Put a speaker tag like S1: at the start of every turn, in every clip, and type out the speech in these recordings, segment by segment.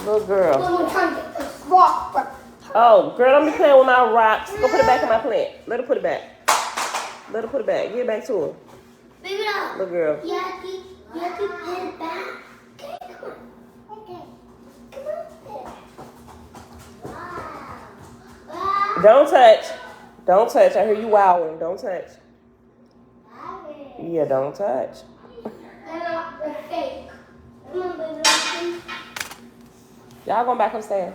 S1: Little girl.
S2: I'm trying to get this rock.
S1: Oh, girl, don't be playing with my rocks. Go put it back in my plant. Let her put it back. Let her put it back. Give it back to her.
S2: Baby, no.
S1: Little girl.
S2: You have to put it back. Okay, come on. Okay. Come on. Wow.
S1: Don't touch. Don't touch. I hear you wowing. Don't touch. Yeah, don't touch.
S2: They're not the fake. Come on, baby.
S1: Y'all going back upstairs.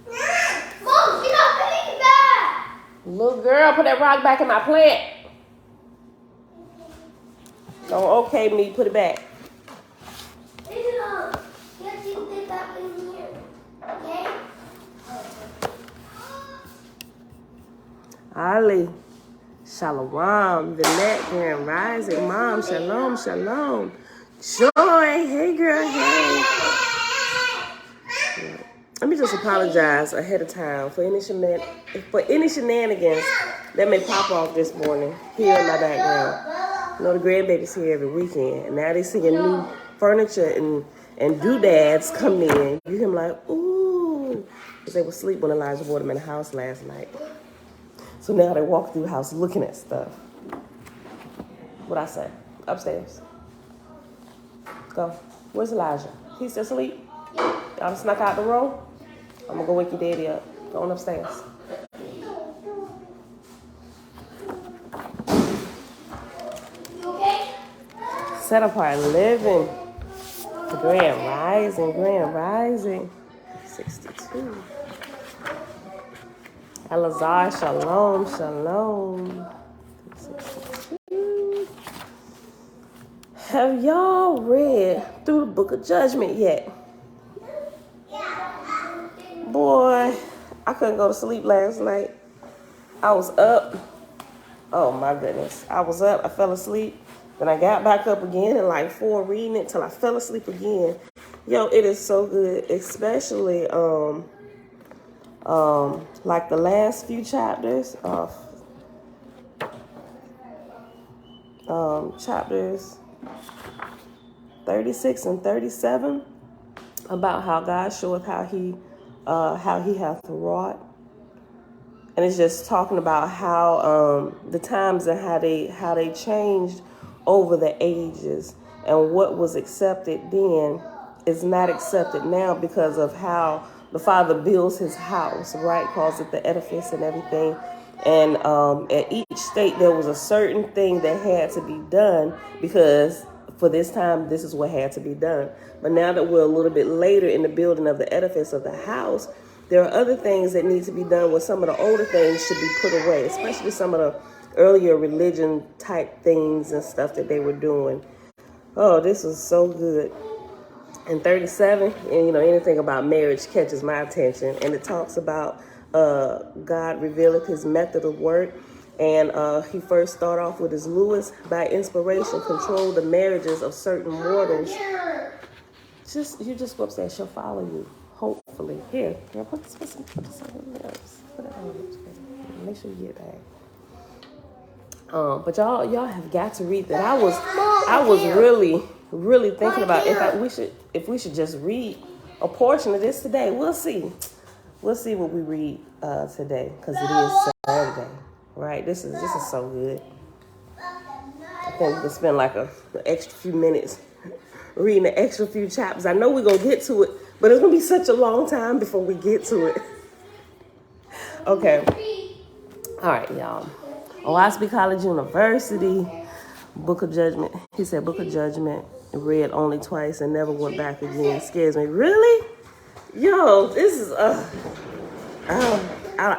S2: Mom, you're not putting it back.
S1: Little girl, put that rock back in my plant. Don't okay me. Put it back.
S2: Baby, no. You have to put it back in here. Okay?
S1: Ali. Shalom. Vinette, Grand Rising. Mom, shalom, shalom. Joy. Hey, girl. Hey. Let me just apologize ahead of time for any shenanigans that may pop off this morning here in my background. You know, the grandbabies here every weekend, and now they seeing new furniture and doodads come in. You hear them like, ooh, because they were asleep when Elijah brought them in the house last night. So now they walk through the house looking at stuff. What'd I say? Upstairs. Go. Where's Elijah? He's still asleep? Y'all snuck out the room? I'm gonna go wake your daddy up. Go on upstairs.
S2: You okay?
S1: Set apart living. Grand Rising, Grand Rising. 62. Elazar, shalom, shalom. 62. Have y'all read through the book of Judgment yet? Boy, I couldn't go to sleep last night. I was up. Oh my goodness. I was up, I fell asleep. Then I got back up again and like 4 reading it till I fell asleep again. Yo, it is so good, especially like the last few chapters of chapters 36 and 37 about how God showeth how he hath wrought. And it's just talking about how the times and how they changed over the ages, and what was accepted then is not accepted now because of how the Father builds his house, right? Calls it the edifice and everything. And at each state there was a certain thing that had to be done because for this time this is what had to be done. But now that we're a little bit later in the building of the edifice of the house, there are other things that need to be done where some of the older things should be put away, especially some of the earlier religion type things and stuff that they were doing. Oh, this was so good. And 37, and you know, anything about marriage catches my attention. And it talks about God revealeth his method of work. And he first started off with his Lewis, by inspiration, control the marriages of certain mortals. You just go upstairs, she'll follow you. Hopefully. Here, put this on your lips. Put it on your lips. Make sure you get back. But y'all have got to read that. I was really thinking about if we should just read a portion of this today. We'll see what we read today, because it is Saturday, right? This is so good. I think we can spend like an extra few minutes reading the extra few chapters. I know we're gonna get to it, but it's gonna be such a long time before we get to it. Okay. All right, y'all. Oahspe College University, Book of Judgment. He said Book of Judgment, read only twice and never went back again. Scares me. Really? Yo, this is I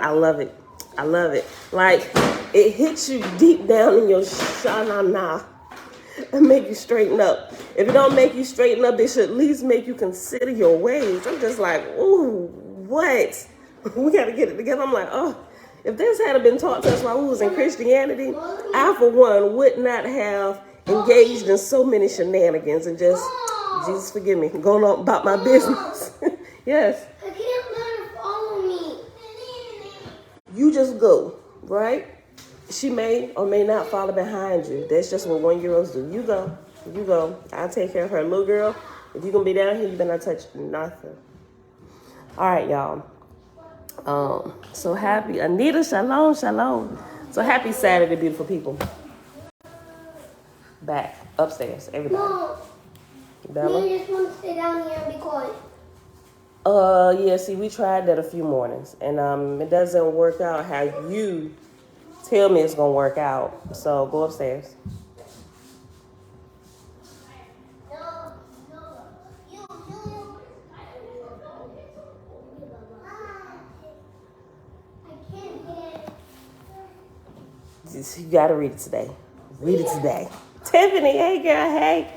S1: love it. I love it. Like, it hits you deep down in your shanana and make you straighten up. If it don't make you straighten up, it should at least make you consider your ways. I'm just like, ooh, what? We got to get it together. I'm like, oh, if this had been taught to us while we was in Christianity, I, for one, would not have engaged in so many shenanigans and just, Jesus forgive me, going on about my business. Yes.
S2: I can't let her follow me.
S1: You just go, right? She may or may not follow behind you. That's just what 1-year-olds do. You go. I'll take care of her. Little girl, If you're going to be down here, you better not touch nothing. All right, y'all. So happy. Anita, shalom, shalom. So happy Saturday, beautiful people. Back, upstairs, everybody.
S2: Mom,
S1: Bella?
S2: you just want to sit down here and be quiet.
S1: Yeah, see, we tried that a few mornings, and it doesn't work out how you tell me it's going to work out. So go upstairs. You got to read it today. Read it today. Tiffany, hey, girl, hey.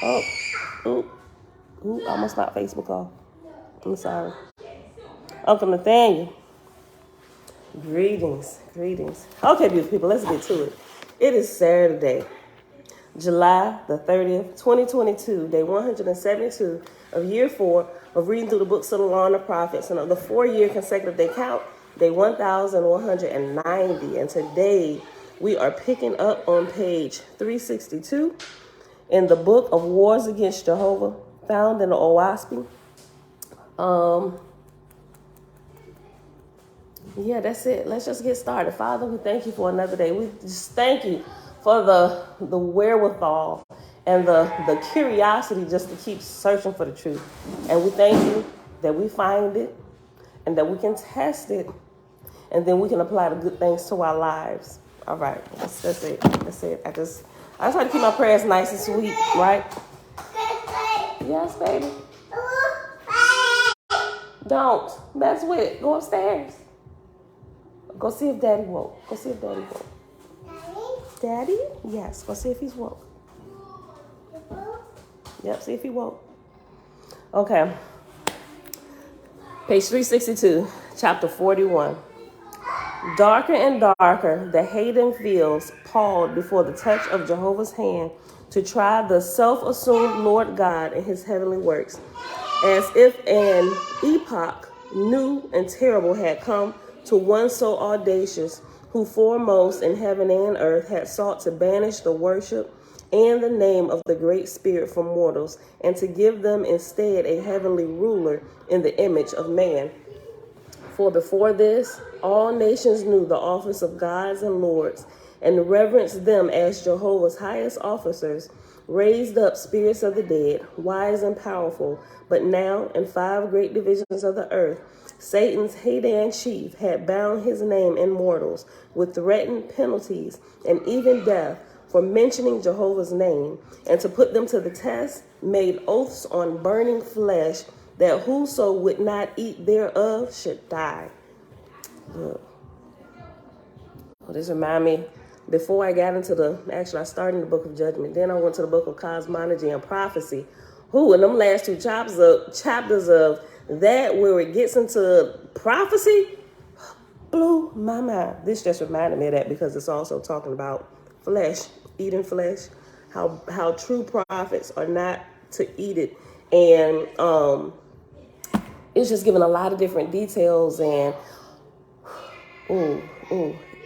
S1: Oh, ooh, almost not Facebook off. I'm sorry. Uncle Nathaniel. Greetings. Okay, beautiful people, let's get to it. It is Saturday, July the 30th, 2022, day 172 of year 4 of reading through the books of the law and the prophets, and of the 4-year consecutive day count, day 1190. And today we are picking up on page 362 in the book of Wars Against Jehovah, found in the Oahspe. Yeah, that's it. Let's just get started. Father, we thank you for another day. We just thank you for the wherewithal and the curiosity just to keep searching for the truth. And we thank you that we find it and that we can test it, and then we can apply the good things to our lives. All right, that's it. That's it. I try to keep my prayers nice and sweet, right? Yes, baby. Don't mess with it. Go upstairs. Go see if Daddy woke. Daddy? Yes. Go see if he's woke. Yep, see if he woke. Okay. Page 362, chapter 41. Darker and darker the Hayden feels palled before the touch of Jehovah's hand to try the self-assumed Lord God in his heavenly works, as if an epoch new and terrible had come to one so audacious, who foremost in heaven and earth had sought to banish the worship and the name of the Great Spirit from mortals, and to give them instead a heavenly ruler in the image of man. For before this, all nations knew the office of gods and lords, and reverenced them as Jehovah's highest officers, raised up spirits of the dead, wise and powerful. But now, in 5 great divisions of the earth, Satan's Hadan chief had bound his name in mortals with threatened penalties and even death for mentioning Jehovah's name, and to put them to the test, made oaths on burning flesh that whoso would not eat thereof should die. Look. Well, this remind me, before I got into I started in the book of Judgment, then I went to the book of Cosmology and Prophecy. In them last 2 chapters of that, where it gets into prophecy, blew my mind. This just reminded me of that, because it's also talking about flesh, eating flesh, how true prophets are not to eat it. And it's just giving a lot of different details. And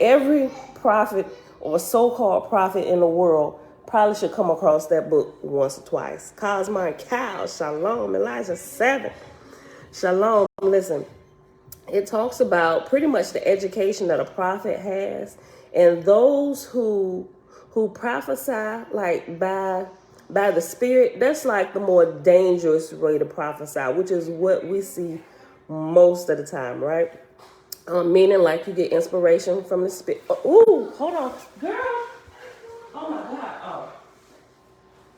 S1: every prophet or so-called prophet in the world probably should come across that book once or twice. Cosmo and Cal, shalom. Elijah 7, shalom. Listen, it talks about pretty much the education that a prophet has, and those who prophesy like by the Spirit. That's like the more dangerous way to prophesy, which is what we see most of the time, right? Meaning like you get inspiration from the Spirit. Ooh, hold on, girl. Oh my God.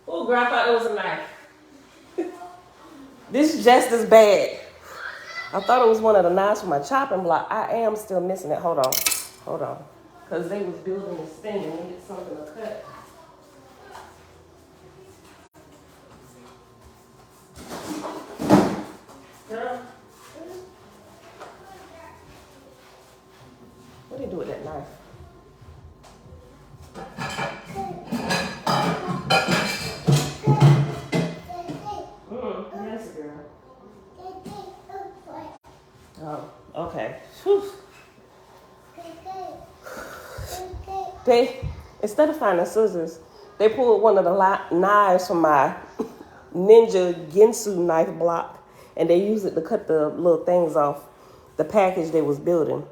S1: Oh, girl, I thought it was a knife. This is just as bad. I thought it was one of the knives from my chopping block. I am still missing it. Hold on. Because they was building this thing and needed something to cut. Girl. What do you do with that knife? Yes, girl. Oh, okay. Whew. Instead of finding scissors, They pulled one of the knives from my Ninja Ginsu knife block, and they used it to cut the little things off the package they was building.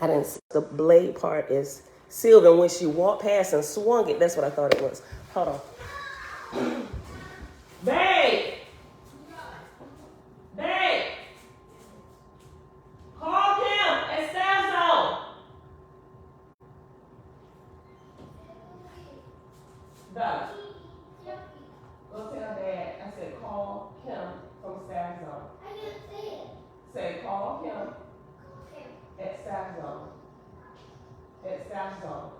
S1: I didn't see the blade part is sealed, and when she walked past and swung it, that's what I thought it was. Hold on. Babe! Babe! Call him at Staff Zone. Done. Go tell Dad I said call him from Staff Zone.
S2: I can't see it.
S1: Say call him
S2: Okay.
S1: at Staff Zone. At Staff Zone.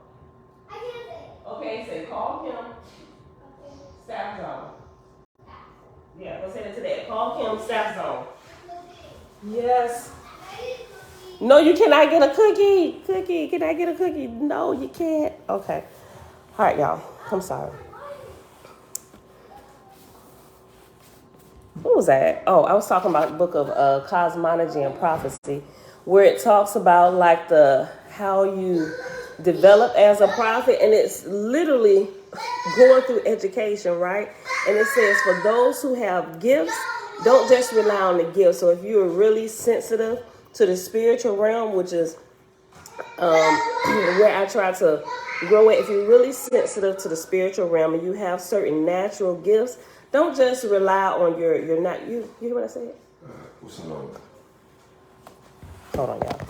S2: I can't see it.
S1: Okay, say call him
S2: Okay.
S1: Staff Zone. Yeah, go say that to Dad. Call him Staff Zone. Yes. No, you cannot get a cookie. Cookie, can I get a cookie? No, you can't. Okay. All right, y'all. I'm sorry. What was that? Oh, I was talking about the book of cosmology and prophecy, where it talks about like how you develop as a prophet, and it's literally going through education, right? And it says for those who have gifts, don't just rely on the gifts. So if you're really sensitive to the spiritual realm, which is where I try to grow it, if you're really sensitive to the spiritual realm and you have certain natural gifts, don't just rely on your you hear what I said?
S3: What's on?
S1: Hold on, y'all.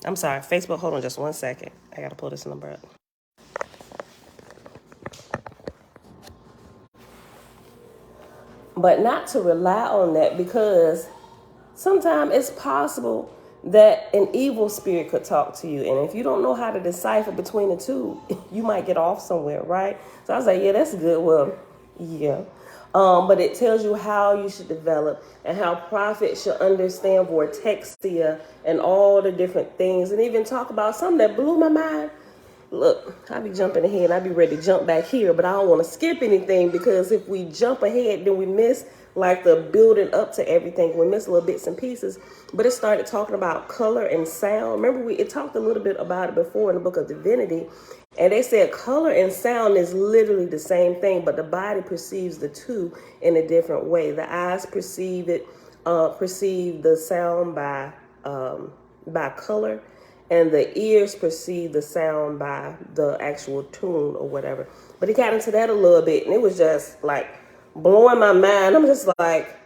S1: I'm sorry, Facebook, hold on just 1 second. I gotta pull this number up. But not to rely on that, because sometimes it's possible that an evil spirit could talk to you. And if you don't know how to decipher between the two, you might get off somewhere, right? So I was like, yeah, that's good. Well, yeah. But it tells you how you should develop and how prophets should understand vortexia and all the different things, and even talk about something that blew my mind. Look, I be jumping ahead and I be ready to jump back here, but I don't want to skip anything, because if we jump ahead, then we miss like the building up to everything. We miss little bits and pieces. But it started talking about color and sound. Remember, it talked a little bit about it before in the book of Divinity. And they said color and sound is literally the same thing, but the body perceives the two in a different way. The eyes perceive the sound by color, and the ears perceive the sound by the actual tune or whatever. But he got into that a little bit, and it was just like blowing my mind. I'm just like,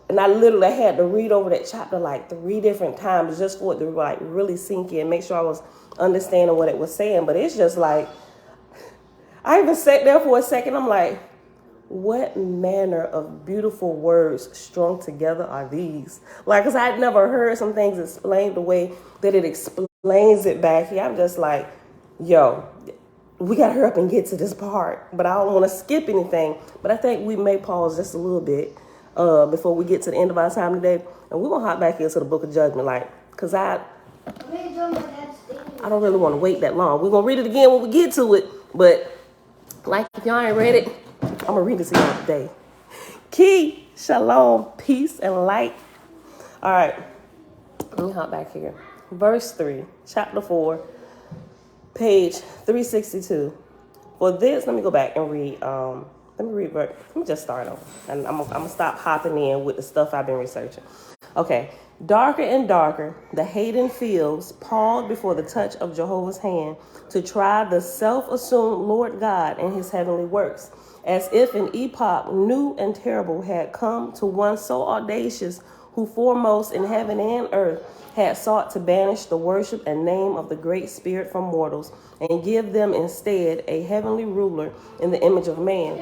S1: and I literally had to read over that chapter like 3 different times just for it to like really sink in, make sure I was understanding what it was saying. But it's just like, I even sat there for a second. I'm like, what manner of beautiful words strung together are these? Like, because I'd never heard some things explained the way that it explains it back here. I'm just like, yo, we got to hurry up and get to this part. But I don't want to skip anything. But I think we may pause just a little bit before we get to the end of our time today. And we're going to hop back into the book of Judgment, like, because I don't really want to wait that long. We're going to read it again when we get to it. But, like, if y'all ain't read it, I'm going to read it to y'all today. Key, shalom, peace, and light. All right. Let me hop back here. Verse 3, chapter 4, page 362. For this, let me go back and read. Let me just start over. And I'm going to stop hopping in with the stuff I've been researching. Okay. Darker and darker, the Hayden fields paused before the touch of Jehovah's hand to try the self-assumed Lord God and his heavenly works, as if an epoch new and terrible had come to one so audacious, who foremost in heaven and earth had sought to banish the worship and name of the Great Spirit from mortals and give them instead a heavenly ruler in the image of man.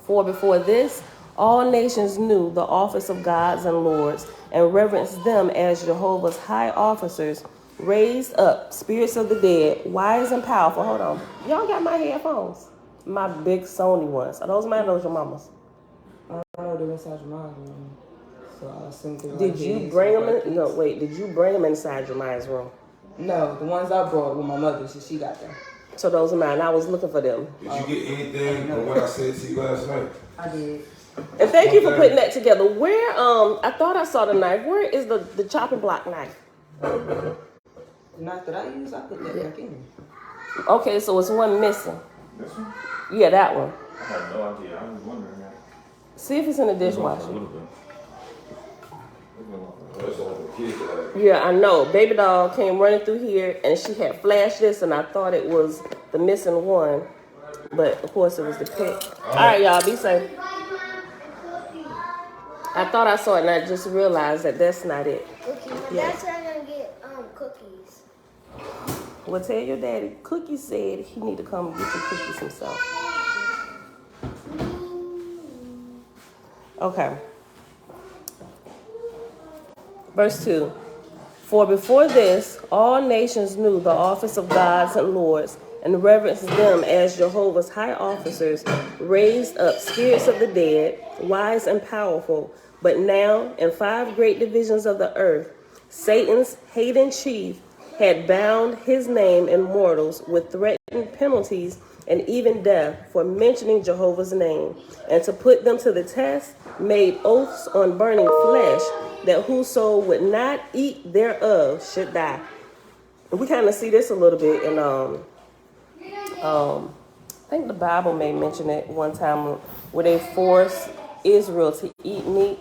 S1: For before this, all nations knew the office of gods and lords and reverenced them as Jehovah's high officers, raised up spirits of the dead, wise and powerful. Hold on. Y'all got my headphones? My big Sony ones. Are those mine or those your mama's?
S4: I don't know, they're inside your mom's room. So I assumed they were
S1: Did you bring them in? No, wait. Did you bring them inside your mind's room?
S4: No, the ones I brought were my mother's, so she got them.
S1: So those are mine. I was looking for them.
S3: Did you get anything from what I said to you last night?
S4: I did.
S1: And thank you for putting that together. Where, I thought I saw the knife. Where is the chopping block knife?
S4: The knife that I use, I put that back in.
S1: Okay, so it's one missing.
S5: This one?
S1: Yeah, that one.
S5: I have no idea. I was wondering that.
S1: See if it's in the dishwasher.
S5: A little bit.
S3: That's all the kids have.
S1: Yeah, I know. Baby doll came running through here, and she had flashed this, and I thought it was the missing one. But, of course, it was the pet. All right, y'all, be safe. I thought I saw it, and I just realized that that's not it.
S2: Cookies. My
S1: Yeah.
S2: dad said I'm gonna get cookies.
S1: Well, tell your daddy. Cookie said he need to come get you cookies himself. Okay. Verse 2. For before this, all nations knew the office of gods and lords, and reverenced them as Jehovah's high officers, raised up spirits of the dead, wise and powerful. But now, in 5 great divisions of the earth, Satan's hating chief had bound his name in mortals with threatened penalties and even death for mentioning Jehovah's name, and to put them to the test, made oaths on burning flesh, that whoso would not eat thereof should die. And we kind of see this a little bit in I think the Bible may mention it one time where they forced Israel to eat meat.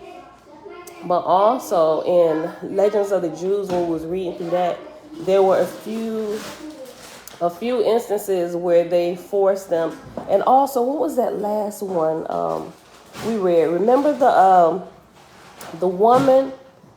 S1: But also in Legends of the Jews, when we was reading through that, there were a few instances where they forced them. And also, what was that last one we read? Remember the woman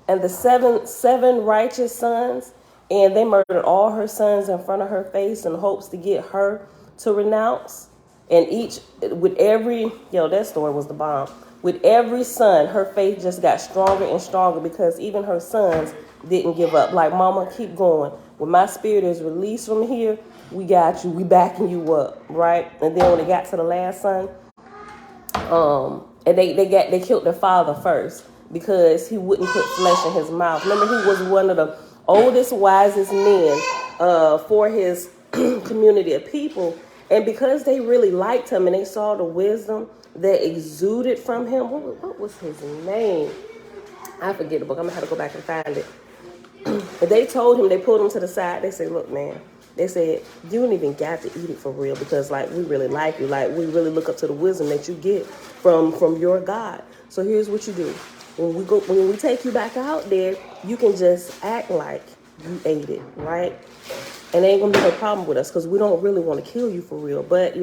S1: and the seven righteous sons, and they murdered all her sons in front of her face in hopes to get her to renounce. And that story was the bomb. With every son, her faith just got stronger and stronger because even her sons didn't give up. Like, mama, keep going. When my spirit is released from here, we got you. We backing you up, right? And then when it got to the last son, and they killed their father first because he wouldn't put flesh in his mouth. Remember, he was one of the oldest, wisest men for his community of people. And because they really liked him and they saw the wisdom that exuded from him, what was his name? I forget the book. I'm going to have to go back and find it. But they told him, they pulled him to the side. They said, look, man, they said, you don't even got to eat it for real because, like, we really like you. Like, we really look up to the wisdom that you get from your God. So here's what you do. When we take you back out there, you can just act like you ate it, right? And there ain't going to be no problem with us because we don't really want to kill you for real. But,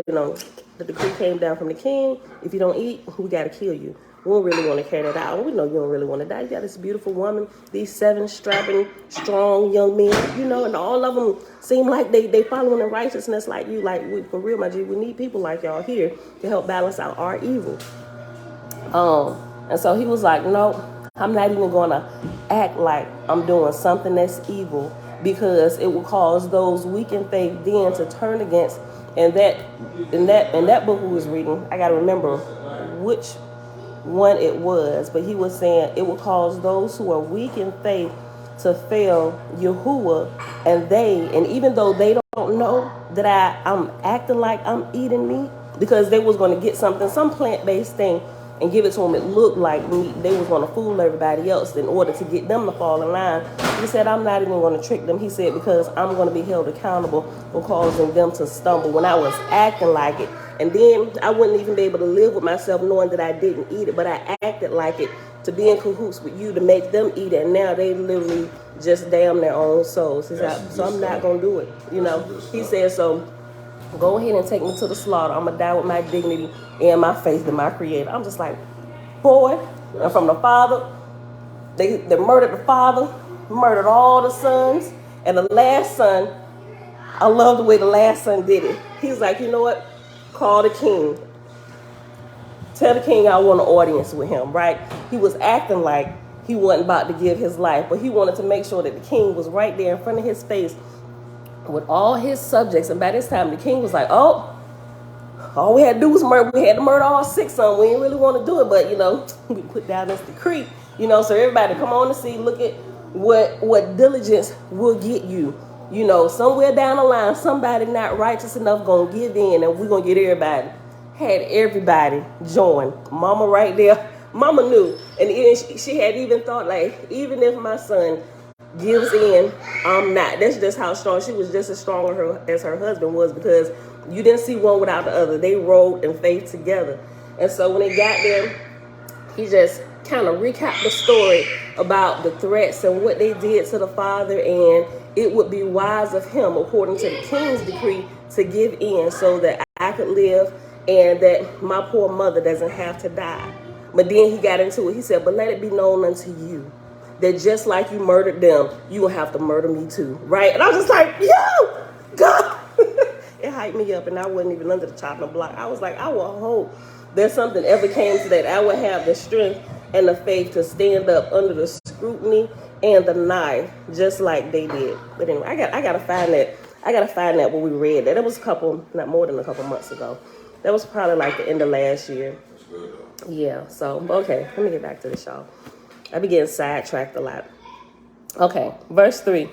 S1: the decree came down from the king. If you don't eat, we got to kill you. We don't really want to carry that out. We know you don't really want to die. You got this beautiful woman, these 7 strapping, strong young men, and all of them seem like they following the righteousness like you. Like, for real, my G, we need people like y'all here to help balance out our evil. And so he was like, no, I'm not even going to act like I'm doing something that's evil because it will cause those weak in faith then to turn against. And in that book we was reading, I got to remember which one it was, but he was saying it will cause those who are weak in faith to fail Yahuwah, and even though they don't know that I'm acting like I'm eating meat, because they was going to get some plant-based thing and give it to them, it looked like meat. They was going to fool everybody else in order to get them to fall in line. He said, I'm not even going to trick them. He said, because I'm going to be held accountable for causing them to stumble when I was acting like it. And then I wouldn't even be able to live with myself knowing that I didn't eat it, but I acted like it to be in cahoots with you to make them eat it. And now they literally just damn their own souls. He said, so I'm not going to do it. He said, so go ahead and take me to the slaughter. I'm going to die with my dignity and my faith in my creator. I'm just like, boy, and from the father, they murdered the father, murdered all the sons, and the last son, I love the way the last son did it. He's like, you know what? Call the king. Tell the king I want an audience with him, right? He was acting like he wasn't about to give his life, but he wanted to make sure that the king was right there in front of his face with all his subjects. And by this time, the king was like, oh, all we had to do was murder. We had to murder all 6 of them. We didn't really want to do it, but, we put down this decree, so everybody come on to see, look at what diligence will get you. Somewhere down the line, somebody not righteous enough gonna give in, and we're gonna get everybody. Had everybody join. Mama right there. Mama knew. And she had even thought, like, even if my son gives in, I'm not. That's just how strong she was, just as strong as her husband was, because you didn't see one without the other. They rode in faith together. And so when they got there, he just kind of recapped the story about the threats and what they did to the father, and it would be wise of him, according to the king's decree, to give in so that I could live and that my poor mother doesn't have to die. But then he got into it. He said, but let it be known unto you that just like you murdered them, you will have to murder me too, right? And I was just like, yo, God. It hyped me up, and I wasn't even under the chopping block. I was like, I will hope that something ever came to that. I would have the strength and the faith to stand up under the scrutiny and the knife, just like they did. But anyway, I gotta find that. I gotta find that when we read that. It was not more than a couple months ago. That was probably like the end of last year.
S3: That's good though.
S1: Yeah. So okay, let me get back to this, y'all. I be getting sidetracked a lot. Okay, verse 3.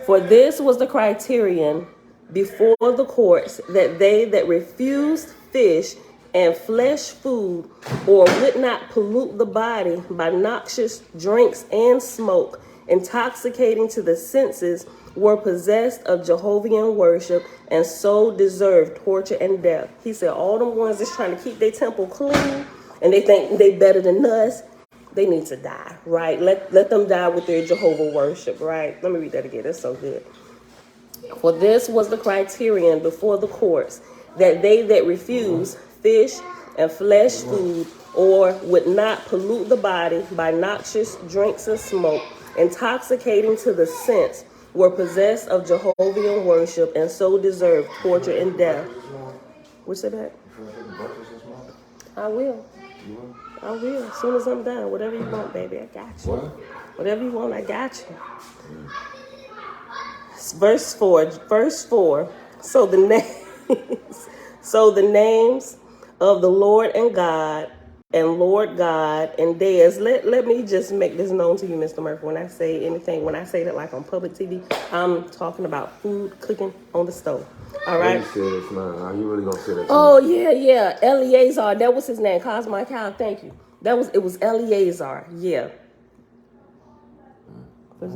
S1: For this was the criterion before the courts, that they that refused fish and flesh food, or would not pollute the body by noxious drinks and smoke, intoxicating to the senses, were possessed of Jehovah worship, and so deserved torture and death. He said all them ones that's trying to keep their temple clean and they think they better than us, they need to die, right? Let them die with their Jehovah worship, right? Let me read that again. That's so good. For this was the criterion before the courts, that they that refuse fish and flesh food, or would not pollute the body by noxious drinks and smoke, intoxicating to the sense, were possessed of Jehovah worship, and so deserved torture and death. What's that? I will. I will. As soon as I'm done. Whatever you want, baby, I got you.
S3: What?
S1: Whatever you want, I got you. Verse 4. So the names of the Lord and God and Lord God and theirs. Let me just make this known to you, Mr. Murphy. When I say anything, when I say that like on public TV, I'm talking about food cooking on the stove. All right.
S3: You said it's not. Are you really gonna say that?
S1: Oh yeah. Eleazar, that was his name. Cosmo Cow, thank you. It was Eleazar. Yeah.
S3: You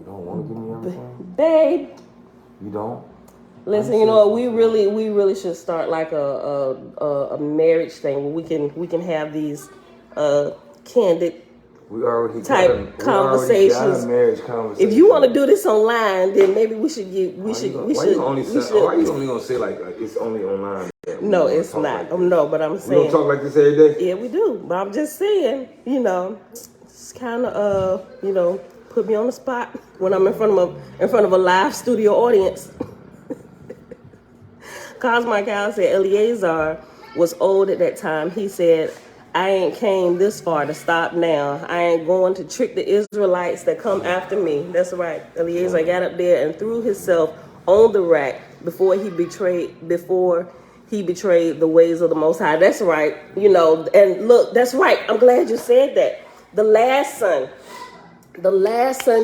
S3: don't want to give me everything,
S1: Babe.
S3: You don't.
S1: Listen, you know what? We really should start like a marriage thing where we can have these candid
S3: We already
S1: type
S3: got
S1: conversations.
S3: a marriage conversation.
S1: If you want to do this online, then maybe we should get
S3: Why you only gonna say like it's only online?
S1: No, it's not.
S3: Like
S1: no, but I'm
S3: we
S1: saying
S3: don't talk like this every day.
S1: yeah, we do. But I'm just saying, it's kind of put me on the spot when I'm in front of a live studio audience. Cosmo Cow said Eleazar was old at that time. He said, I ain't came this far to stop now. I ain't going to trick the Israelites that come after me. That's right. Eleazar got up there and threw himself on the rack before he betrayed the ways of the Most High. That's right. And look, that's right. I'm glad you said that. The last son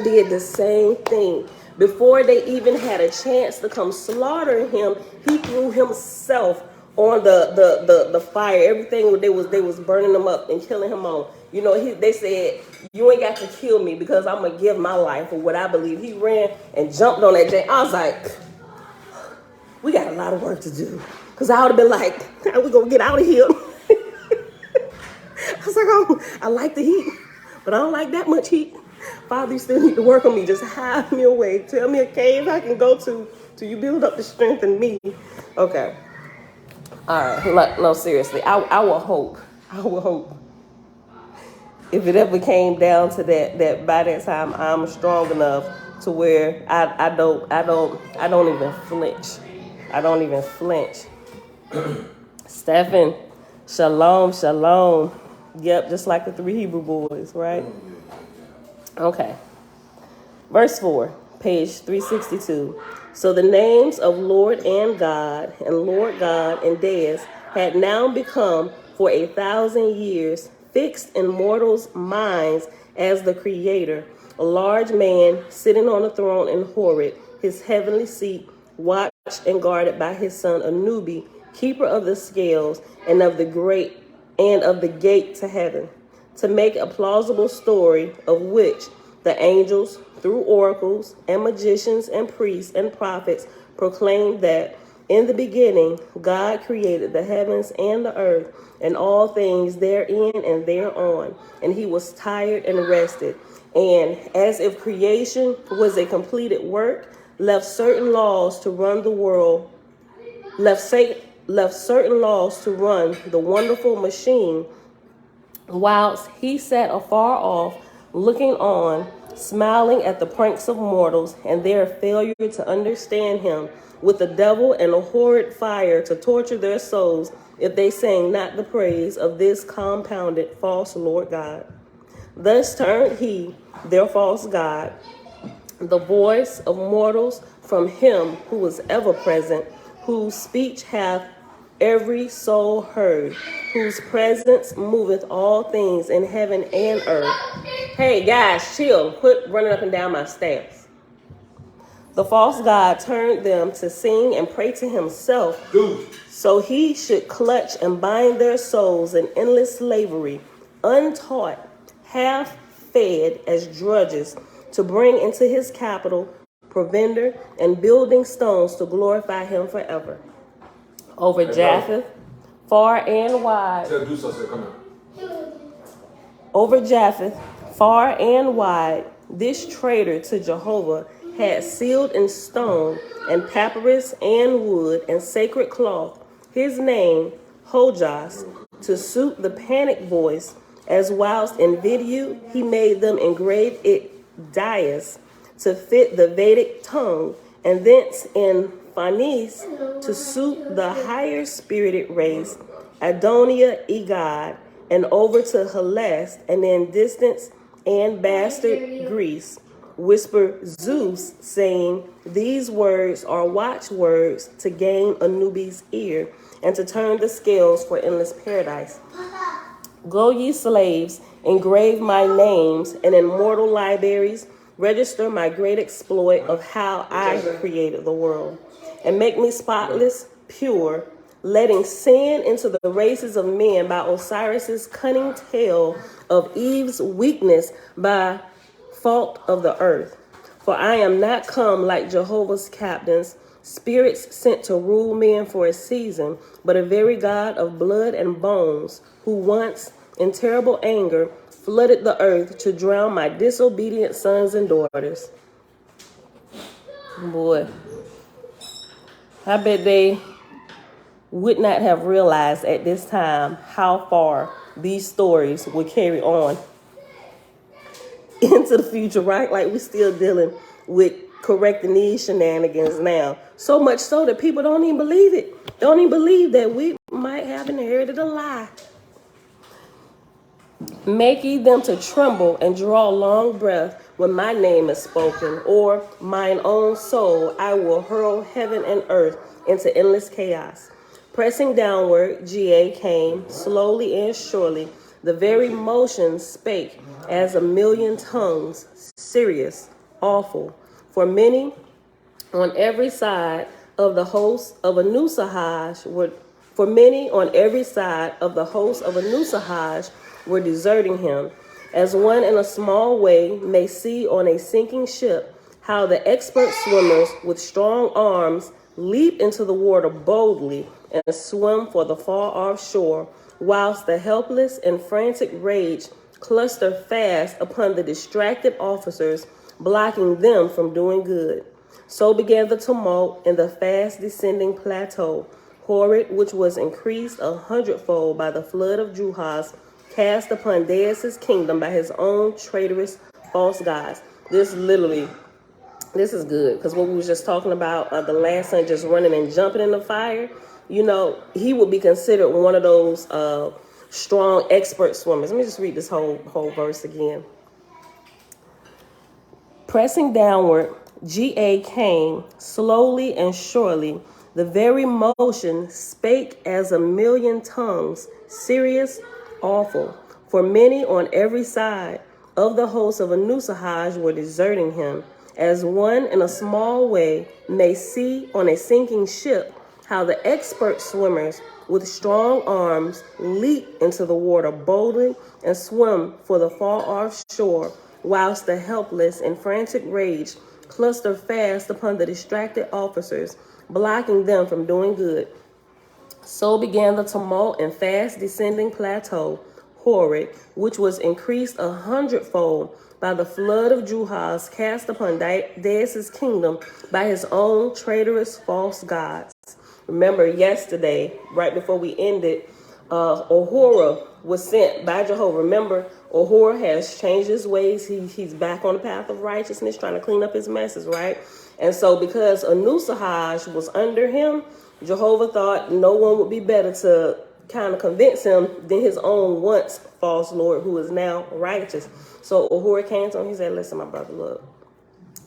S1: did the same thing. Before they even had a chance to come slaughter him, he threw himself on the fire. Everything they was burning him up and killing him on. They said, you ain't got to kill me because I'm gonna give my life for what I believe. He ran and jumped on that thing. I was like, we got a lot of work to do. Because I would have been like, how we gonna get out of here? I was like, oh, I like the heat, but I don't like that much heat. Father, you still need to work on me. Just hide me away. Tell me a cave I can go to till you build up the strength in me. Okay. All right. No, seriously. I will hope. If it ever came down to that by that time I'm strong enough to where I don't even flinch. I don't even flinch. Stephen, shalom. Yep, just like the 3 Hebrew boys, right? Okay. Verse 4, page 362. So the names of Lord and God and Deus had now become for 1,000 years fixed in mortals' minds as the Creator, a large man sitting on a throne in Horeb, his heavenly seat, watched and guarded by his son Anubi, keeper of the scales and of the gate to heaven, to make a plausible story of which The angels, through oracles and magicians and priests and prophets, proclaimed that in the beginning God created the heavens and the earth and all things therein and thereon. And he was tired and rested. And as if creation was a completed work, left certain laws to run the world, left certain laws to run the wonderful machine, whilst he sat afar off, looking on, smiling at the pranks of mortals and their failure to understand him, with the devil and a horrid fire to torture their souls if they sang not the praise of this compounded false Lord God. Thus turned he, their false God, the voice of mortals from him who was ever present, whose speech hath every soul heard, whose presence moveth all things in heaven and earth. Hey guys, chill. Quit running up and down my stairs. The false god turned them to sing and pray to himself, so he should clutch and bind their souls in endless slavery, untaught, half fed as drudges, to bring into his capital provender and building stones to glorify him forever. Over Japheth, far and wide. Over Japheth, far and wide, this traitor to Jehovah had sealed in stone and papyrus and wood and sacred cloth his name, Hojas, to suit the panic voice, as whilst in video he made them engrave it dias to fit the Vedic tongue, and thence in Phanis to suit the higher spirited race, Adonia Egad, and over to Hellas, and in distance and bastard Greece, whisper Zeus, saying, these words are watchwords to gain Anubi's ear, and to turn the scales for endless paradise. Go ye slaves, engrave my names, and in mortal libraries register my great exploit of how I created the world, and make me spotless, pure, letting sin into the races of men by Osiris's cunning tale of Eve's weakness by fault of the earth. For I am not come like Jehovah's captains, spirits sent to rule men for a season, but a very God of blood and bones, who once, in terrible anger, flooded the earth to drown my disobedient sons and daughters. Boy, I bet they would not have realized at this time how far these stories would carry on into the future, right? Like, we're still dealing with correcting these shenanigans now. So much so that people don't even believe it. Don't even believe that we might have inherited a lie. Make ye them to tremble and draw long breath when my name is spoken, or mine own soul I will hurl heaven and earth into endless chaos. Pressing downward, Ga came, slowly and surely. The very motion spake as a million tongues, serious, awful. For many on every side of the host of Anusahaj were deserting him, as one in a small way may see on a sinking ship how the expert swimmers with strong arms leap into the water boldly and swim for the far-off shore, whilst the helpless in frantic rage cluster fast upon the distracted officers, blocking them from doing good. So began the tumult in the fast-descending plateau, horrid, which was increased 100-fold by the flood of Juhas, cast upon Deus's kingdom by his own traitorous false gods. This is good, because what we was just talking about, the last son just running and jumping in the fire, you know, he would be considered one of those strong expert swimmers. Let me just read this whole verse again. Pressing downward, Ga came, slowly and surely. The very motion spake as a million tongues, serious, awful. For many on every side of the host of Anusahaj were deserting him, as one in a small way may see on a sinking ship how the expert swimmers with strong arms leap into the water boldly and swim for the far-off shore, whilst the helpless, in frantic rage, cluster fast upon the distracted officers, blocking them from doing good. So began the tumult and fast descending plateau, horrid, which was increased 100-fold by the flood of Juhas cast upon Deus's kingdom by his own traitorous false gods. Remember yesterday, right before we ended, Ahura was sent by Jehovah. Remember, Ahura has changed his ways. He's back on the path of righteousness, trying to clean up his messes, right? And so because Anusahaj was under him, Jehovah thought no one would be better to kind of convince him than his own once false Lord, who is now righteous. So Ahura came to him. He said, listen, my brother, look.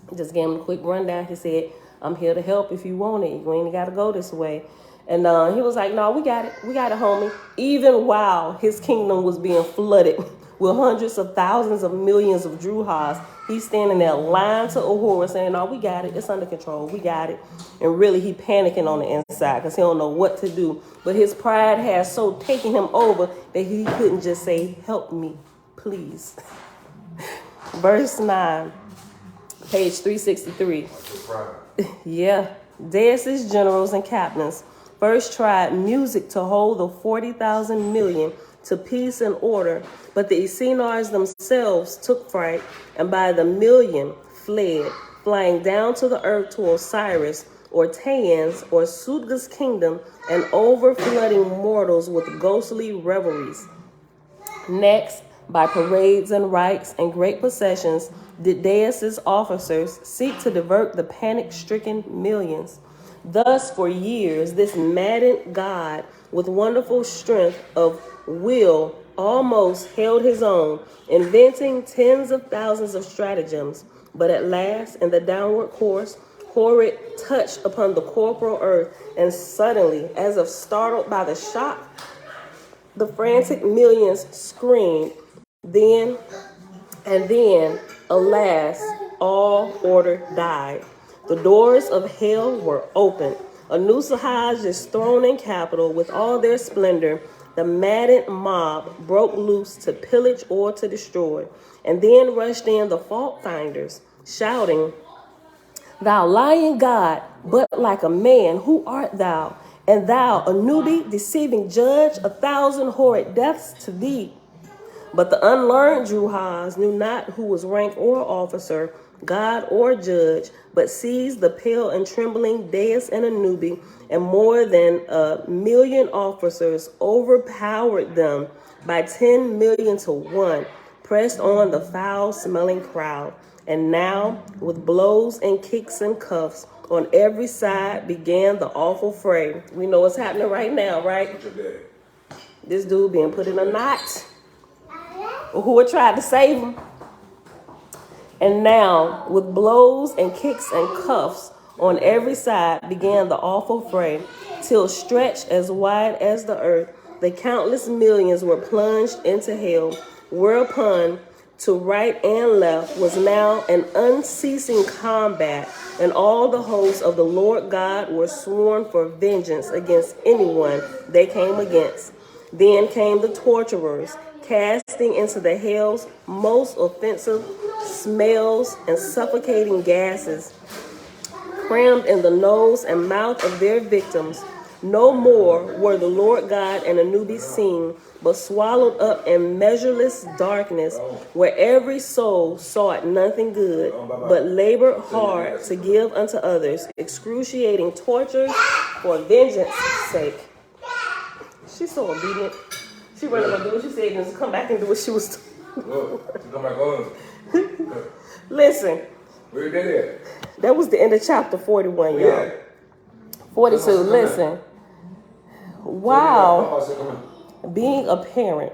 S1: He just gave him a quick rundown. He said, I'm here to help if you want it. You ain't got to go this way. And he was like, no, we got it. We got it, homie. Even while his kingdom was being flooded with hundreds of thousands of millions of Druhas, he's standing there lying to Ahura saying, no, we got it. It's under control. We got it. And really, he panicking on the inside because he don't know what to do. But his pride has so taken him over that he couldn't just say, help me, please. Verse 9, page 363. Yeah. Deus's generals and captains first tried music to hold the 40,000 million to peace and order, but the Essenars themselves took fright, and by the million fled, flying down to the earth to Osiris, or Taan's, or Sudga's kingdom, and overflooding mortals with ghostly revelries. Next, by parades and rites and great processions, did Deus's officers seek to divert the panic-stricken millions. Thus, for years, this maddened god, with wonderful strength of will, almost held his own, inventing tens of thousands of stratagems. But at last, in the downward course, horrid touched upon the corporal earth, and suddenly, as if startled by the shock, the frantic millions screamed. Then, alas, all order died. The doors of hell were opened. Anusahaj's throne and capital, with all their splendor, the maddened mob broke loose to pillage or to destroy. And then rushed in the fault finders, shouting, Thou lying God, but like a man, who art thou? And thou, Anubi, deceiving judge, 1,000 horrid deaths to thee. But the unlearned Juhas knew not who was rank or officer, God or judge, but seized the pale and trembling Deus and Anubi, and more than 1,000,000 officers overpowered them by 10 million to 1, pressed on the foul-smelling crowd. And now, with blows and kicks and cuffs, on every side began the awful fray. We know what's happening right now, right? This dude being put in a knot. Who had tried to save him. And now, with blows and kicks and cuffs on every side began the awful fray, till stretched as wide as the earth, the countless millions were plunged into hell, whereupon to right and left was now an unceasing combat, and all the hosts of the Lord God were sworn for vengeance against anyone they came against. Then came the torturers, casting into the hell's most offensive smells and suffocating gases, crammed in the nose and mouth of their victims. No more were the Lord God and Anubi seen, but swallowed up in measureless darkness, where every soul sought nothing good, but labored hard to give unto others excruciating tortures for vengeance' sake. She's so obedient. She wasn't going to do what she said and just come back and do what she was doing.
S3: Look, come back on.
S1: Listen.
S3: Where did it?
S1: That was the end of chapter 41, y'all.
S3: Yeah.
S1: 42, listen. Wow. Being a parent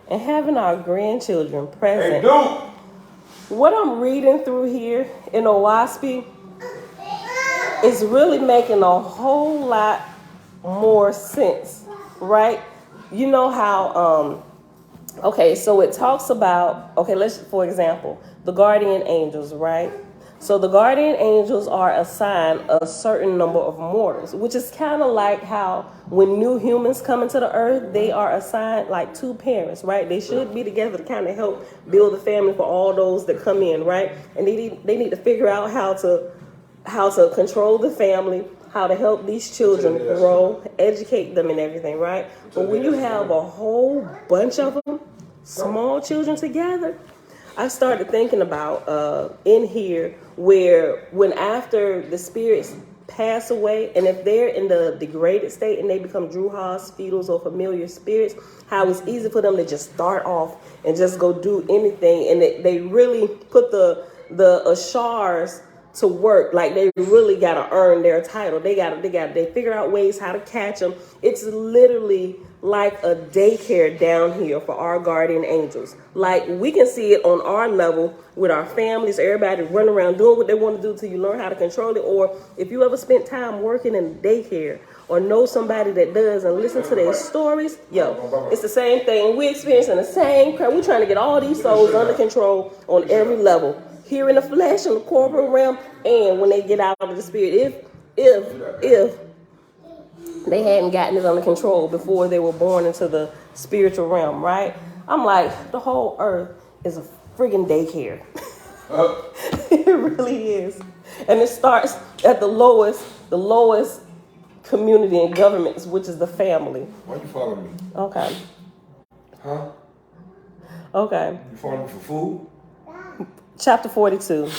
S1: and having our grandchildren present.
S3: Hey, don't.
S1: What I'm reading through here in Oahspe is really making a whole lot more sense, right? You know how, okay, so it talks about, okay, let's, for example, the guardian angels, right? So the guardian angels are assigned a certain number of mortals, which is kind of like how when new humans come into the earth, they are assigned like two parents, right? They should be together to kind of help build a family for all those that come in, right? And they need to figure out how to control the family, how to help these children grow, educate them and everything, right? But when you have a whole bunch of them, small children together, I started thinking about in here where when after the spirits pass away, and if they're in the degraded state and they become druhas, fetals, or familiar spirits, how it's easy for them to just start off and just go do anything, and they really put the ashars to work. Like they really got to earn their title. They figure out ways how to catch them. It's literally like a daycare down here for our guardian angels. Like we can see it on our level with our families, everybody running around doing what they want to do till you learn how to control it. Or if you ever spent time working in daycare or know somebody that does and listen to their stories, it's the same thing. We're experiencing the same crap. We're trying to get all these souls under control on every level. Here in the flesh, in the corporal realm, and when they get out of the spirit. If they hadn't gotten it under control before they were born into the spiritual realm, right? I'm like, the whole earth is a friggin' daycare. It really is. And it starts at the lowest community and governments, which is the family.
S3: Why you follow me?
S1: Okay.
S3: Huh?
S1: Okay.
S3: You follow me for food?
S1: Chapter 42,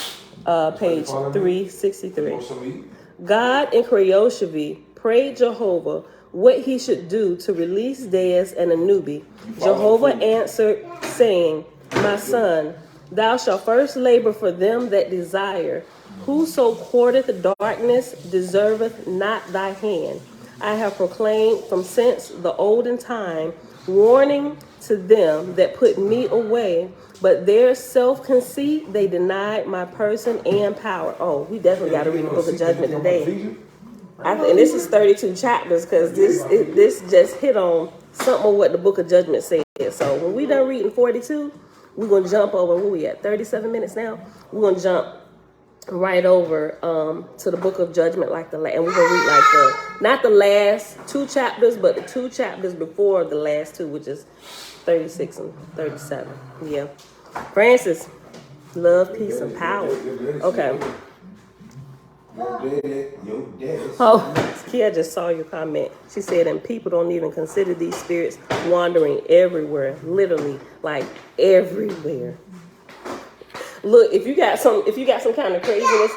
S1: page 363.
S3: Some
S1: God in Oahspe prayed Jehovah what he should do to release Deus and Anubi. Jehovah answered, saying, My son, thou shalt first labor for them that desire. Whoso courteth darkness deserveth not thy hand. I have proclaimed from since the olden time, warning to them that put me away, but their self-conceit, they denied my person and power. Oh, we definitely got to read the book of Judgment today. And this is 32 chapters because this just hit on something of what the book of Judgment said. So when we done reading 42, we're going to jump over, where we at, 37 minutes now? We're going to jump right over to the book of Judgment, and we're going to read like not the last two chapters, but the two chapters before the last two, which is 36 and 37. Yeah. Francis, love, peace, and power. Okay. Oh, Kia just saw your comment. She said, and people don't even consider these spirits wandering everywhere, literally, like everywhere. Look, if you got some kind of craziness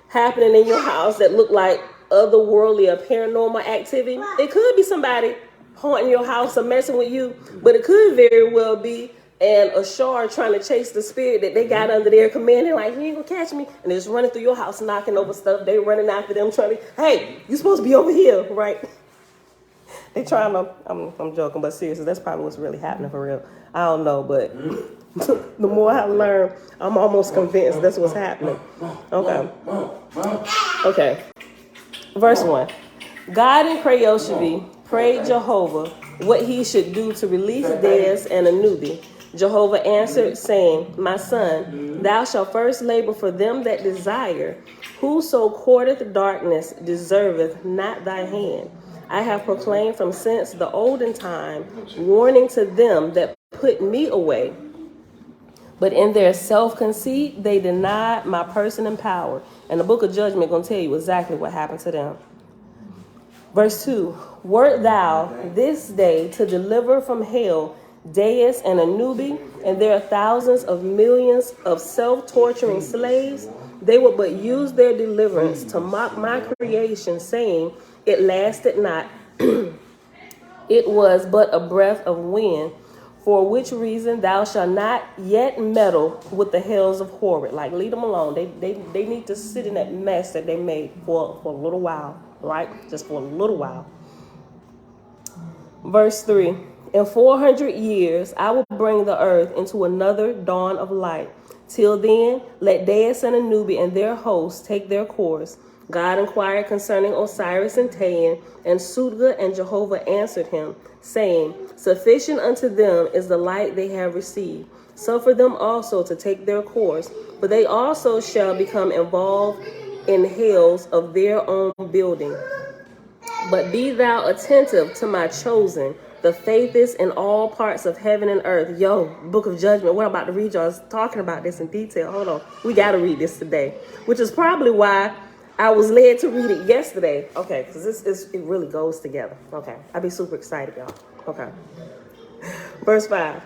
S1: happening in your house that look like otherworldly or paranormal activity, it could be somebody haunting your house or messing with you, but it could very well be an ashar trying to chase the spirit that they got under their command. They're like, you ain't gonna catch me, and they're just running through your house, knocking over stuff. They running after them, trying to, hey, you supposed to be over here, right? They trying to. I'm joking, but seriously, that's probably what's really happening for real. I don't know, but the more I learn, I'm almost convinced that's what's happening. Okay. Verse 1. God in Oahspe prayed Jehovah what he should do to release Deus and Anubi. Jehovah answered, saying, My son, thou shalt first labor for them that desire. Whoso courteth darkness deserveth not thy hand. I have proclaimed from since the olden time, warning to them that put me away. But in their self-conceit, they denied my person and power. And the book of Judgment going to tell you exactly what happened to them. Verse 2, Wert thou this day to deliver from hell Deus and Anubi, and there are thousands of millions of self-torturing slaves, they would but use their deliverance to mock my creation, saying, It lasted not. It was but a breath of wind, for which reason thou shalt not yet meddle with the hells of horror. Like, leave them alone. They need to sit in that mess that they made for a little while, right? Just for a little while. Verse 3. In 400 years, I will bring the earth into another dawn of light. Till then, let Deus and Anubi and their hosts take their course. God inquired concerning Osiris and Tayan, and Sutga, and Jehovah answered him, saying, Sufficient unto them is the light they have received. Suffer them also to take their course, for they also shall become involved in hells of their own building. But be thou attentive to my chosen, the faithest in all parts of heaven and earth. Yo, book of Judgment. What I'm about to read y'all is talking about this in detail. Hold on. We got to read this today, which is probably why I was led to read it yesterday. Okay, because it really goes together. Okay, I'll be super excited, y'all. Okay. Verse 5.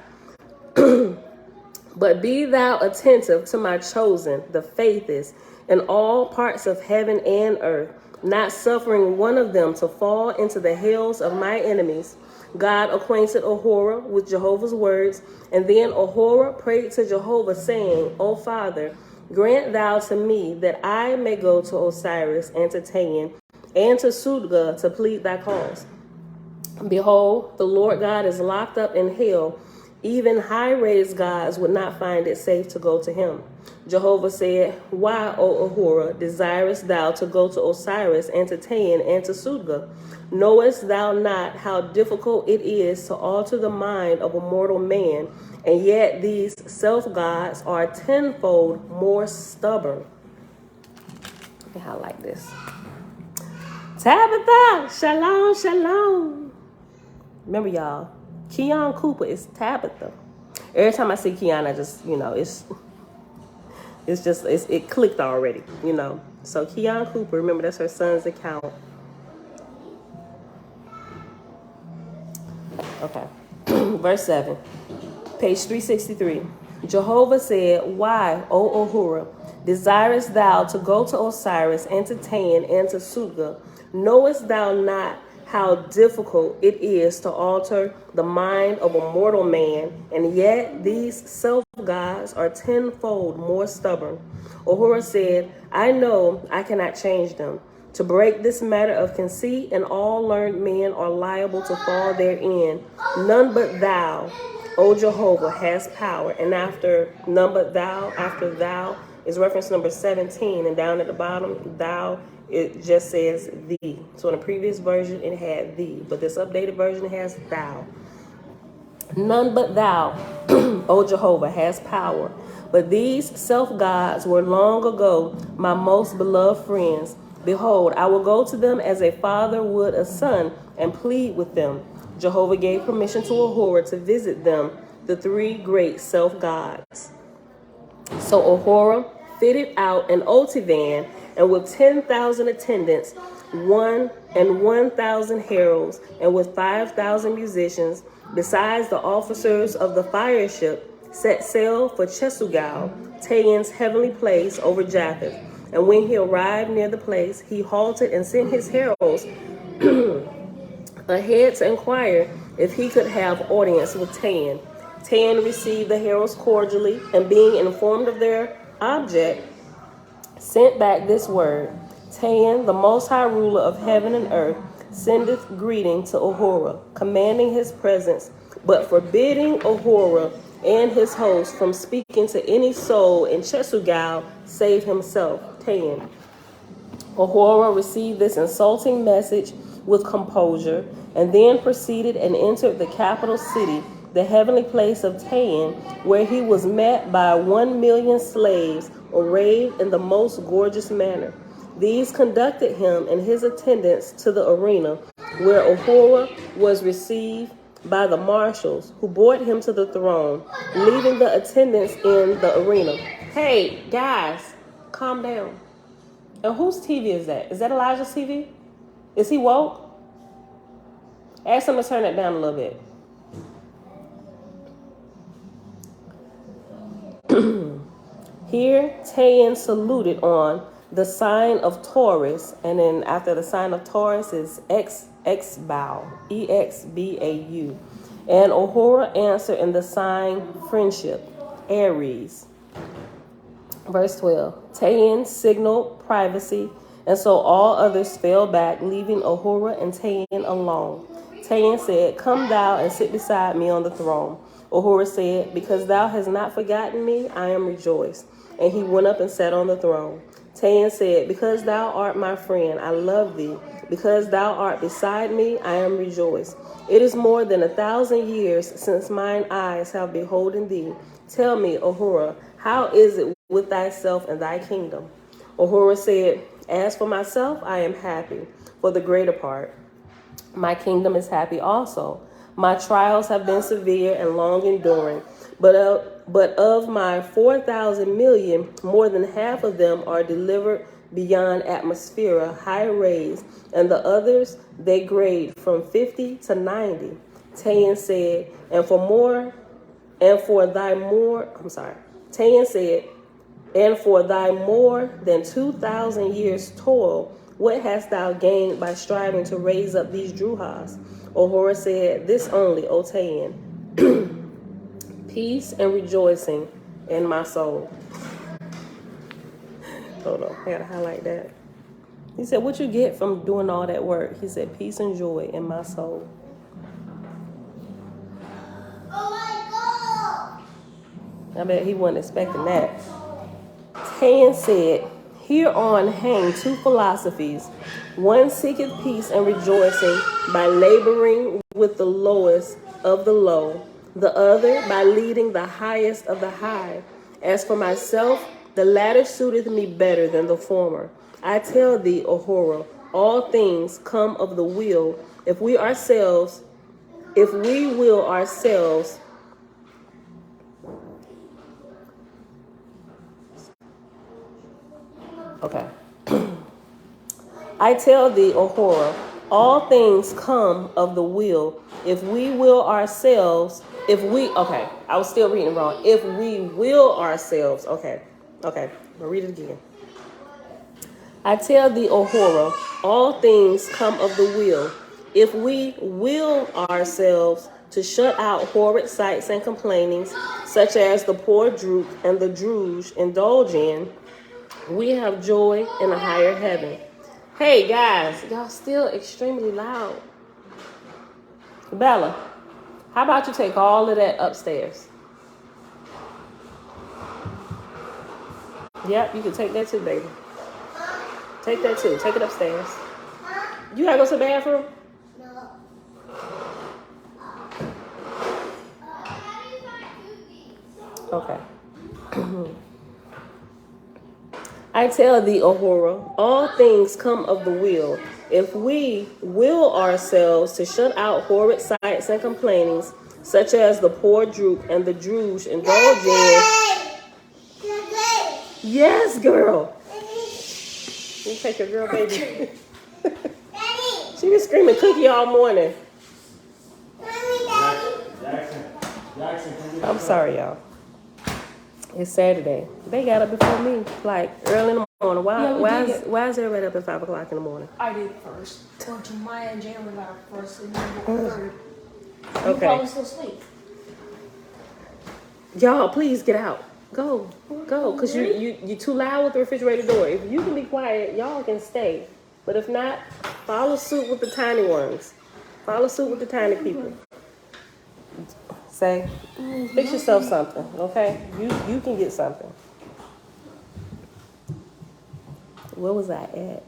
S1: But be thou attentive to my chosen, the faithest in all parts of heaven and earth, not suffering one of them to fall into the hells of my enemies. God acquainted Ahura with Jehovah's words, and then Ahura prayed to Jehovah, saying, O Father, grant thou to me that I may go to Osiris and to Tayan and to Sudga to plead thy cause. Behold, the Lord God is locked up in hell. Even high-raised gods would not find it safe to go to him. Jehovah said, Why, O Ahura, desirest thou to go to Osiris and to Tayan and to Sudga? Knowest thou not how difficult it is to alter the mind of a mortal man, and yet these self-gods are tenfold more stubborn? Look at how I like this. Tabitha, shalom, shalom. Remember, y'all, Keon Cooper is Tabitha. Every time I see Keon, I just, it clicked already, So Keon Cooper, remember, that's her son's account. Okay. Verse 7, page 363. Jehovah said, Why, O Ahura, desirest thou to go to Osiris and to Tayan and to Sudga? Knowest thou not how difficult it is to alter the mind of a mortal man, and yet these self-gods are tenfold more stubborn? Ahura said, I know I cannot change them. To break this matter of conceit, and all learned men are liable to fall therein. None but thou, O Jehovah, has power. And after none but thou, after thou is reference number 17, and down at the bottom, thou, it just says thee. So in the previous version, it had thee, but this updated version has thou. None but thou, O Jehovah, has power. But these self-gods were long ago my most beloved friends. Behold, I will go to them as a father would a son and plead with them. Jehovah gave permission to Ahura to visit them, the three great self-gods. So Ahura fitted out an otivan, and with 10,000 attendants, 1,000 heralds, and with 5,000 musicians, besides the officers of the fire ship, set sail for Chesugal, Tayan's heavenly place over Japheth. And when he arrived near the place, he halted and sent his heralds ahead to inquire if he could have audience with Tayan. Tayan received the heralds cordially, and being informed of their object, sent back this word: Tayan, the Most High ruler of heaven and earth, sendeth greeting to Ahura, commanding his presence, but forbidding Ahura and his host from speaking to any soul in Chesugal save himself, Tayan. Ahura received this insulting message with composure, and then proceeded and entered the capital city, the heavenly place of Tayan, where he was met by 1,000,000 slaves arrayed in the most gorgeous manner. These conducted him and his attendants to the arena, where Ahura was received by the marshals, who bore him to the throne, leaving the attendants in the arena. Hey, guys, calm down. And whose TV is that? Is that Elijah's TV? Is he woke? Ask him to turn it down a little bit. Here, Tayan saluted on the sign of Taurus, and then after the sign of Taurus is Exbau, Exbau. And Ahura answered in the sign friendship, Aries. Verse 12, Tayan signaled privacy, and so all others fell back, leaving Ahura and Tayan alone. Tayan said, Come thou and sit beside me on the throne. Ahura said, Because thou hast not forgotten me, I am rejoiced. And he went up and sat on the throne. Tayan said, because thou art my friend, I love thee. Because thou art beside me, I am rejoiced. It is more than 1,000 years since mine eyes have beholden thee. Tell me, Ahura, how is it with thyself and thy kingdom? Ahura said, as for myself, I am happy for the greater part. My kingdom is happy also. My trials have been severe and long enduring, but of my 4,000 million, more than half of them are delivered beyond atmosphere, high rays, and the others they grade from 50 to 90. Tayan said, Tayan said, and for thy more than 2,000 years toil, what hast thou gained by striving to raise up these Druhas? Ahura said, this only, O Tayan, peace and rejoicing in my soul. Hold on, I gotta highlight that. He said, what you get from doing all that work? He said, peace and joy in my soul. I bet he wasn't expecting that. Tayan said, hereon hang two philosophies. One seeketh peace and rejoicing by laboring with the lowest of the low, the other by leading the highest of the high. As for myself, the latter suiteth me better than the former. I tell thee, Ahura, all things come of the will. If we will ourselves, okay. I tell thee, Ahura, all things come of the will. If we will ourselves, I was still reading wrong. If we will ourselves, okay, I'll read it again. I tell thee, Ahura, all things come of the will. If we will ourselves to shut out horrid sights and complainings, such as the poor droop and the druge indulge in, we have joy in a higher heaven. Hey guys, y'all still extremely loud. Bella, how about you take all of that upstairs? Yep, you can take that too, baby. Take that too. Take it upstairs. You gotta go to the bathroom? Okay. I tell thee, Ahura, all things come of the will. If we will ourselves to shut out horrid sights and complainings, such as the poor droop and the druge indulge in. Yes, girl. You take your girl, baby. She was screaming cookie all morning.
S5: Jackson,
S1: I'm sorry, y'all. It's Saturday. They got up before me, like early in the morning. Why is everybody up at 5 o'clock in the morning?
S2: I did first. Or Jemiah and Jalen got up first, and then third. You
S1: Okay.
S2: probably still sleep.
S1: Y'all, please get out. Go, cause you too loud with the refrigerator door. If you can be quiet, y'all can stay. But if not, follow suit with the tiny ones. Follow suit with the tiny people. Say, fix yourself something, okay? You can get something. Where was I at?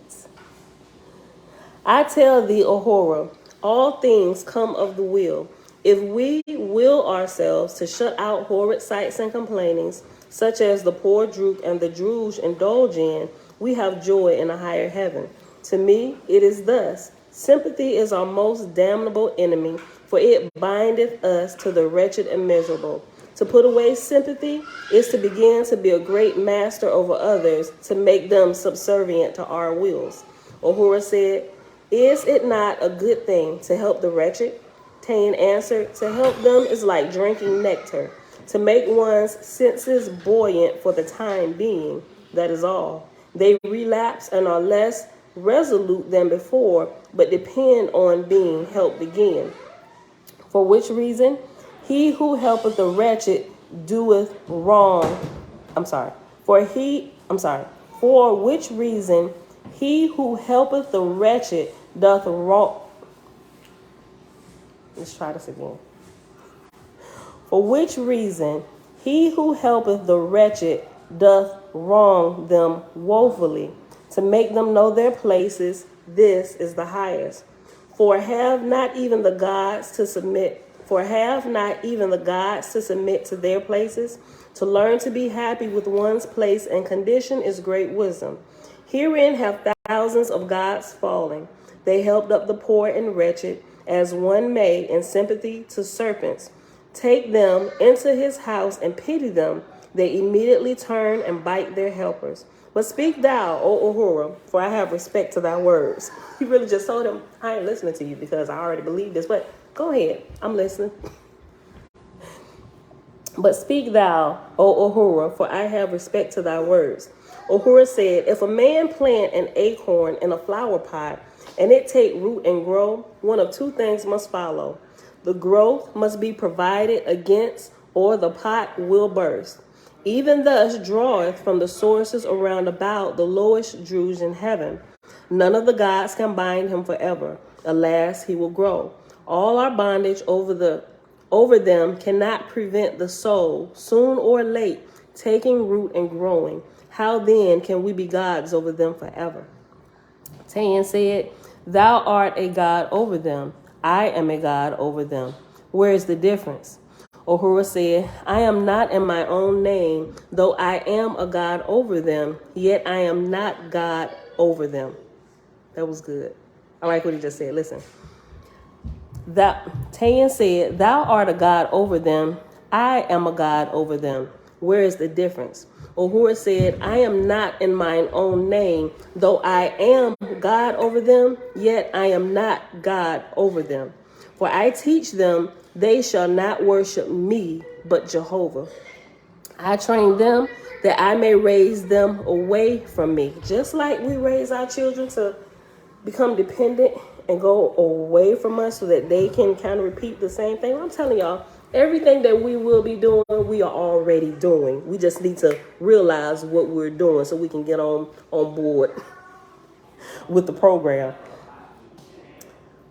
S1: I tell thee, Ahura, all things come of the will. If we will ourselves to shut out horrid sights and complainings, such as the poor droop and the druge indulge in, we have joy in a higher heaven. To me, it is thus. Sympathy is our most damnable enemy, for it bindeth us to the wretched and miserable. To put away sympathy is to begin to be a great master over others, to make them subservient to our wills. Ahura said, is it not a good thing to help the wretched? Tayan answered, to help them is like drinking nectar, to make one's senses buoyant for the time being, that is all. They relapse and are less resolute than before, but depend on being helped again. For which reason, he who helpeth the wretched doeth wrong. For which reason, he who helpeth the wretched doth wrong. Let's try this again. For which reason, he who helpeth the wretched doth wrong them woefully, to make them know their places. This is the highest. For have not even the gods to submit to their places? To learn to be happy with one's place and condition is great wisdom. Herein have thousands of gods fallen. They helped up the poor and wretched, as one may, in sympathy to serpents. Take them into his house and pity them. They immediately turn and bite their helpers. But speak thou, O Ahura, for I have respect to thy words. He really just told him, I ain't listening to you because I already believe this, but go ahead, I'm listening. But speak thou, O Ahura, for I have respect to thy words. Ahura said, if a man plant an acorn in a flower pot, and it take root and grow, one of two things must follow. The growth must be provided against, or the pot will burst. Even thus draweth from the sources around about the lowest druge in heaven. None of the gods can bind him forever. Alas, he will grow. All our bondage over them cannot prevent the soul, soon or late, taking root and growing. How then can we be gods over them forever? Tan said, thou art a god over them. I am a god over them. Where is the difference? Ahura said, I am not in my own name, though I am a god over them, yet I am not God over them. That was good. I like what he just said. Listen. Tan said, thou art a god over them. I am a god over them. Where is the difference? Ahura said, I am not in mine own name, though I am God over them, yet I am not God over them. For I teach them, they shall not worship me, but Jehovah. I train them that I may raise them away from me. Just like we raise our children to become dependent and go away from us so that they can kind of repeat the same thing. I'm telling y'all, everything that we will be doing, we are already doing. We just need to realize what we're doing so we can get on board with the program.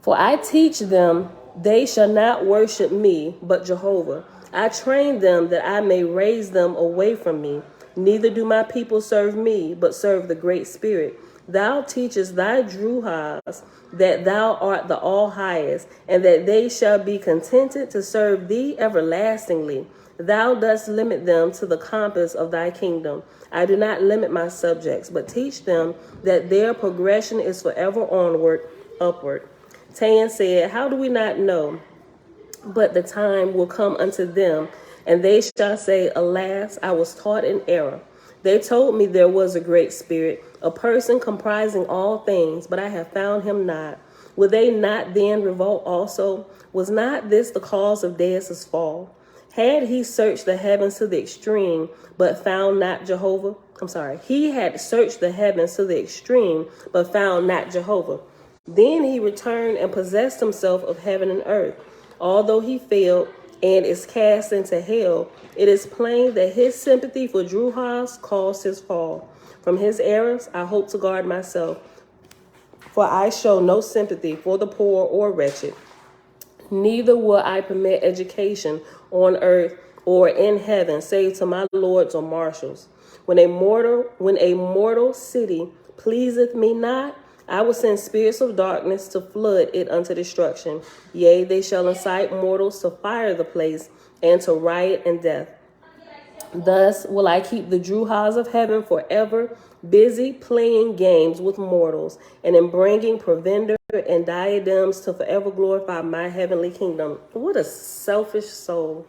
S1: For I teach them, they shall not worship me, but Jehovah. I train them that I may raise them away from me. Neither do my people serve me, but serve the Great Spirit. Thou teachest thy Druhas that thou art the all-highest, and that they shall be contented to serve thee everlastingly. Thou dost limit them to the compass of thy kingdom. I do not limit my subjects, but teach them that their progression is forever onward, upward. Tan said, how do we not know? But the time will come unto them, and they shall say, alas, I was taught in error. They told me there was a great spirit, a person comprising all things, but I have found him not. Will they not then revolt also? Was not this the cause of Deus's fall? Had he searched the heavens to the extreme, but found not Jehovah? He had searched the heavens to the extreme, but found not Jehovah. Then he returned and possessed himself of heaven and earth. Although he failed and is cast into hell, it is plain that his sympathy for Druhas caused his fall. From his errors, I hope to guard myself, for I show no sympathy for the poor or wretched. Neither will I permit education on earth or in heaven, save to my lords or marshals. When a mortal city pleaseth me not, I will send spirits of darkness to flood it unto destruction. Yea, they shall incite mortals to fire the place and to riot and death. Thus will I keep the Druhas of heaven forever busy playing games with mortals, and in bringing provender and diadems to forever glorify my heavenly kingdom. What a selfish soul.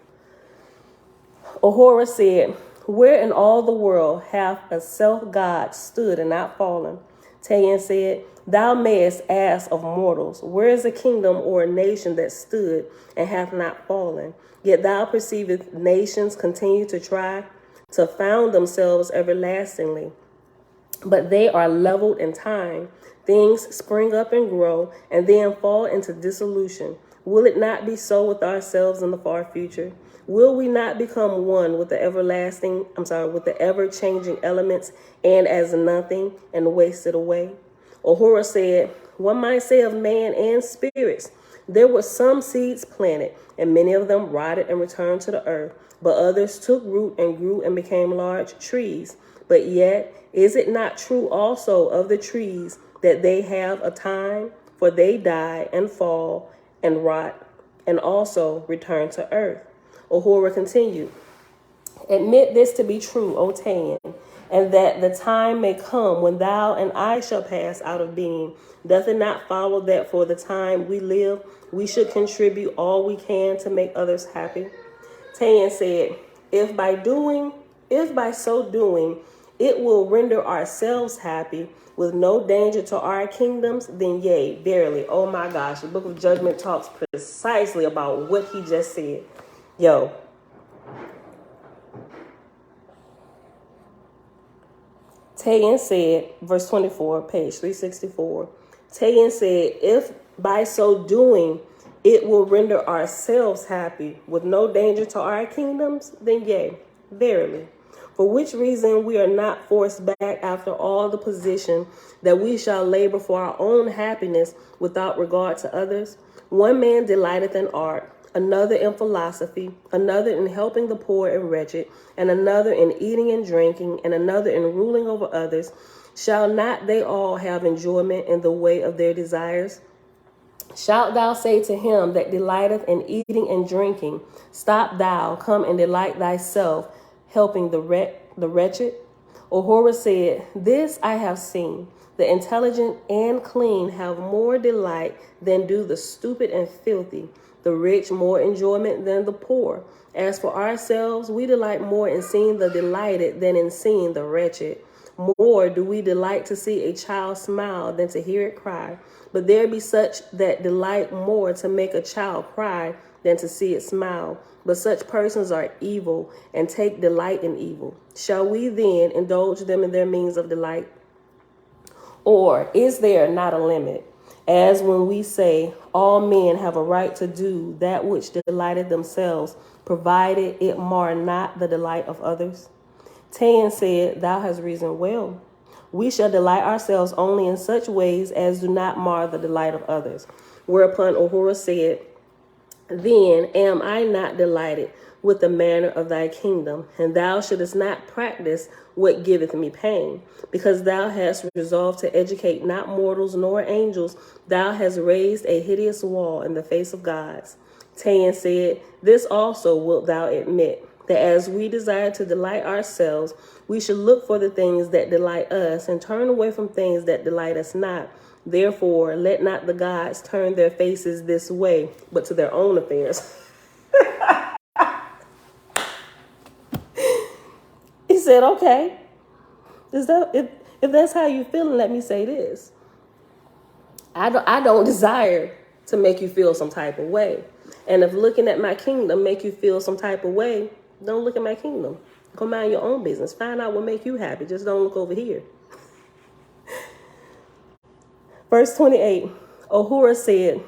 S1: Ahura said, where in all the world hath a self-God stood and not fallen? Tayan said, thou mayest ask of mortals, where is a kingdom or a nation that stood and hath not fallen? Yet thou perceivest nations continue to try to found themselves everlastingly. But they are leveled in time. Things spring up and grow, and then fall into dissolution. Will it not be so with ourselves in the far future? Will we not become one with the with the ever-changing elements, and as nothing, and wasted away? Ahura said, one might say of man and spirits, there were some seeds planted, and many of them rotted and returned to the earth, but others took root and grew and became large trees. But yet, is it not true also of the trees that they have a time, for they die and fall and rot, and also return to earth? Ahura continued, admit this to be true, O Tan, and that the time may come when thou and I shall pass out of being. Doth it not follow that for the time we live, we should contribute all we can to make others happy? Tan said, if by so doing, it will render ourselves happy with no danger to our kingdoms, then yea, verily. Oh my gosh, the book of Judgment talks precisely about what he just said. Yo. Tayan said, verse 24, page 364. Tayan said, if by so doing it will render ourselves happy with no danger to our kingdoms, then yea, verily. For which reason we are not forced back after all the position that we shall labor for our own happiness without regard to others. One man delighteth in art, another in philosophy, another in helping the poor and wretched, and another in eating and drinking, and another in ruling over others. Shall not they all have enjoyment in the way of their desires? Shalt thou say to him that delighteth in eating and drinking, stop thou, come and delight thyself, helping the wretched? Ahura said, this I have seen. The intelligent and clean have more delight than do the stupid and filthy, the rich more enjoyment than the poor. As for ourselves, we delight more in seeing the delighted than in seeing the wretched. More do we delight to see a child smile than to hear it cry. But there be such that delight more to make a child cry than to see it smile. But such persons are evil and take delight in evil. Shall we then indulge them in their means of delight? Or is there not a limit? As when we say, all men have a right to do that which delighteth themselves, provided it mar not the delight of others? Tan said, thou hast reasoned well. We shall delight ourselves only in such ways as do not mar the delight of others. Whereupon Ahura said, then am I not delighted with the manner of thy kingdom, and thou shouldest not practice what giveth me pain. Because thou hast resolved to educate not mortals nor angels, thou hast raised a hideous wall in the face of gods. Tan said, this also wilt thou admit, that as we desire to delight ourselves, we should look for the things that delight us and turn away from things that delight us not. Therefore, let not the gods turn their faces this way, but to their own affairs. He said, okay, if that's how you're feeling, let me say this. I don't desire to make you feel some type of way. And if looking at my kingdom make you feel some type of way, don't look at my kingdom. Go mind your own business. Find out what make you happy. Just don't look over here. Verse 28, Ahura said,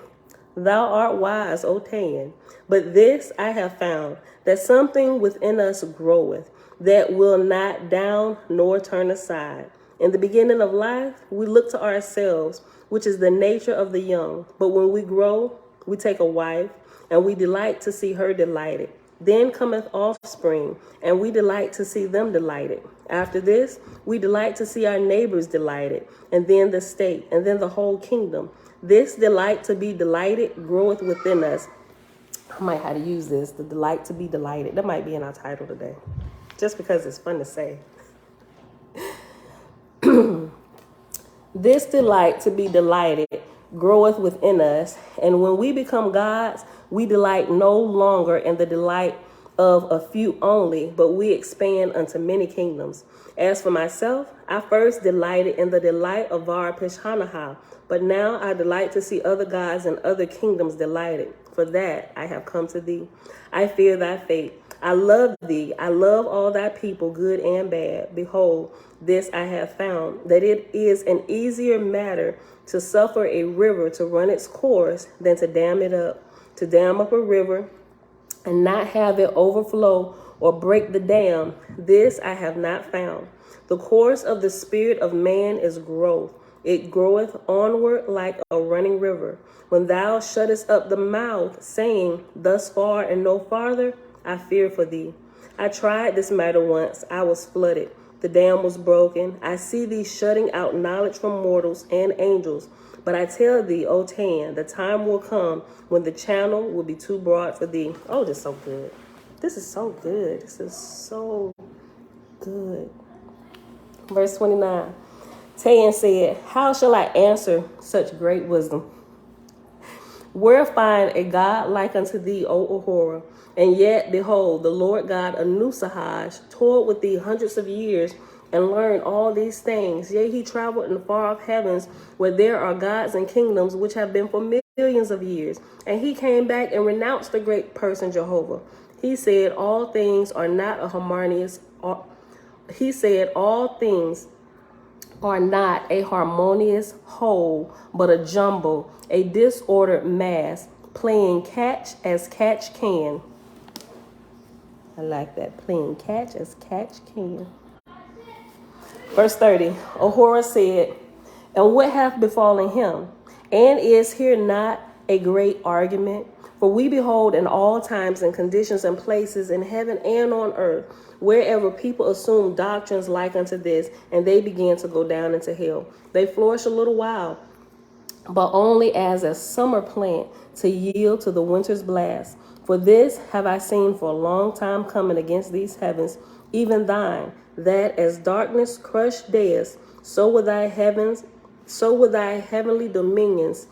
S1: thou art wise, O Tan, but this I have found, that something within us groweth, that will not down nor turn aside. In the beginning of life, we look to ourselves, which is the nature of the young. But when we grow, we take a wife, and we delight to see her delighted. Then cometh offspring, and we delight to see them delighted. After this, we delight to see our neighbors delighted, and then the state, and then the whole kingdom. This delight to be delighted groweth within us. I might have to use this, the delight to be delighted. That might be in our title today, just because it's fun to say. This delight to be delighted groweth within us, and when we become gods, we delight no longer in the delight of a few only, but we expand unto many kingdoms. As for myself, I first delighted in the delight of Var Pishanaha, but now I delight to see other gods and other kingdoms delighted. For that I have come to thee. I fear thy fate. I love thee. I love all thy people, good and bad. Behold, this I have found, that it is an easier matter to suffer a river to run its course than to dam it up. To dam up a river and not have it overflow or break the dam, this I have not found. The course of the spirit of man is growth. It groweth onward like a running river. When thou shuttest up the mouth, saying, thus far and no farther, I fear for thee. I tried this matter once. I was flooded. the dam was broken. I see thee shutting out knowledge from mortals and angels. But I tell thee, O Tan, the time will come when the channel will be too broad for thee. Oh, this is so good. This is so good. This is so good. Verse 29. Tan said, how shall I answer such great wisdom? Where find a God like unto thee, O Ahura? And yet, behold, the Lord God of Nusahaj toiled with thee hundreds of years and learned all these things. Yea, he traveled in the far-off heavens where there are gods and kingdoms which have been for millions of years. And he came back and renounced the great person Jehovah. He said, all things are not a harmonious. He said, all things are not a harmonious whole, but a jumble, a disordered mass, playing catch as catch can. I like that, playing catch as catch can. Verse 30, Ahura said, and what hath befallen him? And is here not a great argument? For we behold in all times and conditions and places in heaven and on earth, wherever people assume doctrines like unto this, and they begin to go down into hell. They flourish a little while, but only as a summer plant to yield to the winter's blast. For this have I seen for a long time coming against these heavens, even thine, that as darkness crushed dayest, so will thy heavenly dominions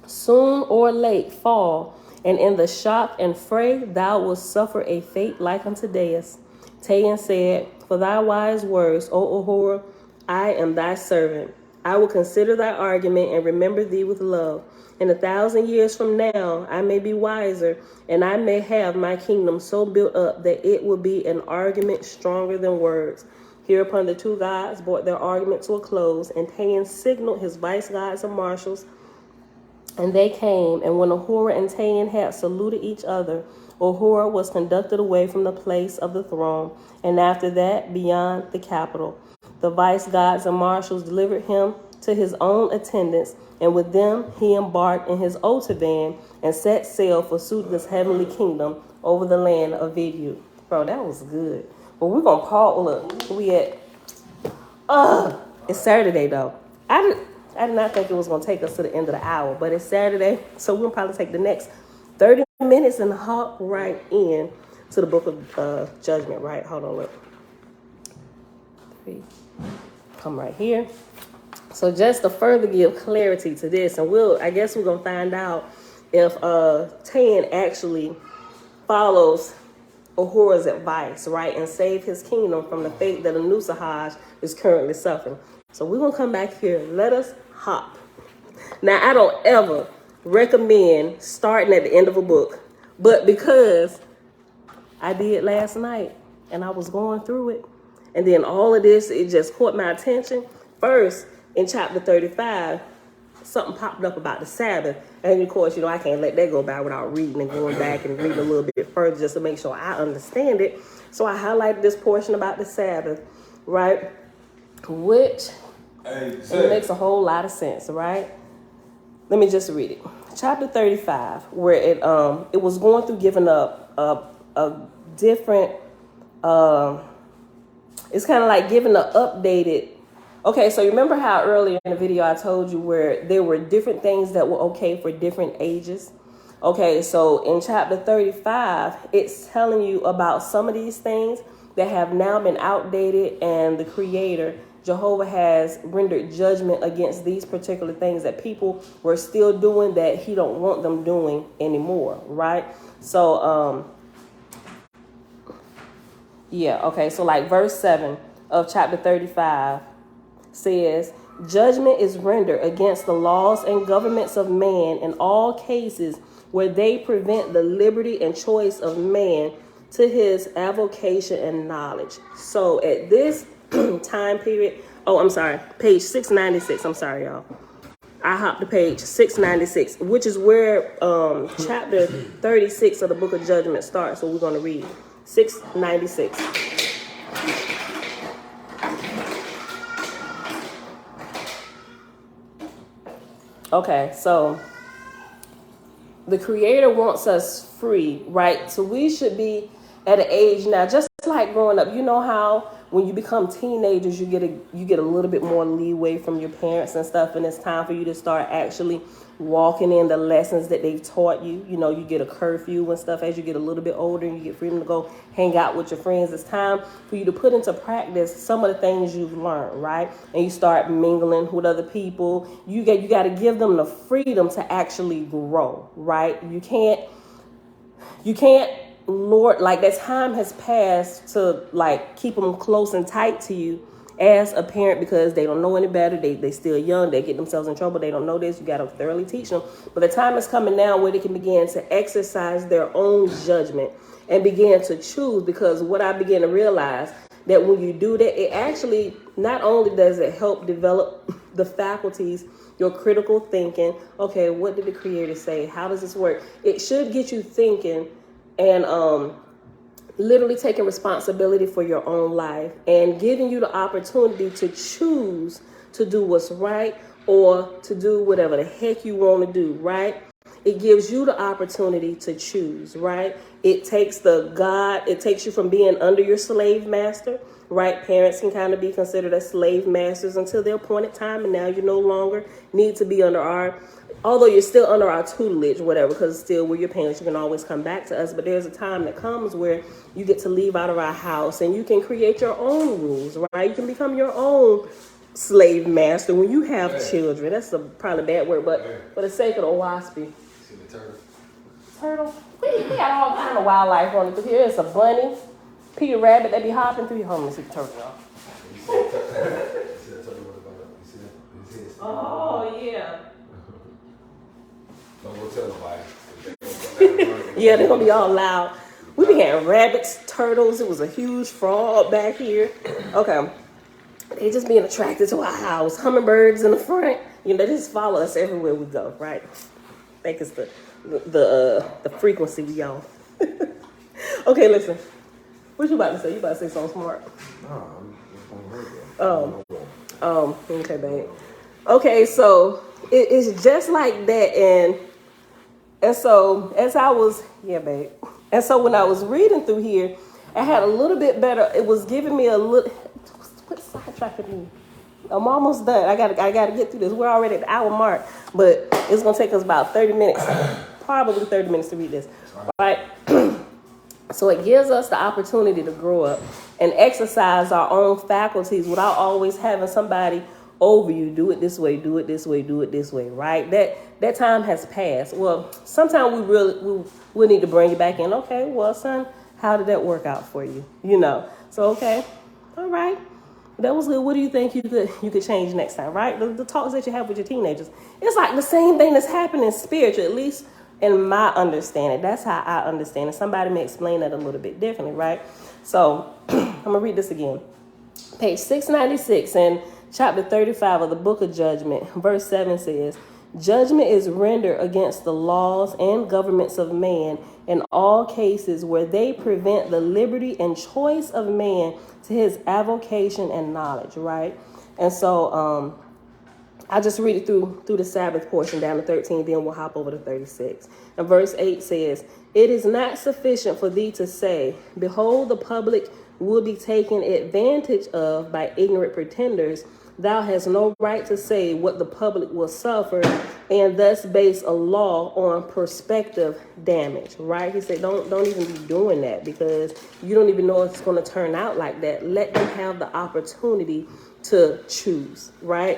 S1: soon or late fall, and in the shock and fray thou wilt suffer a fate like unto Deus. Tayan said, for thy wise words, O Ahura, I am thy servant. I will consider thy argument and remember thee with love. In 1,000 years from now, I may be wiser, and I may have my kingdom so built up that it will be an argument stronger than words. Hereupon the two gods brought their argument to a close, and Tayan signaled his vice gods and marshals, and they came. And when Ahura and Tayan had saluted each other, Ahura was conducted away from the place of the throne, and after that, beyond the capital. The vice gods and marshals delivered him to his own attendants, and with them he embarked in his Otavan and set sail for Suda's heavenly kingdom over the land of Vidu. Bro, that was good. But we're gonna pause. Look, we at it's Saturday though. I did not think it was gonna take us to the end of the hour, but it's Saturday, so we'll probably take the next 30 minutes and hop right in to the book of Judgment. Right? Hold on, look. Come right here. So just to further give clarity to this, and I guess we're gonna find out if Tan actually follows Ahura's advice, right, and save his kingdom from the fate that Anusahaj is currently suffering. So we're gonna come back here. Let us hop. Now, I don't ever recommend starting at the end of a book, but because I did last night and I was going through it, and then all of this, it just caught my attention. First, in chapter 35, something popped up about the Sabbath. And of course, I can't let that go by without reading and going back and reading a little bit further just to make sure I understand it. So I highlighted this portion about the Sabbath, right? Which it makes a whole lot of sense, right? Let me just read it. Chapter 35, where it was going through giving up a different, it's kind of like giving an updated. Okay, so you remember how earlier in the video I told you where there were different things that were okay for different ages? Okay, so in chapter 35, it's telling you about some of these things that have now been outdated, and the Creator, Jehovah, has rendered judgment against these particular things that people were still doing that he don't want them doing anymore, right? So, so like verse 7 of chapter 35 says, judgment is rendered against the laws and governments of man in all cases where they prevent the liberty and choice of man to his avocation and knowledge. So at this time period, page 696, I'm sorry, y'all. I hopped to page 696, which is where chapter 36 of the book of Judgment starts. So we're going to read 696. Okay, so the Creator wants us free, right? So we should be at an age now, just like growing up. You know how when you become teenagers, you get a little bit more leeway from your parents and stuff, and it's time for you to start actually walking in the lessons that they've taught you. You know, you get a curfew and stuff as you get a little bit older, and you get freedom to go hang out with your friends. It's time for you to put into practice some of the things you've learned, right? And you start mingling with other people. You got to give them the freedom to actually grow, right? You can't, Lord, like that time has passed to like keep them close and tight to you as a parent, because they don't know any better. They still young. They get themselves in trouble. They don't know this. You got to thoroughly teach them. But the time is coming now where they can begin to exercise their own judgment and begin to choose. Because what I began to realize, that when you do that, it actually, not only does it help develop the faculties, your critical thinking. Okay, what did the Creator say? How does this work? It should get you thinking and literally taking responsibility for your own life and giving you the opportunity to choose to do what's right or to do whatever the heck you want to do, right? It gives you the opportunity to choose, right? It takes you from being under your slave master, right? Parents can kind of be considered as slave masters until their appointed time, and now you no longer need to be although you're still under our tutelage, whatever, because still we're your parents, you can always come back to us. But there's a time that comes where you get to leave out of our house and you can create your own rules, right? You can become your own slave master when you have children. That's probably a bad word, but for the sake of the Oahspe.
S3: See the turtle?
S1: Turtle? We got all kind of wildlife on it. Here it's a bunny, Peter Rabbit, they be hopping through your home. Let's see the turtle, y'all.
S3: You see the turtle? You see that?
S1: Oh, yeah.
S3: Don't go tell nobody.
S1: Yeah, they're going to be all loud. We be having rabbits, turtles. It was a huge frog back here. Okay. They just being attracted to our house. Hummingbirds in the front. You know, they just follow us everywhere we go, right? I think it's the frequency we on. Okay, listen. What you about to say? You about to say something smart? Okay, babe. Okay, so it's just like that, and so as I was, yeah, babe. And so when I was reading through here, I had a little bit better. It was giving me a little. What sidetracking me? I'm almost done. I gotta get through this. We're already at the hour mark, but it's gonna take us about 30 minutes, probably 30 minutes to read this, right? So it gives us the opportunity to grow up and exercise our own faculties without always having somebody over you. Do it this way, do it this way, do it this way, right? That time has passed. Well, sometimes we need to bring you back in. Okay, well, son, how did that work out for you? You know. So okay, all right, that was good. What do you think you could change next time, right? The talks that you have with your teenagers, it's like the same thing that's happening spiritually, at least in my understanding. That's how I understand it. Somebody may explain that a little bit differently, right? So I'm gonna read this again. Page 696 and chapter 35 of the book of Judgment, verse 7 says, "Judgment is rendered against the laws and governments of man in all cases where they prevent the liberty and choice of man to his avocation and knowledge," right? And so I'll just read it through the Sabbath portion down to 13, then we'll hop over to 36. And verse 8 says, "It is not sufficient for thee to say, behold, the public will be taken advantage of by ignorant pretenders. Thou hast no right to say what the public will suffer and thus base a law on prospective damage," right? He said, don't even be doing that, because you don't even know if it's going to turn out like that. Let them have the opportunity to choose, right?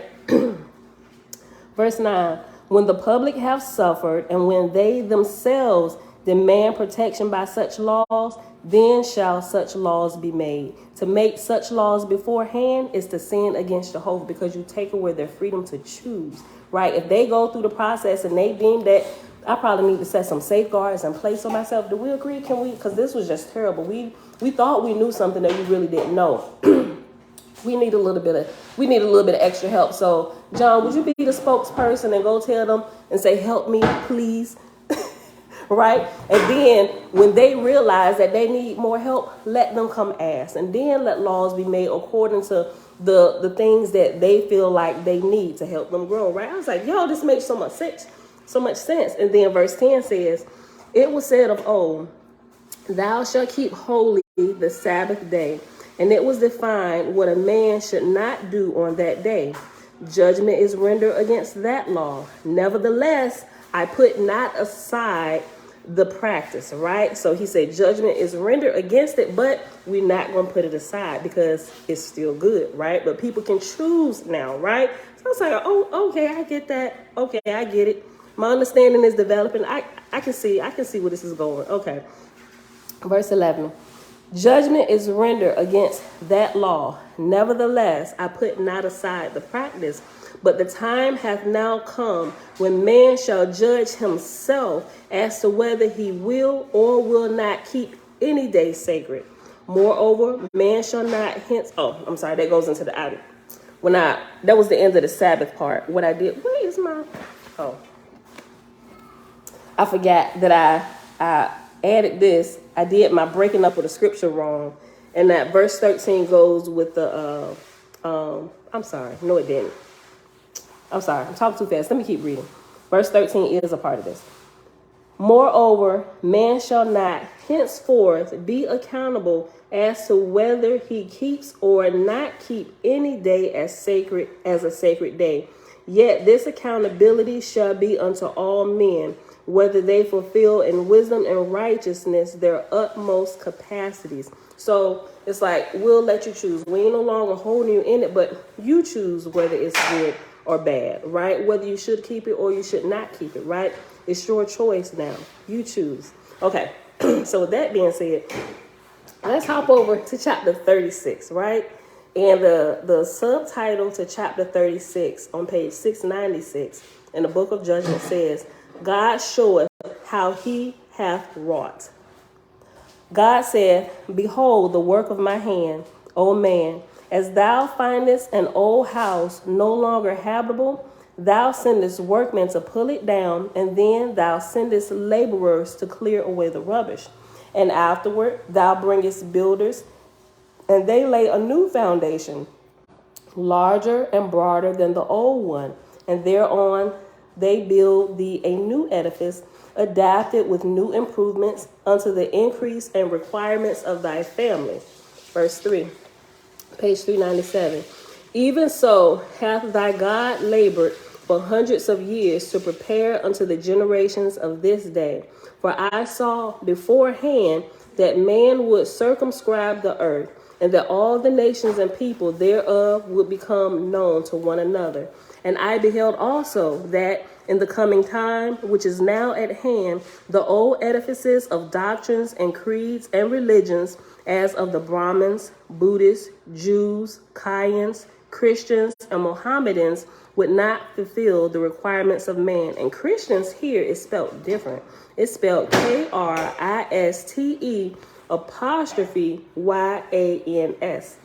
S1: Verse 9, "When the public have suffered and when they themselves demand protection by such laws, then shall such laws be made. To make such laws beforehand is to sin against Jehovah, because you take away their freedom to choose," right? If they go through the process and they deem that I probably need to set some safeguards in place for myself, do we agree? Can we? Because this was just terrible. We thought we knew something that we really didn't know. We need a little bit of extra help. So, John, would you be the spokesperson and go tell them and say, "Help me, please"? Right? And then when they realize that they need more help, let them come ask. And then let laws be made according to the things that they feel like they need to help them grow, right? I was like, yo, this makes so much sense. And then verse 10 says, "It was said of old, thou shalt keep holy the Sabbath day. And it was defined what a man should not do on that day. Judgment is rendered against that law. Nevertheless, I put not aside the practice, right? So he said judgment is rendered against it, but we're not going to put it aside because it's still good, right? But people can choose now, right? So I was like, oh, okay, I get that. Okay, I get it. My understanding is developing. I can see where this is going. Okay. Verse 11. Judgment is rendered against that law. Nevertheless, I put not aside the practice, but the time hath now come when man shall judge himself as to whether he will or will not keep any day sacred. Moreover, man shall not hence. Oh, I'm sorry. That goes into the outer. That was the end of the Sabbath part. What I did. Where is my? Oh, I forgot that I added this. I did my breaking up of the scripture wrong, and that verse 13 goes with the. I'm sorry. No, it didn't. I'm sorry. I'm talking too fast. Let me keep reading. Verse 13 is a part of this. Moreover, man shall not henceforth be accountable as to whether he keeps or not keep any day as a sacred day. Yet this accountability shall be unto all men, whether they fulfill in wisdom and righteousness their utmost capacities. So it's like, we'll let you choose. We ain't no longer holding you in it, but you choose whether it's good or bad, right? Whether you should keep it or you should not keep it, right? It's your choice now. You choose. Okay. So with that being said, let's hop over to chapter 36, right? And the subtitle to chapter 36 on page 696 in the book of Judgment says, God showeth how he hath wrought. God said, behold the work of my hand, O man, as thou findest an old house no longer habitable, thou sendest workmen to pull it down, and then thou sendest laborers to clear away the rubbish. And afterward thou bringest builders, and they lay a new foundation, larger and broader than the old one, and thereon they build thee a new edifice, adapted with new improvements unto the increase and requirements of thy family. Verse 3, page 397. Even so hath thy God labored for hundreds of years to prepare unto the generations of this day. For I saw beforehand that man would circumscribe the earth, and that all the nations and people thereof would become known to one another. And I beheld also that in the coming time, which is now at hand, the old edifices of doctrines and creeds and religions, as of the Brahmins, Buddhists, Jews, Kayans, Christians, and Mohammedans, would not fulfill the requirements of man. And Christians here is spelled different. It's spelled Kriste apostrophe YANS.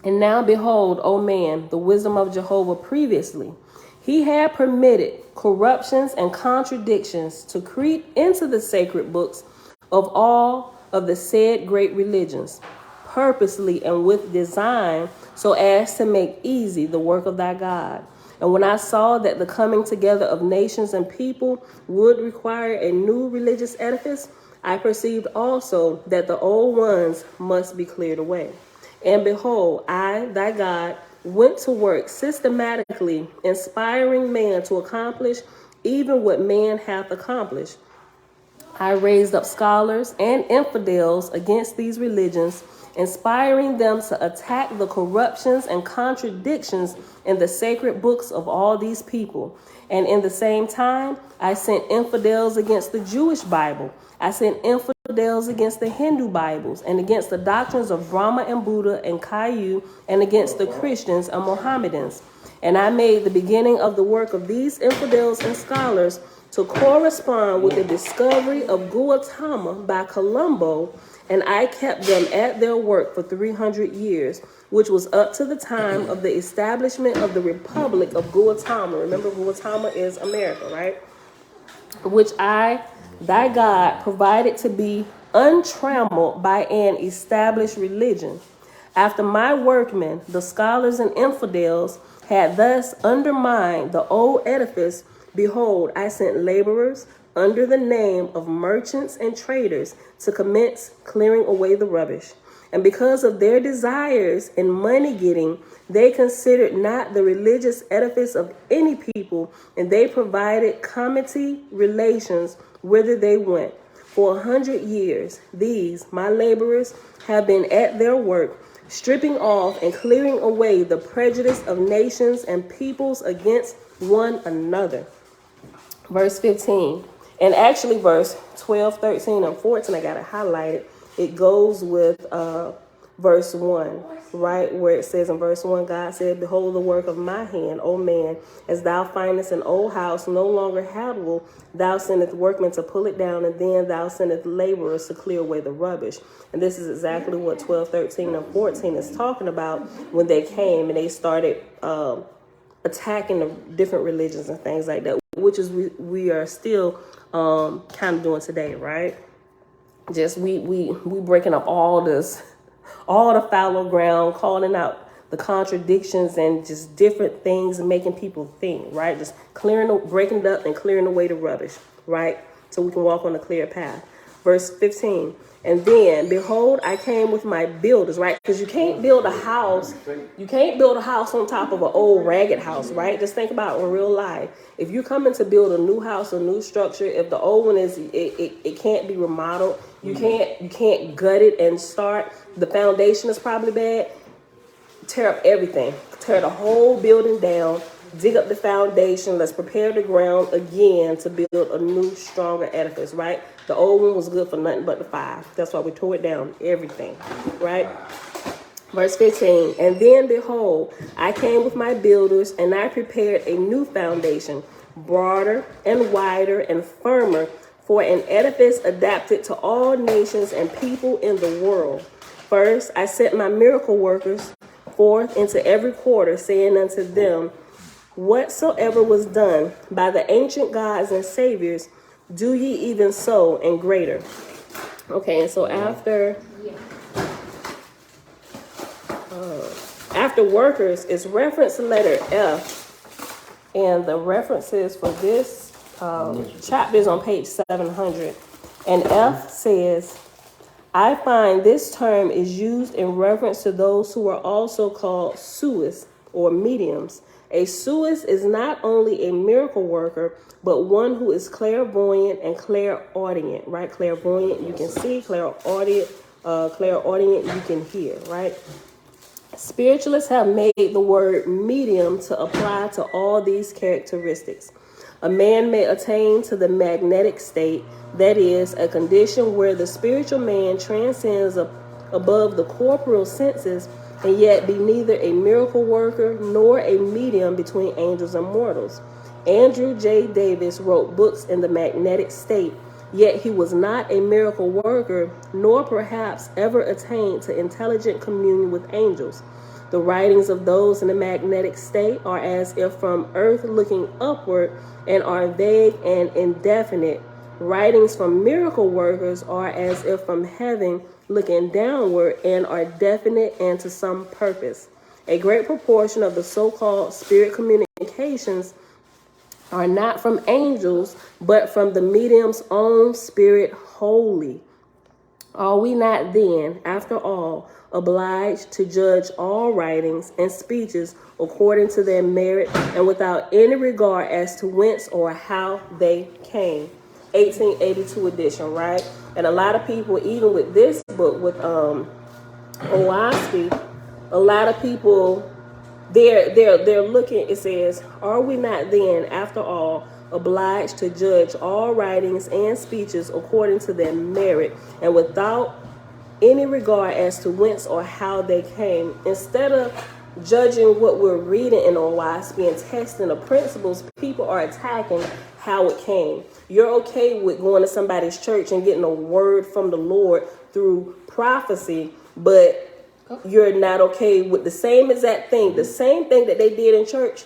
S1: And now behold, O man, the wisdom of Jehovah previously. He had permitted corruptions and contradictions to creep into the sacred books of all of the said great religions, purposely and with design, so as to make easy the work of thy God. And when I saw that the coming together of nations and people would require a new religious edifice, I perceived also that the old ones must be cleared away. And behold, I, thy God, went to work systematically, inspiring man to accomplish even what man hath accomplished. I raised up scholars and infidels against these religions, inspiring them to attack the corruptions and contradictions in the sacred books of all these people. And in the same time, I sent infidels against the Jewish Bible. I sent infidels against the Hindu Bibles, and against the doctrines of Brahma and Buddha and Kayu, and against the Christians and Mohammedans. And I made the beginning of the work of these infidels and scholars to correspond with the discovery of Gautama by Colombo, and I kept them at their work for 300 years, which was up to the time of the establishment of the Republic of Gautama. Remember, Gautama is America, right? Which I, thy God, provided to be untrammeled by an established religion. After my workmen, the scholars and infidels, had thus undermined the old edifice, behold, I sent laborers under the name of merchants and traders to commence clearing away the rubbish. And because of their desires and money getting, they considered not the religious edifice of any people, and they provided comity relations whither they went. For 100 years, these, my laborers, have been at their work, stripping off and clearing away the prejudice of nations and peoples against one another. Verse 15. And actually verse 12, 13, and 14, I got it highlighted. It goes with verse 1, right? Where it says in verse 1, God said, behold the work of my hand, O man, as thou findest an old house no longer habitable, thou sendest workmen to pull it down, and then thou sendest laborers to clear away the rubbish. And this is exactly what 12, 13, and 14 is talking about when they came and they started attacking the different religions and things like that, which is we are still kind of doing today, right? Just we breaking up all the fallow ground, calling out the contradictions and just different things and making people think, right? Just breaking it up and clearing away the rubbish, right? So we can walk on a clear path. Verse 15. And then, behold, I came with my builders, right? Because you can't build a house. You can't build a house on top of an old ragged house, right? Just think about it in real life. If you're coming to build a new house, a new structure, if the old one it can't be remodeled, you can't gut it and start. The foundation is probably bad. Tear up everything. Tear the whole building down. Dig up the foundation. Let's prepare the ground again to build a new, stronger edifice, right? The old one was good for nothing but the fire. That's why we tore it down, everything, right? Verse 15, and then behold, I came with my builders, and I prepared a new foundation, broader and wider and firmer, for an edifice adapted to all nations and people in the world. First, I sent my miracle workers forth into every quarter, saying unto them, whatsoever was done by the ancient gods and saviors, do ye even so and greater. Okay, and so after workers is reference letter F, and the references for this chapter is on page 700. And F says, I find this term is used in reference to those who are also called suis or mediums. A suis is not only a miracle worker, but one who is clairvoyant and clairaudient, right? Clairvoyant, you can see. Clairaudient, you can hear, right? Spiritualists have made the word medium to apply to all these characteristics. A man may attain to the magnetic state, that is, a condition where the spiritual man transcends above the corporeal senses, and yet be neither a miracle worker nor a medium between angels and mortals. Andrew J. Davis wrote books in the magnetic state, yet he was not a miracle worker, nor perhaps ever attained to intelligent communion with angels. The writings of those in the magnetic state are as if from earth looking upward and are vague and indefinite. Writings from miracle workers are as if from heaven looking downward and are definite and to some purpose. A great proportion of the so-called spirit communications are not from angels, but from the medium's own spirit wholly. Are we not then, after all, obliged to judge all writings and speeches according to their merit and without any regard as to whence or how they came? 1882 edition, right? And a lot of people, even with this book, with Oahspe, a lot of people, they're looking, it says, are we not then, after all, obliged to judge all writings and speeches according to their merit and without any regard as to whence or how they came? Instead of judging what we're reading in Oahspe and testing the principles, people are attacking how it came. You're okay with going to somebody's church and getting a word from the Lord through prophecy, but you're not okay with the same exact thing, the same thing that they did in church,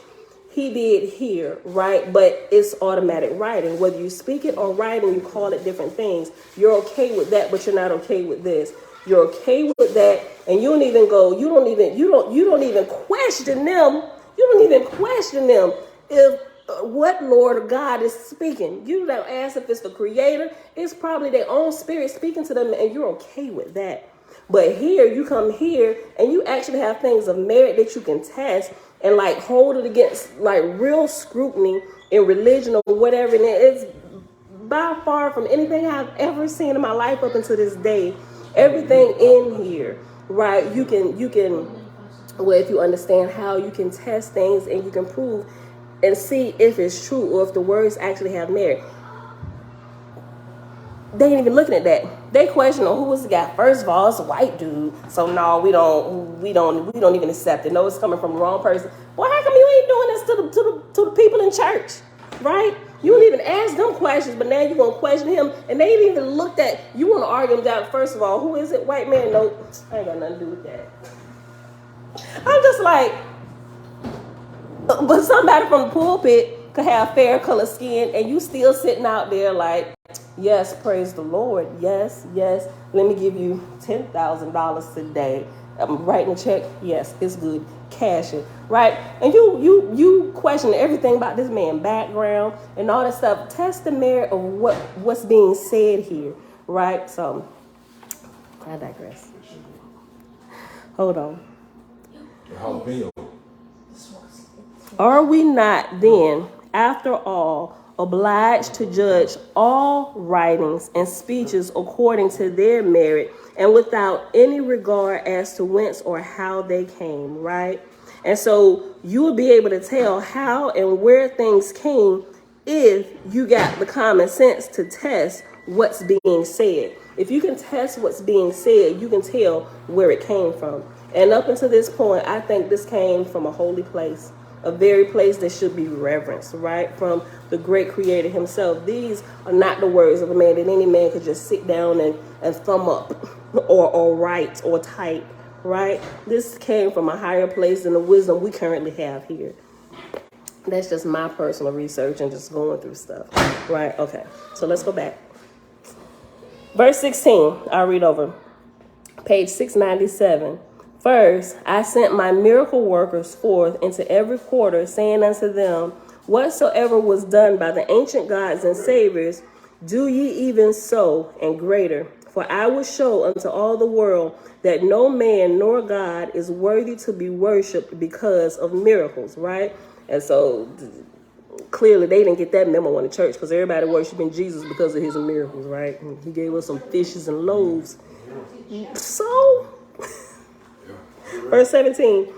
S1: he did here, right? But it's automatic writing. Whether you speak it or writing, you call it different things. You're okay with that, but you're not okay with this. You're okay with that, and you don't even question them. You don't even question them if what Lord God is speaking. You don't ask if it's the Creator. It's probably their own spirit speaking to them, and you're okay with that. But here, you come here and you actually have things of merit that you can test and like hold it against like real scrutiny in religion or whatever. And it's by far from anything I've ever seen in my life up until this day. Everything in here, right? You can, well, if you understand how you can test things and you can prove and see if it's true or if the words actually have merit. They ain't even looking at that. They question who was the guy. First of all, it's a white dude. So no, we don't even accept it. No, it's coming from the wrong person. Boy, how come you ain't doing this to the people in church? Right? You don't even ask them questions, but now you're gonna question him, and they ain't even looked at. You want to argue them down. First of all, who is it? White man? Nope, I ain't got nothing to do with that. I'm just like, but somebody from the pulpit could have fair color skin, and you still sitting out there like, yes, praise the Lord. Yes, yes. Let me give you $10,000 today. I'm writing a check. Yes, it's good. Cash it, right? And you question everything about this man's background and all that stuff. Test the merit of what's being said here, right? So I digress. Hold on. Are we not then, after all, obliged to judge all writings and speeches according to their merit and without any regard as to whence or how they came, right? And so you will be able to tell how and where things came if you got the common sense to test what's being said. If you can test what's being said, you can tell where it came from. And up until this point, I think this came from a holy place, a very place that should be reverenced, right? From the great creator himself. These are not the words of a man that any man could just sit down and thumb up or write or type, right? This came from a higher place than the wisdom we currently have here. That's just my personal research and just going through stuff, right? Okay, so let's go back. Verse 16, I'll read over. Page 697. First, I sent my miracle workers forth into every quarter, saying unto them, whatsoever was done by the ancient gods and saviors, do ye even so and greater. For I will show unto all the world that no man nor God is worthy to be worshipped because of miracles, right? And so clearly they didn't get that memo in the church because everybody worshiping Jesus because of his miracles, right? He gave us some fishes and loaves. So... Verse 17,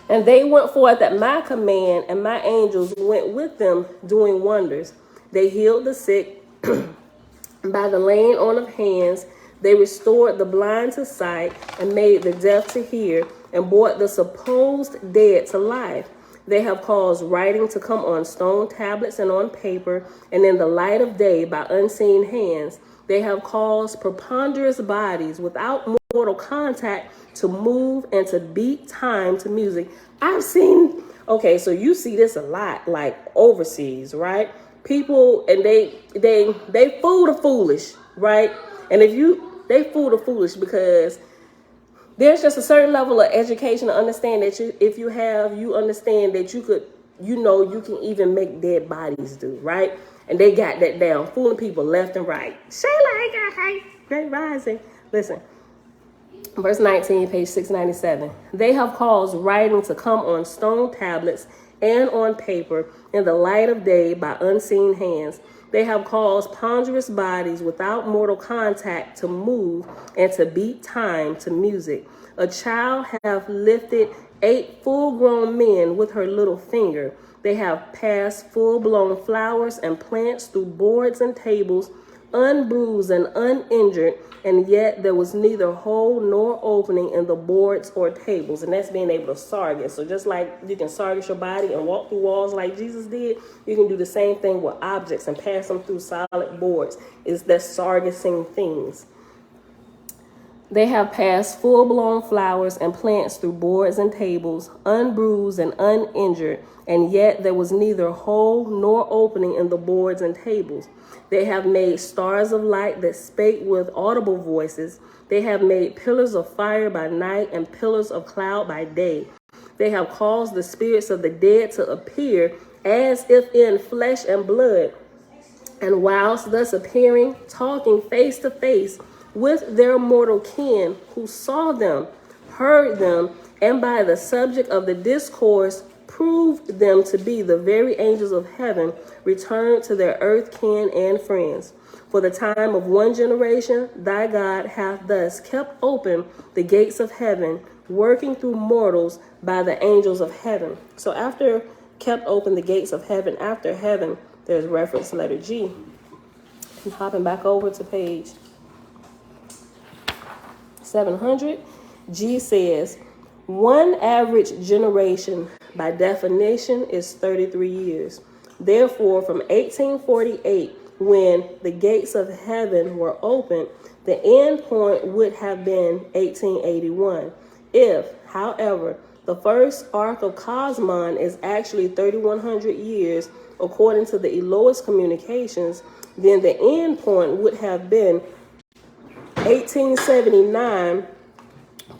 S1: and they went forth at my command, and my angels went with them doing wonders. They healed the sick by the laying on of hands. They restored the blind to sight and made the deaf to hear and brought the supposed dead to life. They have caused writing to come on stone tablets and on paper and in the light of day by unseen hands. They have caused preponderous bodies without mortal contact to move and to beat time to music. I've seen, okay, so you see this a lot, like overseas, right? People, and they fool the foolish, right? And they fool the foolish because there's just a certain level of education to understand that you understand that you could, you can even make dead bodies do, right? And they got that down, fooling people left and right. Shayla, great rising. Listen, verse 19, page 697. They have caused writing to come on stone tablets and on paper in the light of day by unseen hands. They have caused ponderous bodies without mortal contact to move and to beat time to music. A child hath lifted 8 full-grown men with her little finger. They have passed full-blown flowers and plants through boards and tables, unbruised and uninjured, and yet there was neither hole nor opening in the boards or tables. And that's being able to sargus. So just like you can sargus your body and walk through walls like Jesus did, you can do the same thing with objects and pass them through solid boards. It's that sargusing things. They have passed full-blown flowers and plants through boards and tables, unbruised and uninjured, and yet there was neither hole nor opening in the boards and tables. They have made stars of light that spake with audible voices. They have made pillars of fire by night and pillars of cloud by day. They have caused the spirits of the dead to appear as if in flesh and blood. And whilst thus appearing, talking face to face, with their mortal kin who saw them, heard them, and by the subject of the discourse proved them to be the very angels of heaven, returned to their earth kin and friends. For the time of one generation, thy God hath thus kept open the gates of heaven, working through mortals by the angels of heaven. So after kept open the gates of heaven, after heaven, there's reference letter G. I'm hopping back over to page 700. G says, one average generation by definition is 33 years. Therefore, from 1848, when the gates of heaven were opened, the end point would have been 1881. If, however, the first arc of Cosmon is actually 3,100 years, according to the Elohist communications, then the end point would have been 1879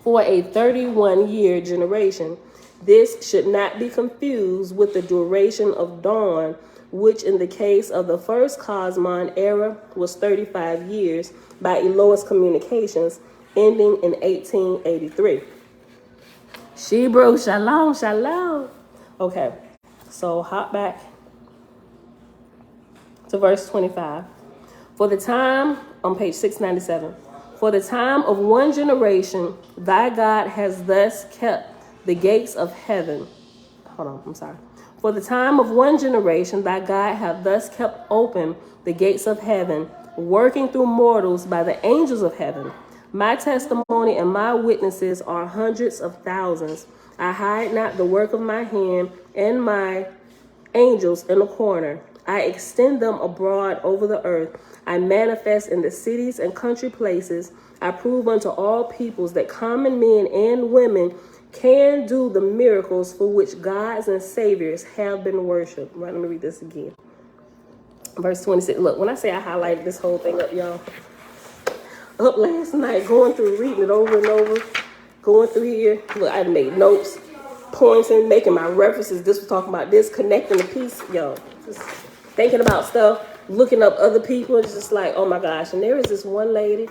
S1: for a 31-year generation. This should not be confused with the duration of dawn, which in the case of the first Cosmon era was 35 years by Elohist communications, ending in 1883. Shebro, shalom, shalom. Okay, so hop back to verse 25. For the time, on page 697, for the time of one generation, thy God has thus kept the gates of heaven. Hold on, I'm sorry. For the time of one generation, thy God hath thus kept open the gates of heaven, working through mortals by the angels of heaven. My testimony and my witnesses are hundreds of thousands. I hide not the work of my hand and my angels in a corner. I extend them abroad over the earth. I manifest in the cities and country places. I prove unto all peoples that common men and women can do the miracles for which gods and saviors have been worshipped. Right, let me read this again. Verse 26. Look, when I say I highlighted this whole thing up, y'all, up last night, going through, reading it over and over, going through here. Look, I made notes, pointing, making my references. This was talking about this, connecting the piece, y'all. Just thinking about stuff, looking up other people. It's just like, oh my gosh. And there is this one lady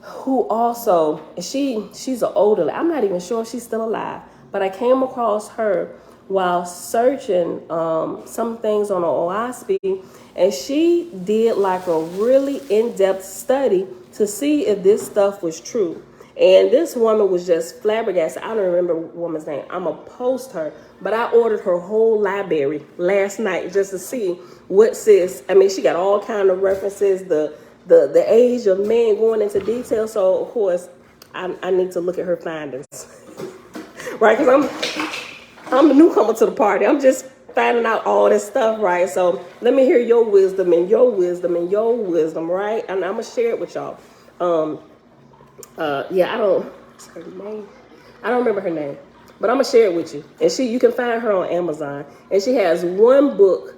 S1: who also, she's an older lady. I'm not even sure if she's still alive, but I came across her while searching some things on Oahspe, and she did like a really in-depth study to see if this stuff was true. And this woman was just flabbergasted. I don't remember the woman's name. I'm going to post her. But I ordered her whole library last night just to see what sis. I mean, she got all kind of references, the age of man going into detail. So, of course, I need to look at her findings. Right? Because I'm a newcomer to the party. I'm just finding out all this stuff, right? So let me hear your wisdom and your wisdom and your wisdom, right? And I'm going to share it with y'all. What's her name? I don't remember her name, but I'm gonna share it with you. And you can find her on Amazon, and she has one book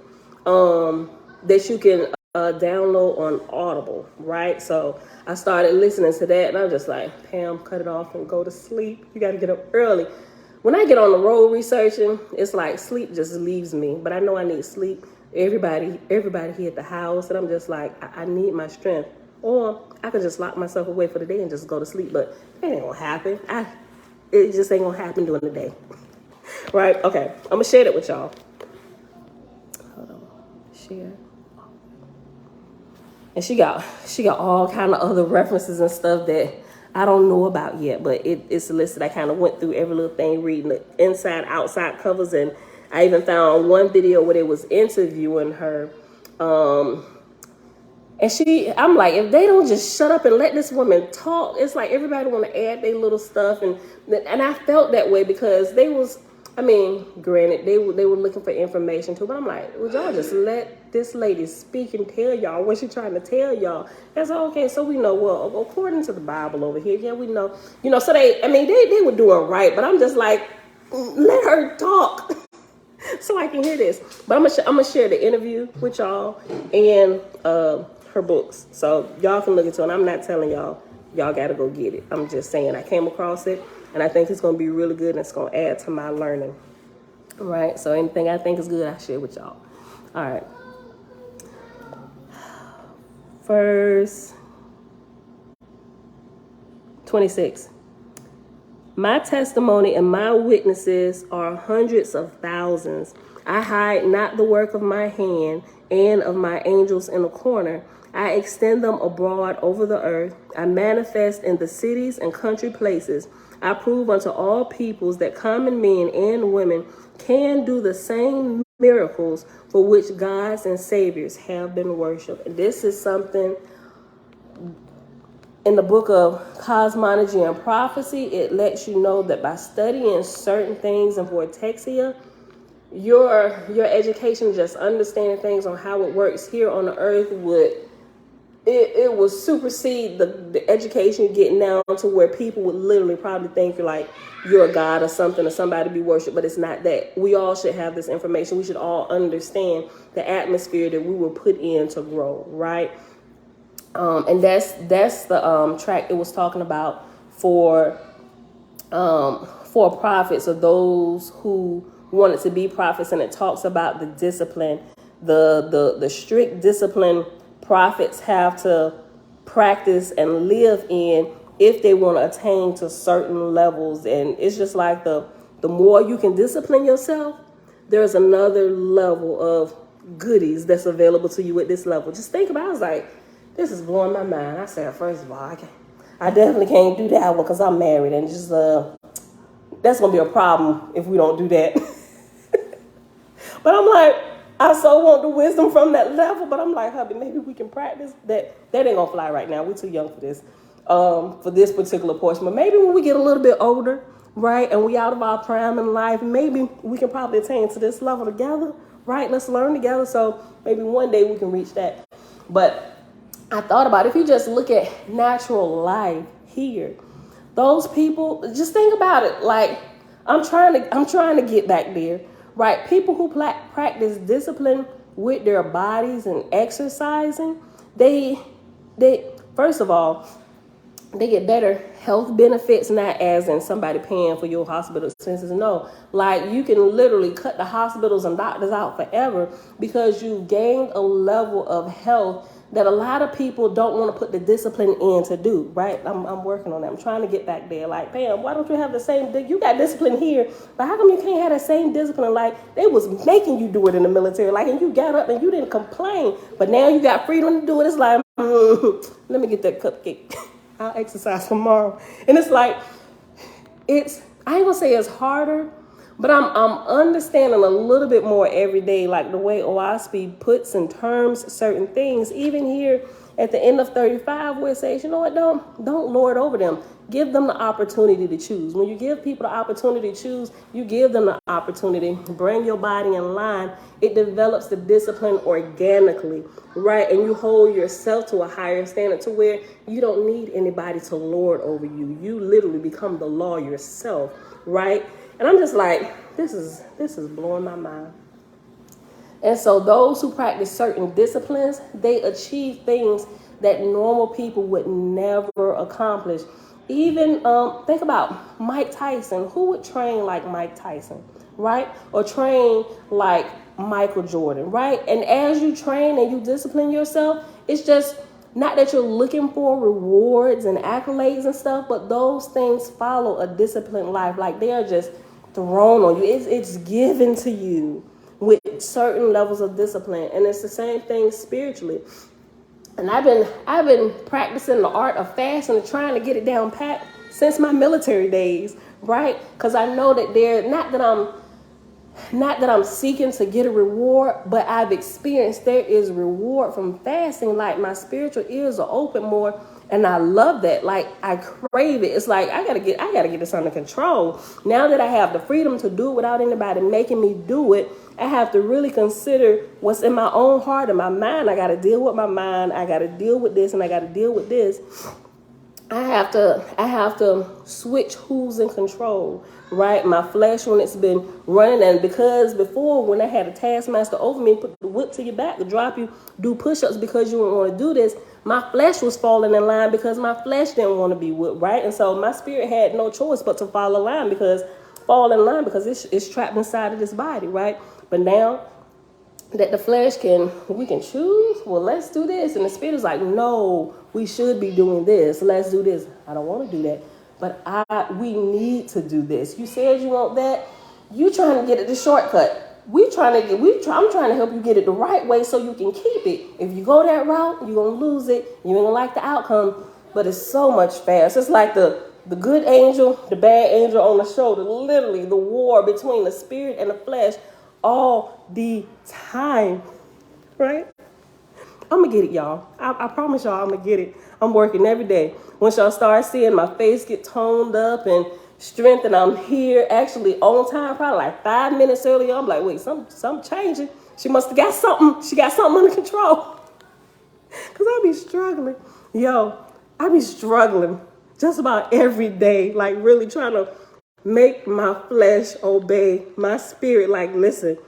S1: that you can download on Audible, right? So I started listening to that, and I'm just like, Pam, cut it off and go to sleep. You got to get up early. When I get on the road researching, it's like sleep just leaves me. But I know I need sleep. Everybody here at the house, and I'm just like, I need my strength. Or I could just lock myself away for the day and just go to sleep. But it ain't gonna happen. It just ain't gonna happen during the day. Right? Okay. I'm gonna share it with y'all. Hold on. Share. And she got all kind of other references and stuff that I don't know about yet, but it's listed. I kind of went through every little thing, reading the inside, outside covers, and I even found one video where they was interviewing her. And I'm like, if they don't just shut up and let this woman talk, it's like everybody want to add their little stuff. And I felt that way because they was, I mean, granted, they were looking for information too, but I'm like, would y'all just let this lady speak and tell y'all what she's trying to tell y'all? That's okay, so we know, well, according to the Bible over here, yeah, we know, so they were doing right, but I'm just like, let her talk so I can hear this. But I'm gonna share the interview with y'all and her books, so y'all can look into it. I'm not telling y'all gotta go get it. I'm just saying I came across it, and I think it's gonna be really good, and it's gonna add to my learning. All right, so anything I think is good, I share with y'all. All right. First 26. My testimony and my witnesses are hundreds of thousands. I hide not the work of my hand and of my angels in a corner. I extend them abroad over the earth. I manifest in the cities and country places. I prove unto all peoples that common men and women can do the same miracles for which gods and saviors have been worshipped. And this is something in the book of cosmology and prophecy. It lets you know that by studying certain things in Vortexia, your education, just understanding things on how it works here on the earth, it will supersede the education you're getting now, to where people would literally probably think you're a god or something, or somebody to be worshipped. But it's not that. We all should have this information. We should all understand the atmosphere that we were put in to grow, right? And that's the track it was talking about for prophets, or those who wanted to be prophets. And it talks about the discipline, the strict discipline prophets have to practice and live in if they want to attain to certain levels. And it's just like the more you can discipline yourself, there's another level of goodies that's available to you at this level. Just think about it. I was like, this is blowing my mind. I said, first of all, I definitely can't do that one because I'm married, and just that's gonna be a problem if we don't do that. But I'm like, I so want the wisdom from that level, but I'm like, hubby, maybe we can practice that. That ain't gonna fly right now. We're too young for this particular portion. But maybe when we get a little bit older, right, and we out of our prime in life, maybe we can probably attain to this level together, right? Let's learn together. So maybe one day we can reach that. But I thought about, if you just look at natural life here, those people, just think about it. Like, I'm trying to get back there. Right, people who practice discipline with their bodies and exercising, they first of all, they get better health benefits, not as in somebody paying for your hospital expenses. No, like, you can literally cut the hospitals and doctors out forever because you gained a level of health that a lot of people don't want to put the discipline in to do, right? I'm working on that. I'm trying to get back there. Like, Pam, why don't you have the same, you got discipline here, but how come you can't have the same discipline? Like, they was making you do it in the military, like, and you got up and you didn't complain, but now you got freedom to do it. It's like, let me get that cupcake. I'll exercise tomorrow. And it's like, I ain't gonna say it's harder, but I'm understanding a little bit more every day, like the way Oahspe puts in terms certain things, even here at the end of 35, where it says, you know what, don't lord over them. Give them the opportunity to choose. When you give people the opportunity to choose, you give them the opportunity to bring your body in line. It develops the discipline organically, right? And you hold yourself to a higher standard to where you don't need anybody to lord over you. You literally become the law yourself, right? And I'm just like, this is blowing my mind. And so those who practice certain disciplines, they achieve things that normal people would never accomplish. Even think about Mike Tyson. Who would train like Mike Tyson, right? Or train like Michael Jordan, right? And as you train and you discipline yourself, it's just not that you're looking for rewards and accolades and stuff, but those things follow a disciplined life. Like, they are just thrown on you. It's given to you with certain levels of discipline. And it's the same thing spiritually. And I've been practicing the art of fasting and trying to get it down pat since my military days, right? Because I know that not that I'm seeking to get a reward, but I've experienced there is reward from fasting. Like, my spiritual ears are open more, and I love that. Like, I crave it. It's like, I gotta get this under control. Now that I have the freedom to do it without anybody making me do it, I have to really consider what's in my own heart and my mind. I gotta deal with my mind. I gotta deal with this, and I gotta deal with this. I have to switch who's in control, right? My flesh, when it's been running, and because before, when I had a taskmaster over me, put the whip to your back to drop you, do push-ups because you don't want to do this, my flesh was falling in line because my flesh didn't want to be whipped, right? And so my spirit had no choice but to fall in line because it's trapped inside of this body, right? But now that the flesh we can choose. Well, let's do this. And the spirit is like, no, we should be doing this. Let's do this. I don't want to do that. But we need to do this. You said you want that. You trying to get it the shortcut. I'm trying to help you get it the right way so you can keep it. If you go that route, you're going to lose it. You ain't going to like the outcome. But it's so much faster. It's like the good angel, the bad angel on the shoulder. Literally the war between the spirit and the flesh all the time. Right? I'm going to get it, y'all. I promise y'all I'm going to get it. I'm working every day. Once y'all start seeing my face get toned up and strength, and I'm here actually on time, probably like 5 minutes earlier. I'm like, wait, something changing. She must have got something. She got something under control. Because I be struggling. I be struggling just about every day, like really trying to make my flesh obey my spirit. Like, listen,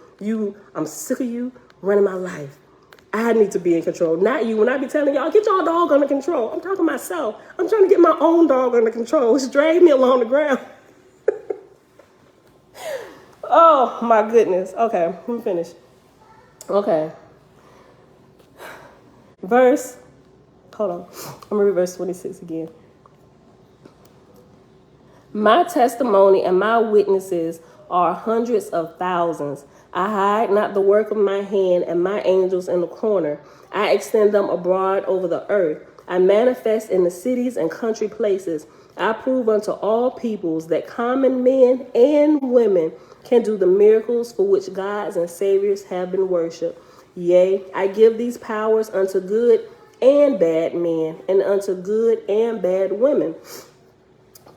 S1: I'm sick of you running my life. I need to be in control, not you. When I be telling y'all, get y'all dog under control, I'm talking myself. I'm trying to get my own dog under control. It's dragging me along the ground. Oh, my goodness. Okay, let me finish. Okay. Hold on. I'm going to read verse 26 again. My testimony and my witnesses are hundreds of thousands. I hide not the work of my hand and my angels in the corner. I extend them abroad over the earth. I manifest in the cities and country places. I prove unto all peoples that common men and women can do the miracles for which gods and saviors have been worshipped. Yea, I give these powers unto good and bad men, and unto good and bad women.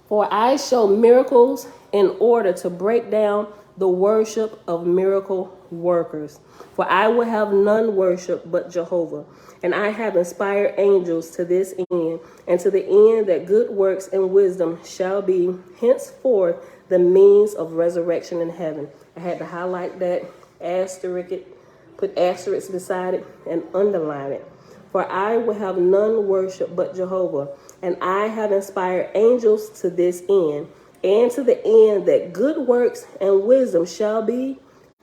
S1: For I show miracles in order to break down the worship of miracle workers. For I will have none worship but Jehovah. And I have inspired angels to this end, and to the end that good works and wisdom shall be henceforth the means of resurrection in heaven. I had to highlight that, asterisk it, put asterisks beside it, and underline it. For I will have none worship but Jehovah. And I have inspired angels to this end, and to the end that good works and wisdom shall be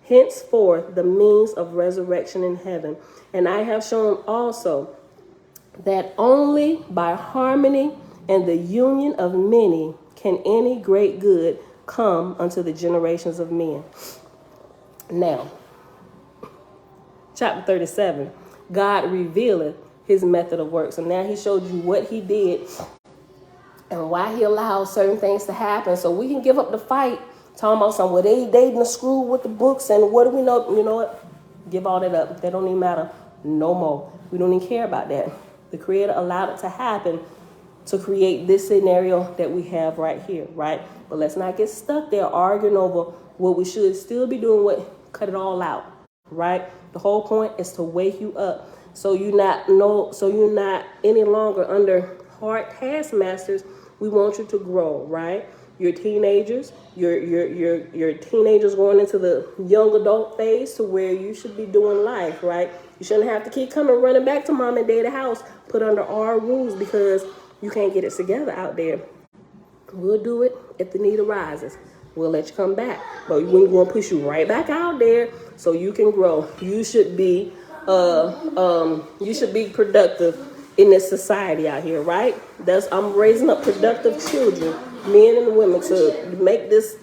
S1: henceforth the means of resurrection in heaven. And I have shown also that only by harmony and the union of many can any great good come unto the generations of men. Now, chapter 37, God revealeth his method of work. So now he showed you what he did and why he allowed certain things to happen. So we can give up the fight, talking about something where they done screwed with the books and what do we know? You know what? Give all that up. That don't even matter no more. We don't even care about that. The Creator allowed it to happen to create this scenario that we have right here, right? But let's not get stuck there arguing over what we should still be doing, cut it all out, right? The whole point is to wake you up. So you're not any longer under hard taskmasters. We want you to grow, right? You're teenagers. You're teenagers going into the young adult phase to where you should be doing life, right? You shouldn't have to keep running back to mom and dad's house, put under our rules because you can't get it together out there. We'll do it if the need arises. We'll let you come back, but we're going to push you right back out there so you can grow. You should be productive in this society out here, right? I'm raising up productive children, men and women, to make this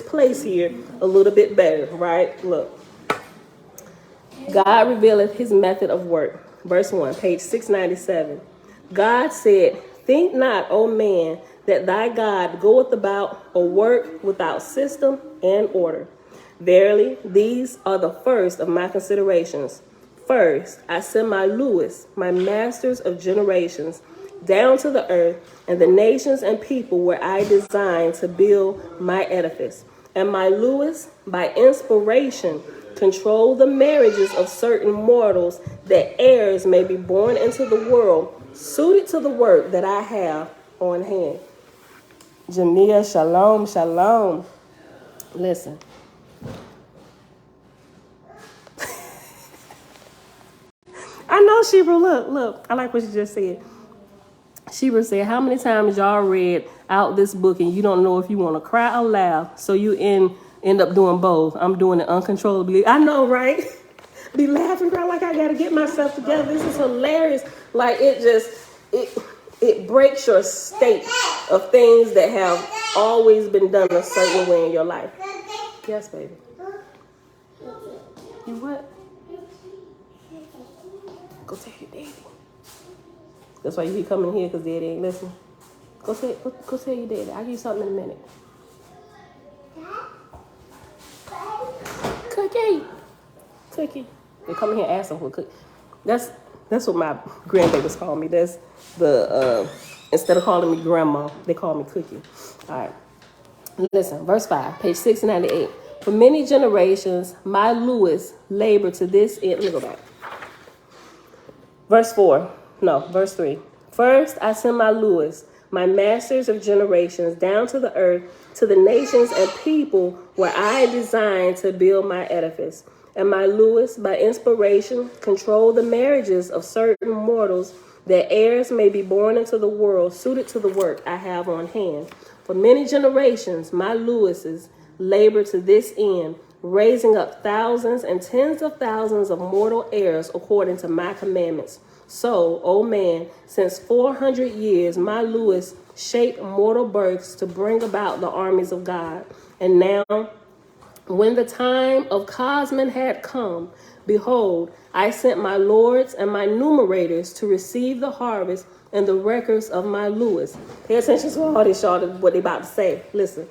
S1: place here a little bit better, right? Look, God revealeth his method of work. Verse 1, page 697. God said, think not, O man, that thy God goeth about a work without system and order. Verily, these are the first of my considerations. First, I send my Lewis, my masters of generations, down to the earth and the nations and people where I designed to build my edifice. And my Lewis, by inspiration, control the marriages of certain mortals, that heirs may be born into the world, suited to the work that I have on hand. Jamia, shalom, shalom. Listen. I know, Shebra, look. I like what you just said. Shebra said, how many times y'all read out this book and you don't know if you want to cry or laugh, so you end up doing both. I'm doing it uncontrollably. I know, right? be laughing, girl, like I gotta get myself together. This is hilarious. Like it breaks your state of things that have always been done a certain way in your life. Yes, baby. You what? Go tell your daddy. That's why you keep coming here, because daddy ain't listening. Go tell your daddy. I'll give you something in a minute. Cookie. They come in here and ask them for a cookie. That's what my grandbabies call me. That's the instead of calling me grandma, they call me Cookie. All right. Listen, verse 5, page 698. For many generations, my Lewis labored to this end. Let me go back. Verse 3. First, I send my Lewis, my masters of generations, down to the earth, to the nations and people where I designed to build my edifice. And my Lewis, by inspiration, control the marriages of certain mortals, that heirs may be born into the world suited to the work I have on hand. For many generations, my Lewises labor to this end, raising up thousands and tens of thousands of mortal heirs according to my commandments. So, O man, since 400 years, my Lewis shaped mortal births to bring about the armies of God. And now, when the time of Cosman had come, behold, I sent my lords and my numerators to receive the harvest and the records of my Lewis. Pay attention to all this, y'all, what they about to say. Listen.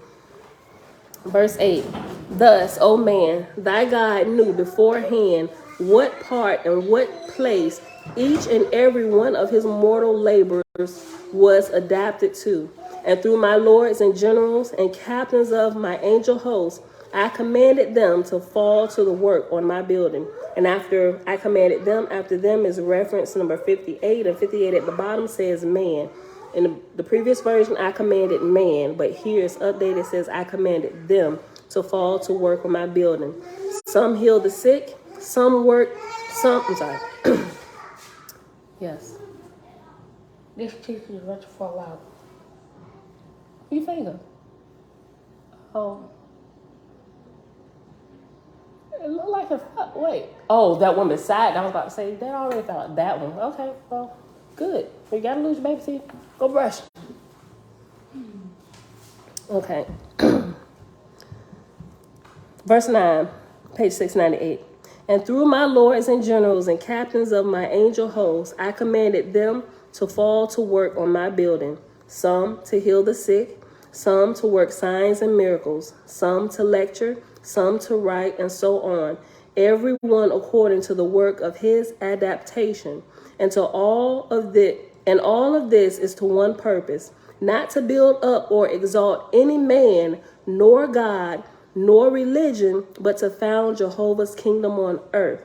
S1: Verse 8. Thus, O man, thy God knew beforehand what part and what place each and every one of his mortal laborers was adapted to. And through my lords and generals and captains of my angel hosts, I commanded them to fall to the work on my building. And after I commanded them, after them is reference number 58, and 58 at the bottom says man. In the previous version, I commanded man, but here it's updated, says I commanded them to fall to work on my building. Some heal the sick, some work, Yes.
S4: This teeth is about to fall out.
S1: What you finger? Oh. It looked like wait. Oh, that one beside. I was about to say, that already fell out. That one. Okay, well, good. You gotta lose your baby teeth. Go brush. Okay. Verse 9, page 698. And through my lords and generals and captains of my angel hosts, I commanded them to fall to work on my building, some to heal the sick, some to work signs and miracles, some to lecture, some to write, and so on, every one according to the work of his adaptation. And all of this is to one purpose, not to build up or exalt any man, nor God, nor religion, but to found Jehovah's kingdom on earth.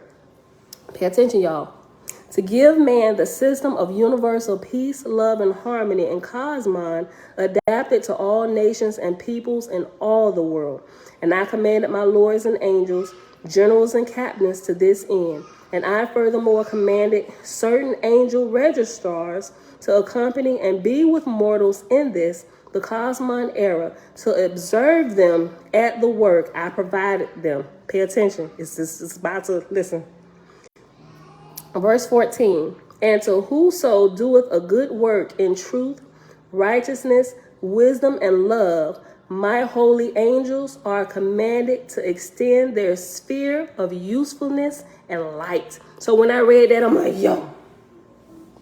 S1: Pay attention, y'all. To give man the system of universal peace, love, and harmony in Cosmon, adapted to all nations and peoples in all the world. And I commanded my lords and angels, generals and captains to this end. And I furthermore commanded certain angel registrars to accompany and be with mortals in this, the Cosmon era, to observe them at the work I provided them. Pay attention. It's about to listen. Verse 14. And to whoso doeth a good work in truth, righteousness, wisdom, and love, my holy angels are commanded to extend their sphere of usefulness and light. So when I read that, I'm like, yo,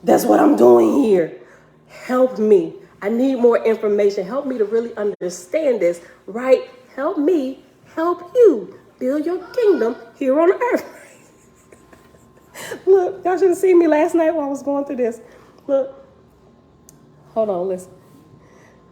S1: that's what I'm doing here. Help me. I need more information. Help me to really understand this, right? Help me help you build your kingdom here on earth. Look, y'all should have seen me last night while I was going through this. Look. Hold on, listen.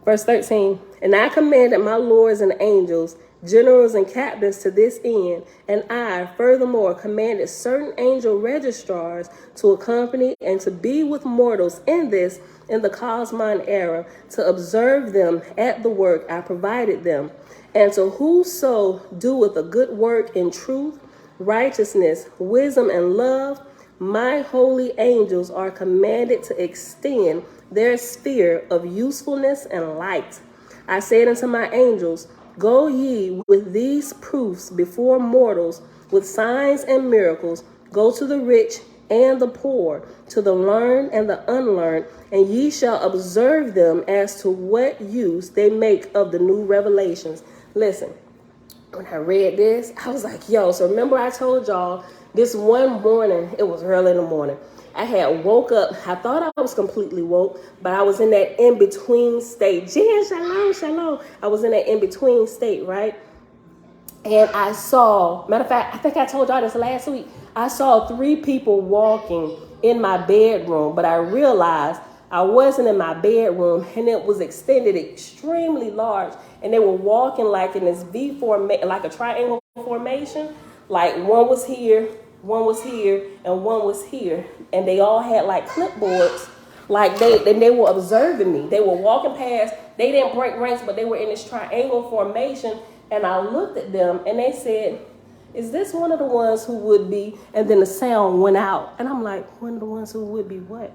S1: Verse 13. And I commanded my lords and angels, generals and captains to this end, and I furthermore commanded certain angel registrars to accompany and to be with mortals in this, in the Cosmon era, to observe them at the work I provided them. And to whoso doeth a good work in truth, righteousness, wisdom, and love, my holy angels are commanded to extend their sphere of usefulness and light. I said unto my angels, go ye with these proofs before mortals, with signs and miracles, Go to the rich and the poor, to the learned and the unlearned, and ye shall observe them as to what use they make of the new revelations. Listen, when I read this, I was like, yo, so remember I told y'all this one morning, it was early in the morning, I had woke up. I thought I was completely woke, but I was in that in-between state. Jen, shalom, shalom. I was in that in-between state, right? And I saw, matter of fact, I think I told y'all this last week, I saw 3 people walking in my bedroom, but I realized I wasn't in my bedroom, and it was extended extremely large, and they were walking like in this V formation, like a triangle formation. Like one was here, and one was here, and they all had like clipboards. Like they were observing me. They were walking past. They didn't break ranks, but they were in this triangle formation. And I looked at them, and they said, "Is this one of the ones who would be?" And then the sound went out, and I'm like, "One of the ones who would be what?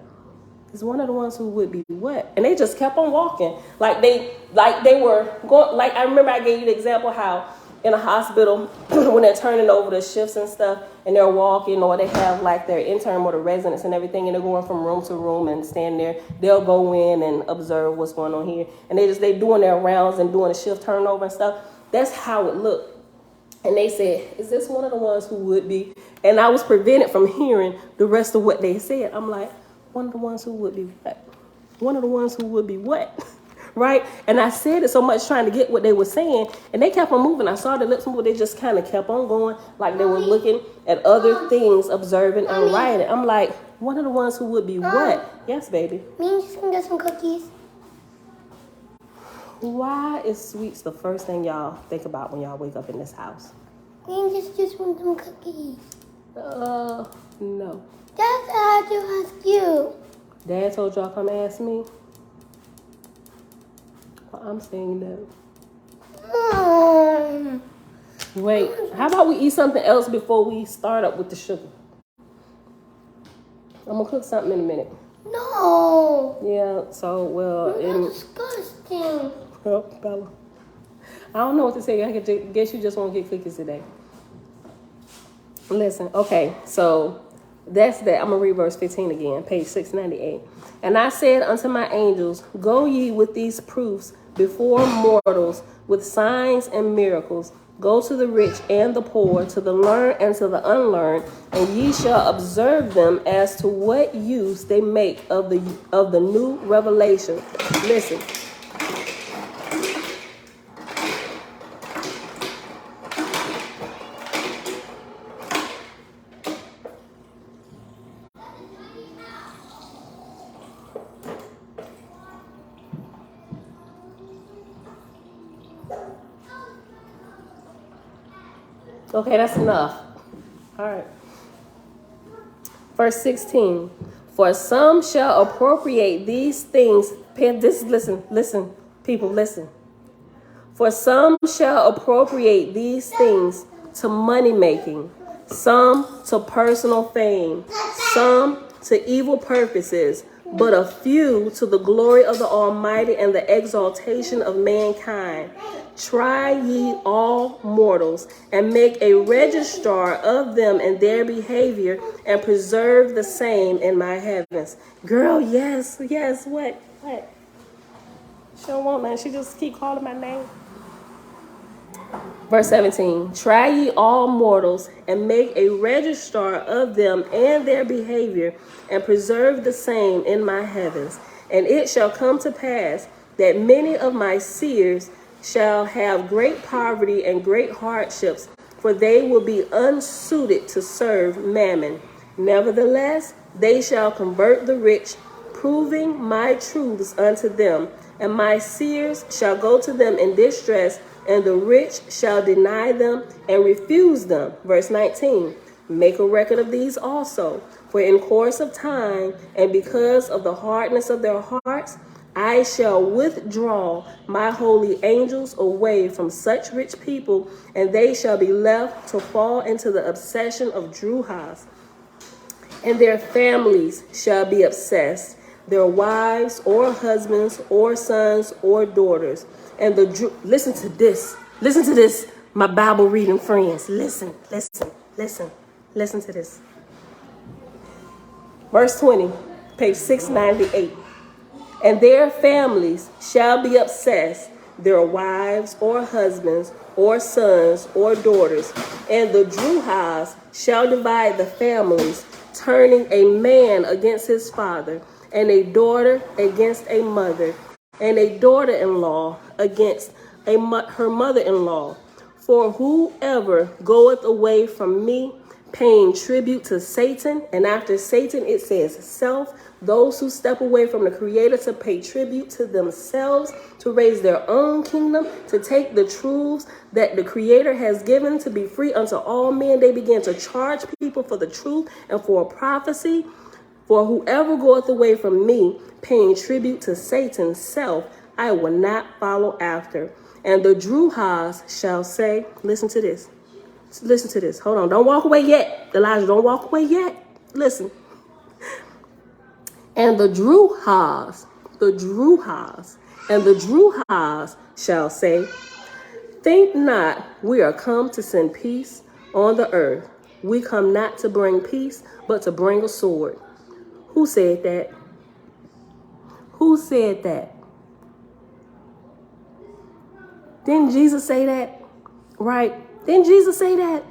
S1: Is one of the ones who would be what?" And they just kept on walking, like they were going. Like I remember I gave you the example how in a hospital when they're turning over the shifts and stuff, and they're walking, or they have like their intern or the residents and everything, and they're going from room to room and stand there. They'll go in and observe what's going on here, and they doing their rounds and doing the shift turnover and stuff. That's how it looked. And they said, "Is this one of the ones who would be?" And I was prevented from hearing the rest of what they said. I'm like, one of the ones who would be what? One of the ones who would be what? Right? And I said it so much trying to get what they were saying, and they kept on moving. I saw the lips move. They just kind of kept on going, like they were looking at other things, observing and writing. I'm like, one of the ones who would be what? Yes, baby.
S2: Me and just gonna get some cookies.
S1: Why is sweets the first thing y'all think about when y'all wake up in this house?
S2: Me and just want some cookies.
S1: No.
S2: That's what I had to ask you.
S1: Dad told y'all come ask me. Well, I'm saying no. Wait, how about we eat something else before we start up with the sugar? I'm gonna cook something in a minute.
S2: No.
S1: Yeah, so, well,
S2: That's disgusting.
S1: Oh, Bella. I don't know what to say. I guess you just want to get cookies today. Listen, okay, so that's that. I'm going to read verse 15 again, page 698. And I said unto my angels, go ye with these proofs before mortals, with signs and miracles. Go to the rich and the poor, to the learned and to the unlearned, and ye shall observe them as to what use they make of the new revelation. Listen. Okay, that's enough. All right. Verse 16. For some shall appropriate these things. Listen, people, listen. For some shall appropriate these things to money making, some to personal fame, some to evil purposes, but a few to the glory of the Almighty and the exaltation of mankind. Try ye all mortals, and make a registrar of them and their behavior, and preserve the same in my heavens. Girl, yes, what? She don't want nothing. She just keep calling my name. Verse 17, try ye all mortals, and make a registrar of them and their behavior, and preserve the same in my heavens. And it shall come to pass that many of my seers shall have great poverty and great hardships, for they will be unsuited to serve mammon. Nevertheless, they shall convert the rich, proving my truths unto them. And my seers shall go to them in distress, and the rich shall deny them and refuse them. Verse 19, make a record of these also, for in course of time, and because of the hardness of their hearts, I shall withdraw my holy angels away from such rich people, and they shall be left to fall into the obsession of Druhas. And their families shall be obsessed, their wives or husbands or sons or daughters. And listen to this, my Bible reading friends. Listen to this. Verse 20, page 698. And their families shall be obsessed, their wives or husbands or sons or daughters. And the Jehovih shall divide the families, turning a man against his father, and a daughter against a mother, and a daughter-in-law against her mother-in-law. For whoever goeth away from me, paying tribute to Satan, and after Satan it says self, those who step away from the Creator to pay tribute to themselves, to raise their own kingdom, to take the truths that the Creator has given to be free unto all men, they begin to charge people for the truth and for prophecy. For whoever goeth away from me, paying tribute to Satan's self, I will not follow after. And the Jehovih shall say, listen to this. Listen to this. Hold on. Don't walk away yet. Elijah, don't walk away yet. Listen. And the Jehovih shall say, think not we are come to send peace on the earth. We come not to bring peace, but to bring a sword. Who said that? Who said that? Didn't Jesus say that? Right? Didn't Jesus say that?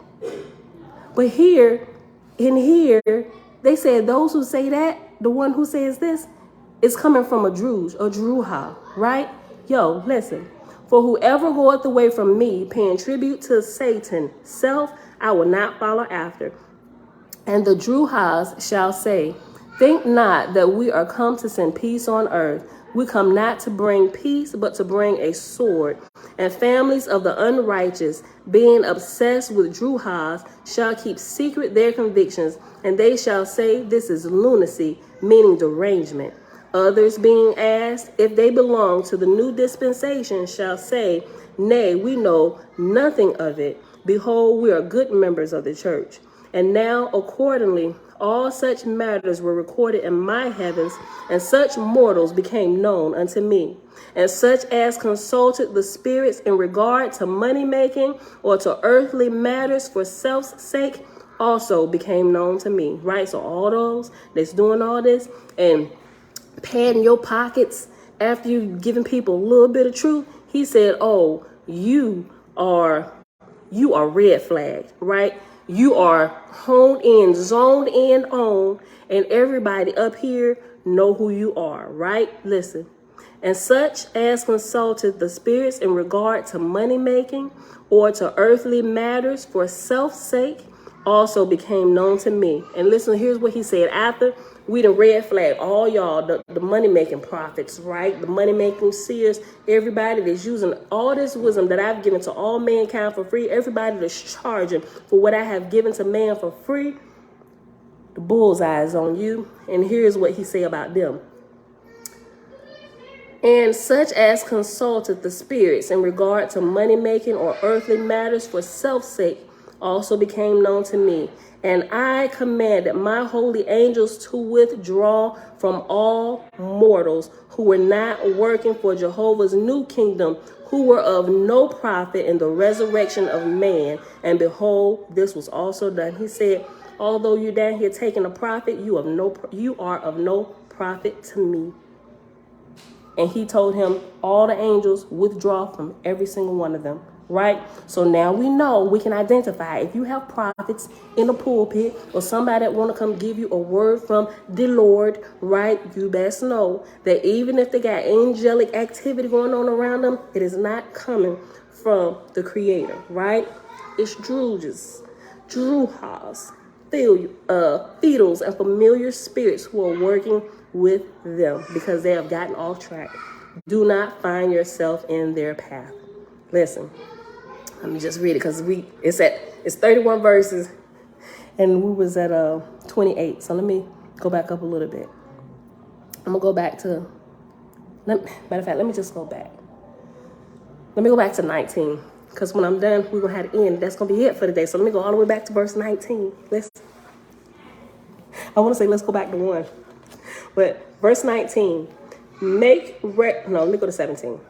S1: But in here, they said those who say that, the one who says this, is coming from a Jehovih, right? Yo, listen. For whoever goeth away from me, paying tribute to Satan, self, I will not follow after. And the Jehovih shall say, think not that we are come to send peace on earth. We come not to bring peace, but to bring a sword. And families of the unrighteous, being obsessed with Jehovih, shall keep secret their convictions, and they shall say, this is lunacy, meaning derangement. Others, being asked if they belong to the new dispensation, shall say, nay, we know nothing of it. Behold, we are good members of the church. And now, accordingly, all such matters were recorded in my heavens, and such mortals became known unto me. And such as consulted the spirits in regard to money making or to earthly matters for self's sake also became known to me. Right? So all those that's doing all this and padding your pockets after you've given people a little bit of truth, he said, oh, you are red flagged, right? You are honed in, zoned in on, and everybody up here know who you are, right? Listen. And such as consulted the spirits in regard to money making or to earthly matters for self's sake also became known to me. And listen, here's what he said. After we done red flag all y'all, the money making prophets, right? The money making seers, everybody that's using all this wisdom that I've given to all mankind for free, everybody that's charging for what I have given to man for free, the bullseye is on you. And here's what he say about them. And such as consulted the spirits in regard to money making or earthly matters for self's sake also became known to me. And I commanded my holy angels to withdraw from all mortals who were not working for Jehovah's new kingdom, who were of no profit in the resurrection of man. And behold, this was also done. He said, although you're down here taking a profit, you are of no profit to me. And he told him all the angels withdraw from every single one of them, right? So now we know, we can identify if you have prophets in the pulpit or somebody that want to come give you a word from the Lord, right? You best know that even if they got angelic activity going on around them, it is not coming from the Creator, right? It's Jehovah's, fetals, and familiar spirits who are working with them because they have gotten off track. Do not find yourself in their path. Listen, let me just read it because it's 31 verses and we was at 28. So let me go back up a little bit. I'm gonna go back to matter of fact, let me just go back. Let me go back to 19 because when I'm done, we're gonna have to end. That's gonna be it for today. So let me go all the way back to verse 19. I want to say let's go back to 1. But verse 19, let me go to 17.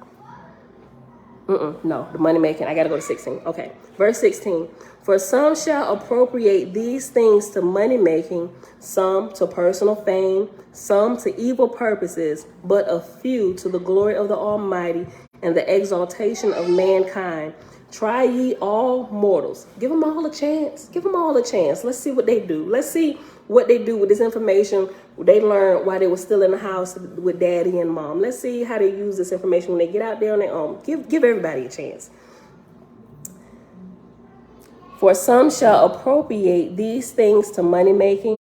S1: No, the money making. I got to go to 16. Okay. Verse 16. For some shall appropriate these things to money making, some to personal fame, some to evil purposes, but a few to the glory of the Almighty and the exaltation of mankind. Try ye all mortals. Give them all a chance. Give them all a chance. Let's see what they do. Let's see what they do with this information they learned while they were still in the house with daddy and mom. Let's see how they use this information when they get out there on their own. Give everybody a chance. For some shall appropriate these things to money making,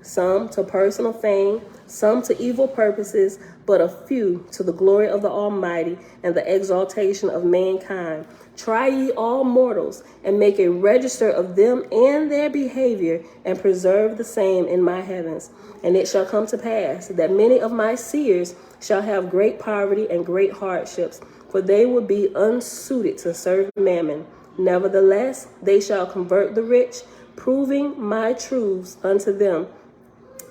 S1: some to personal fame, some to evil purposes, but a few to the glory of the Almighty and the exaltation of mankind. Try ye all mortals, and make a register of them and their behavior, and preserve the same in my heavens. And it shall come to pass that many of my seers shall have great poverty and great hardships, for they will be unsuited to serve mammon. Nevertheless, they shall convert the rich, proving my truths unto them.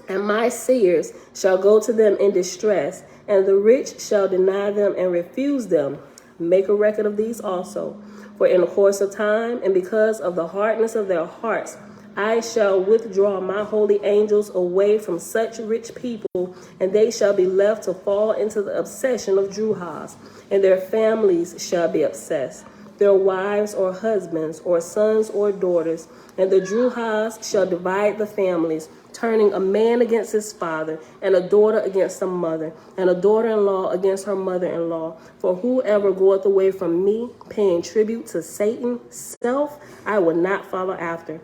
S1: And my seers shall go to them in distress, and the rich shall deny them and refuse them. Make a record of these also. For in the course of time, and because of the hardness of their hearts, I shall withdraw my holy angels away from such rich people, and they shall be left to fall into the obsession of Jehovih, and their families shall be obsessed, their wives or husbands, or sons or daughters, and the Jehovih shall divide the families, turning a man against his father, and a daughter against a mother, and a daughter-in-law against her mother-in-law. For whoever goeth away from me, paying tribute to Satan, self, I will not follow after.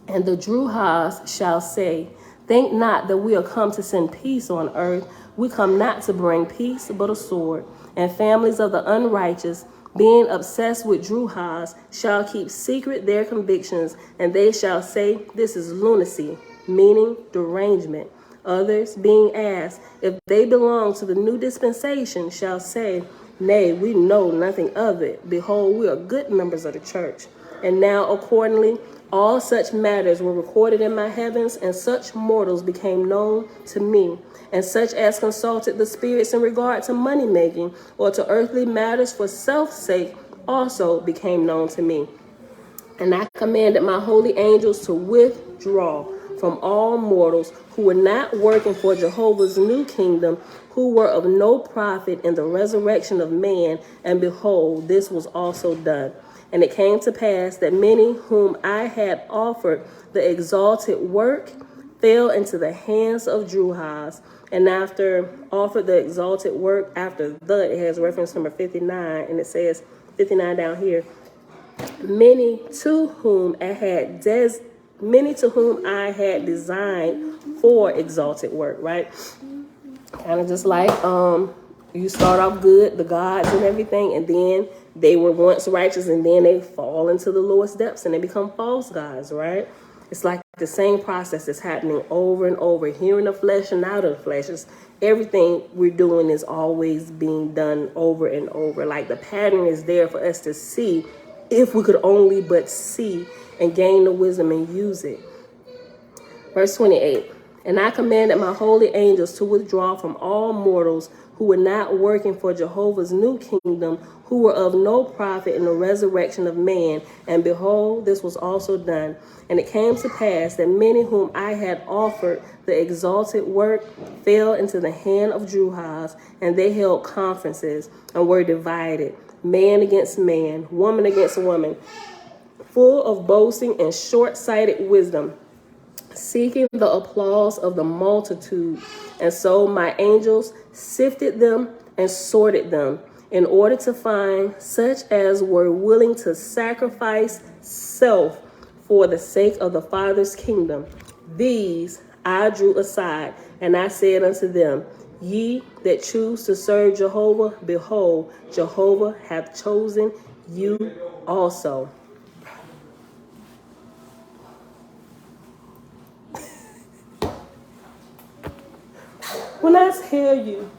S1: And the Jehovih shall say, think not that we are come to send peace on earth. We come not to bring peace, but a sword. And families of the unrighteous, being obsessed with Jehovih, shall keep secret their convictions, and they shall say, this is lunacy, meaning derangement. Others, being asked if they belong to the new dispensation, shall say, nay, we know nothing of it. Behold, we are good members of the church. And now, accordingly, all such matters were recorded in my heavens, and such mortals became known to me. And such as consulted the spirits in regard to money making, or to earthly matters for self's sake, also became known to me. And I commanded my holy angels to withdraw from all mortals who were not working for Jehovah's new kingdom, who were of no profit in the resurrection of man. And behold, this was also done. And it came to pass that many whom I had offered the exalted work fell into the hands of Jehovih. And after offered the exalted work, after the, it has reference number 59, and it says 59 down here. Many to whom I had designed for exalted work, right? Kind of just like you start off good, the gods and everything, and then they were once righteous, and then they fall into the lowest depths and they become false gods, right? It's like the same process is happening over and over, here in the flesh and out of the flesh. It's, everything we're doing is always being done over and over. Like the pattern is there for us to see, if we could only but see and gain the wisdom and use it. Verse 28, and I commanded my holy angels to withdraw from all mortals who were not working for Jehovah's new kingdom, who were of no profit in the resurrection of man. And behold, this was also done. And it came to pass that many whom I had offered the exalted work fell into the hand of Jehovih, and they held conferences and were divided, man against man, woman against woman, full of boasting and short-sighted wisdom, seeking the applause of the multitude. And so my angels sifted them and sorted them, in order to find such as were willing to sacrifice self for the sake of the Father's kingdom. These I drew aside, and I said unto them, ye that choose to serve Jehovah, behold, Jehovah hath chosen you also. When I tell you,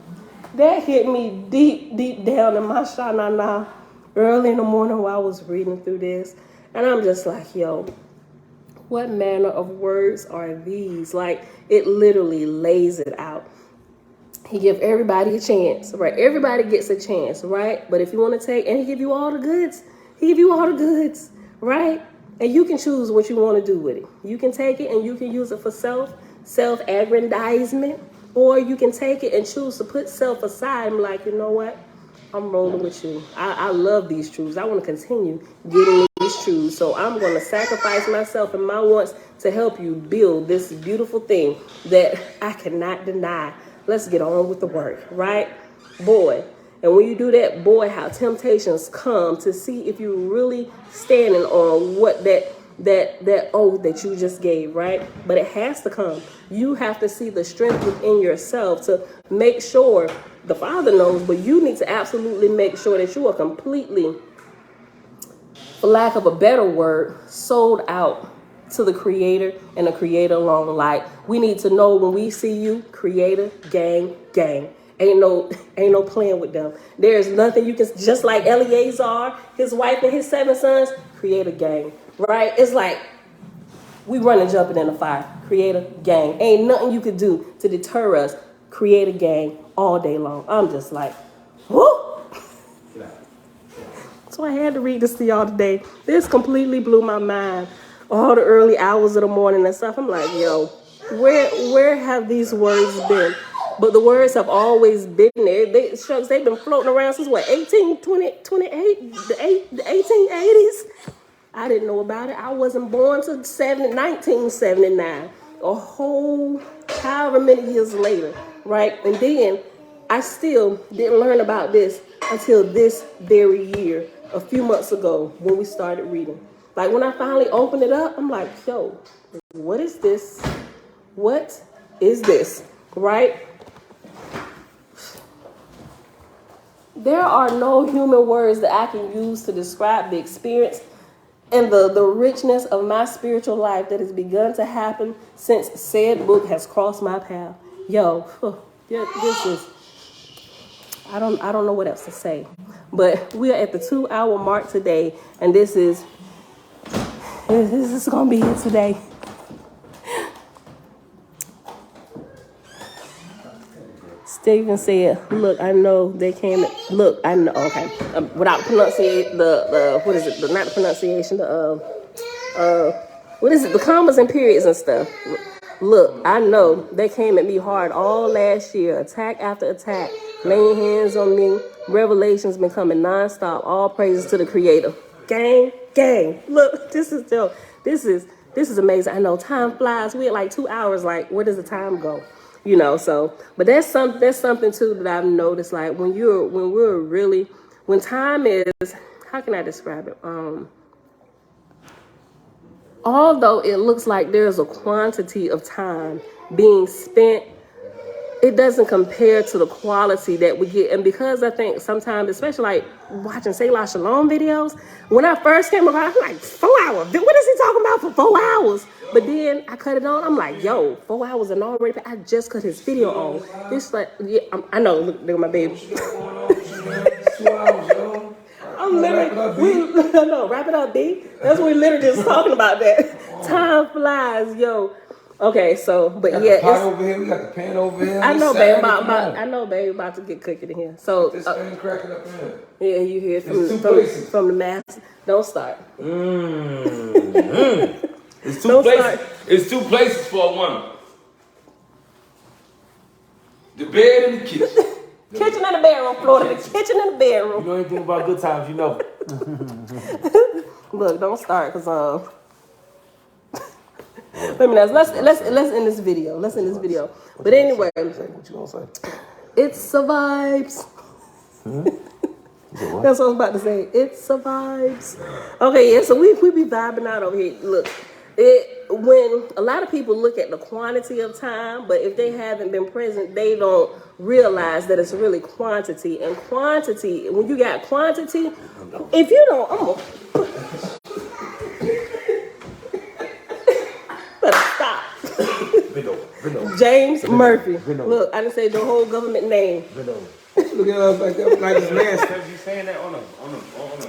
S1: that hit me deep, deep down in my shanana early in the morning while I was reading through this. And I'm just like, yo, what manner of words are these? Like, it literally lays it out. He give everybody a chance, right? Everybody gets a chance, right? But if you want to take, and he give you all the goods. He give you all the goods, right? And you can choose what you want to do with it. You can take it and you can use it for self-aggrandizement, or you can take it and choose to put self aside and be like, you know what? I'm rolling with you. I love these truths. I want to continue getting these truths. So I'm going to sacrifice myself and my wants to help you build this beautiful thing that I cannot deny. Let's get on with the work, right? Boy. And when you do that, boy, how temptations come to see if you're really standing on what that oath that you just gave, right? But it has to come. You have to see the strength within yourself to make sure the Father knows, but you need to absolutely make sure that you are completely, for lack of a better word, sold out to the Creator and the Creator alone. Like, we need to know when we see you, Creator, gang. Ain't no playing with them. There's nothing you can, just like Eleazar, his wife and his 7 sons, Creator, gang, right? It's like we running, jumping in the fire. Creator, gang. Ain't nothing you could do to deter us. Creator, gang, all day long. I'm just like, whoo. So I had to read this to y'all today. This completely blew my mind. All the early hours of the morning and stuff. I'm like, yo, where have these words been? But the words have always been there. They've been floating around since what, 1828, the 1880s? I didn't know about it. I wasn't born till 1979. A whole however many years later, right? And then I still didn't learn about this until this very year, a few months ago when we started reading. Like when I finally opened it up, I'm like, yo, what is this? What is this, right? There are no human words that I can use to describe the experience and the richness of my spiritual life that has begun to happen since said book has crossed my path. Yo, this is, I don't know what else to say. But we are at the 2-hour mark today, and this is gonna be it today. Stephen said, look, I know they came, look, I know, okay. Without pronunciating what is it, not the pronunciation, what is it, the commas and periods and stuff. Look, I know they came at me hard all last year, attack after attack, laying hands on me. Revelations been coming nonstop, all praises to the Creator. Gang. Look, this is amazing. I know time flies. We at like 2 hours, like, where does the time go? You know, so, but that's something too that I've noticed, like when time is, how can I describe it? Although it looks like there's a quantity of time being spent, it doesn't compare to the quality that we get. And because I think sometimes, especially like watching Selah Shalom videos, when I first came across, I'm like, 4 hours. What is he talking about for 4 hours? But then I cut it on. I'm like, yo, 4 hours and already, I just cut his video on. This like, yeah, I know, look at my baby. I'm literally, wrap it up, B. That's what we literally just talking about that. Time flies, yo. Okay, so, but
S3: got
S1: yeah,
S3: the pot over here, we got the pan over here.
S1: I know, babe. About to get cooking in here. So
S3: this thing cracking up in here.
S1: Yeah, you hear it from the master. Don't start.
S3: It's two places. It's 2 places for a woman. The bed and the kitchen.
S1: Kitchen and the bedroom, Florida. The kitchen and the bedroom.
S5: You know anything about good times, you know.
S1: Look, don't start, cause wait a minute, let's end this video. Let's end this video. But anyway,
S3: What you gonna say?
S1: it's a vibes. That's what I was about to say. It's a vibes. Okay, yeah. So we be vibing out over here. Look, when a lot of people look at the quantity of time, but if they haven't been present, they don't realize that it's really quantity. And quantity, when you got quantity, if you don't, I'm gonna better stop. James Murphy. Look, I didn't say the whole government name.
S3: Look at us like that, like it's nasty.
S5: You saying that on a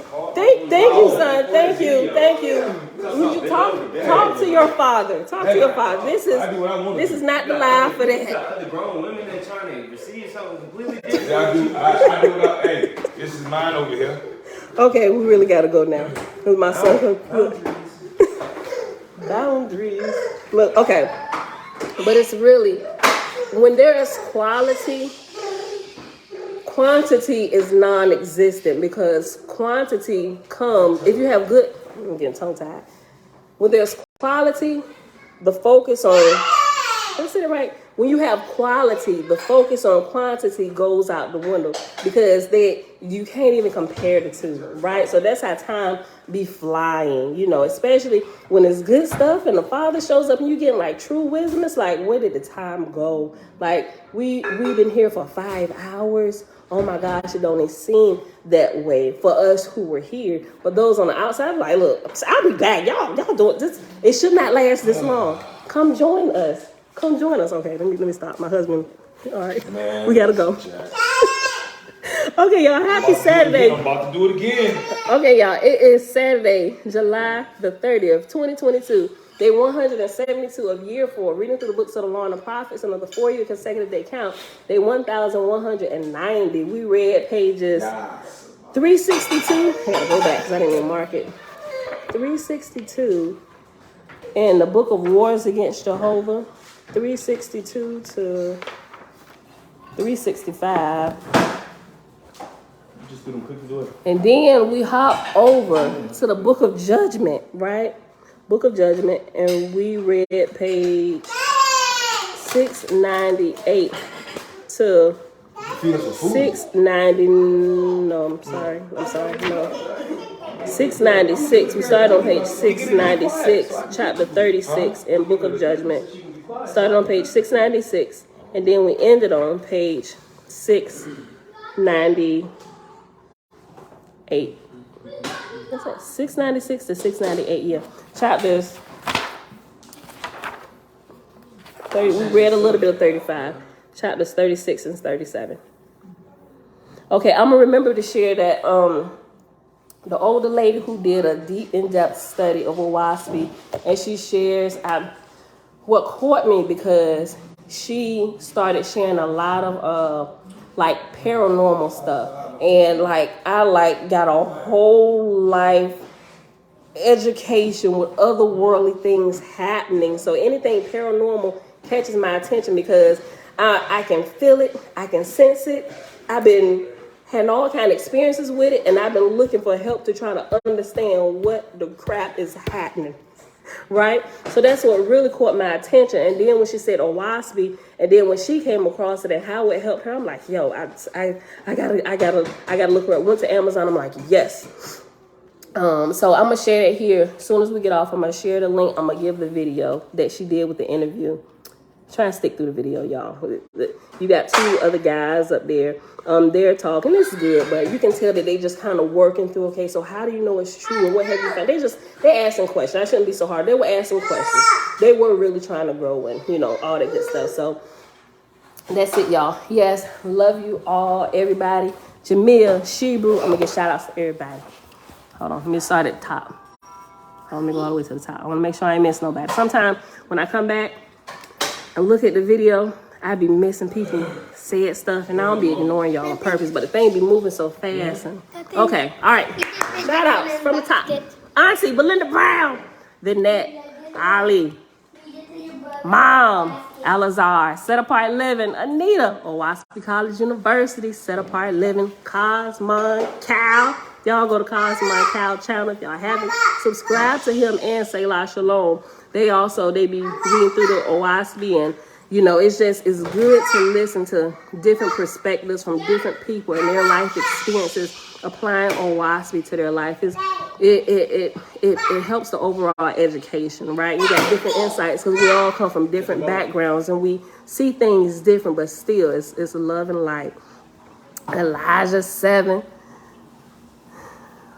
S5: call?
S1: Thank Thank you, son. Thank you. Thank you. You talk to your father. Talk to your father. This is not the line for that.
S5: The grown women that trying to receive something completely different.
S3: Hey, this is mine over here.
S1: Okay, we really gotta go now. Cause my son. Boundaries. Look, okay, but it's really when there is quality. Quantity is non-existent because quantity comes if you have good. I'm getting tongue-tied. When there's quality, the focus on. Let's say it right. When you have quality, the focus on quantity goes out the window because you can't even compare the two, right? So that's how time be flying, especially when it's good stuff and the Father shows up and you get like true wisdom. It's like, where did the time go? Like we've been here for 5 hours. Oh my gosh, it don't even seem that way for us who were here. But those on the outside, like, look, I'll be back. Y'all doing this. It should not last this long. Come join us. Come join us. Okay, let me stop. My husband. All right, man, we gotta go. Okay, y'all. Happy Saturday.
S3: I'm about to do it again.
S1: Okay, y'all. It is Saturday, July the 30th, 2022. Day 172 of year 4. Reading through the books of the law and the prophets, another 4-year consecutive day count. Day 1190. We read pages 362. I gotta go back because I didn't even mark it. 362 in the book of Wars Against Jehovah. 362 to 365.
S3: Just do them quick and do it.
S1: And then we hop over to the book of Judgment, right? Book of Judgment, and we read page 698 to 690. No, I'm sorry. No. 696. We started on page 696, chapter 36 in Book of Judgment. Started on page 696, and then we ended on page 698. What's that? 696 to 698, yeah. Chapters 30. We read a little bit of 35. Chapters 36 and 37. Okay, I'm gonna remember to share that the older lady who did a deep, in-depth study of Oahspe, and she shares what caught me because she started sharing a lot of like paranormal stuff, and like I got a whole life education with otherworldly things happening. So anything paranormal catches my attention because I can feel it, I can sense it. I've been having all kind of experiences with it, and I've been looking for help to try to understand what the crap is happening. Right, so that's what really caught my attention. And then when she said Oahspe, and then when she came across it and how it helped her, I'm like, yo, I gotta look her up. Went to Amazon. I'm like, yes. So I'm gonna share it here. As soon as we get off, I'm gonna share the link. I'm gonna give the video that she did with the interview. Try and stick through the video, y'all. You got 2 other guys up there. They're talking. It's good, but you can tell that they just kind of working through. Okay, so how do you know it's true, and what have you found? They're asking questions. I shouldn't be so hard. They were asking questions. They were really trying to grow and all that good stuff. So that's it, y'all. Yes, love you all, everybody. Jamil, Shebrew. I'm gonna get shout outs to everybody. Hold on, let me start at the top. Let me go all the way to the top. I want to make sure I ain't miss nobody. Sometimes when I come back and look at the video, I be missing people said stuff, and I don't be ignoring y'all on purpose, but the thing be moving so fast. And okay, all right. Shout outs from the top. Auntie Belinda Brown, Vinette, Ali, Mom, Alazar, Set Apart Living, Anita, Oahspe College University, Set Apart Living, Cosmon, Cal. Y'all go to Cosmon Cal channel if y'all haven't. Subscribe to him and Selah Shalom. They be reading through the Oahspe, and it's good to listen to different perspectives from different people and their life experiences, applying Oahspe to their life. It helps the overall education, right? You got different insights because we all come from different backgrounds and we see things different, but still it's love and light. Elijah 7.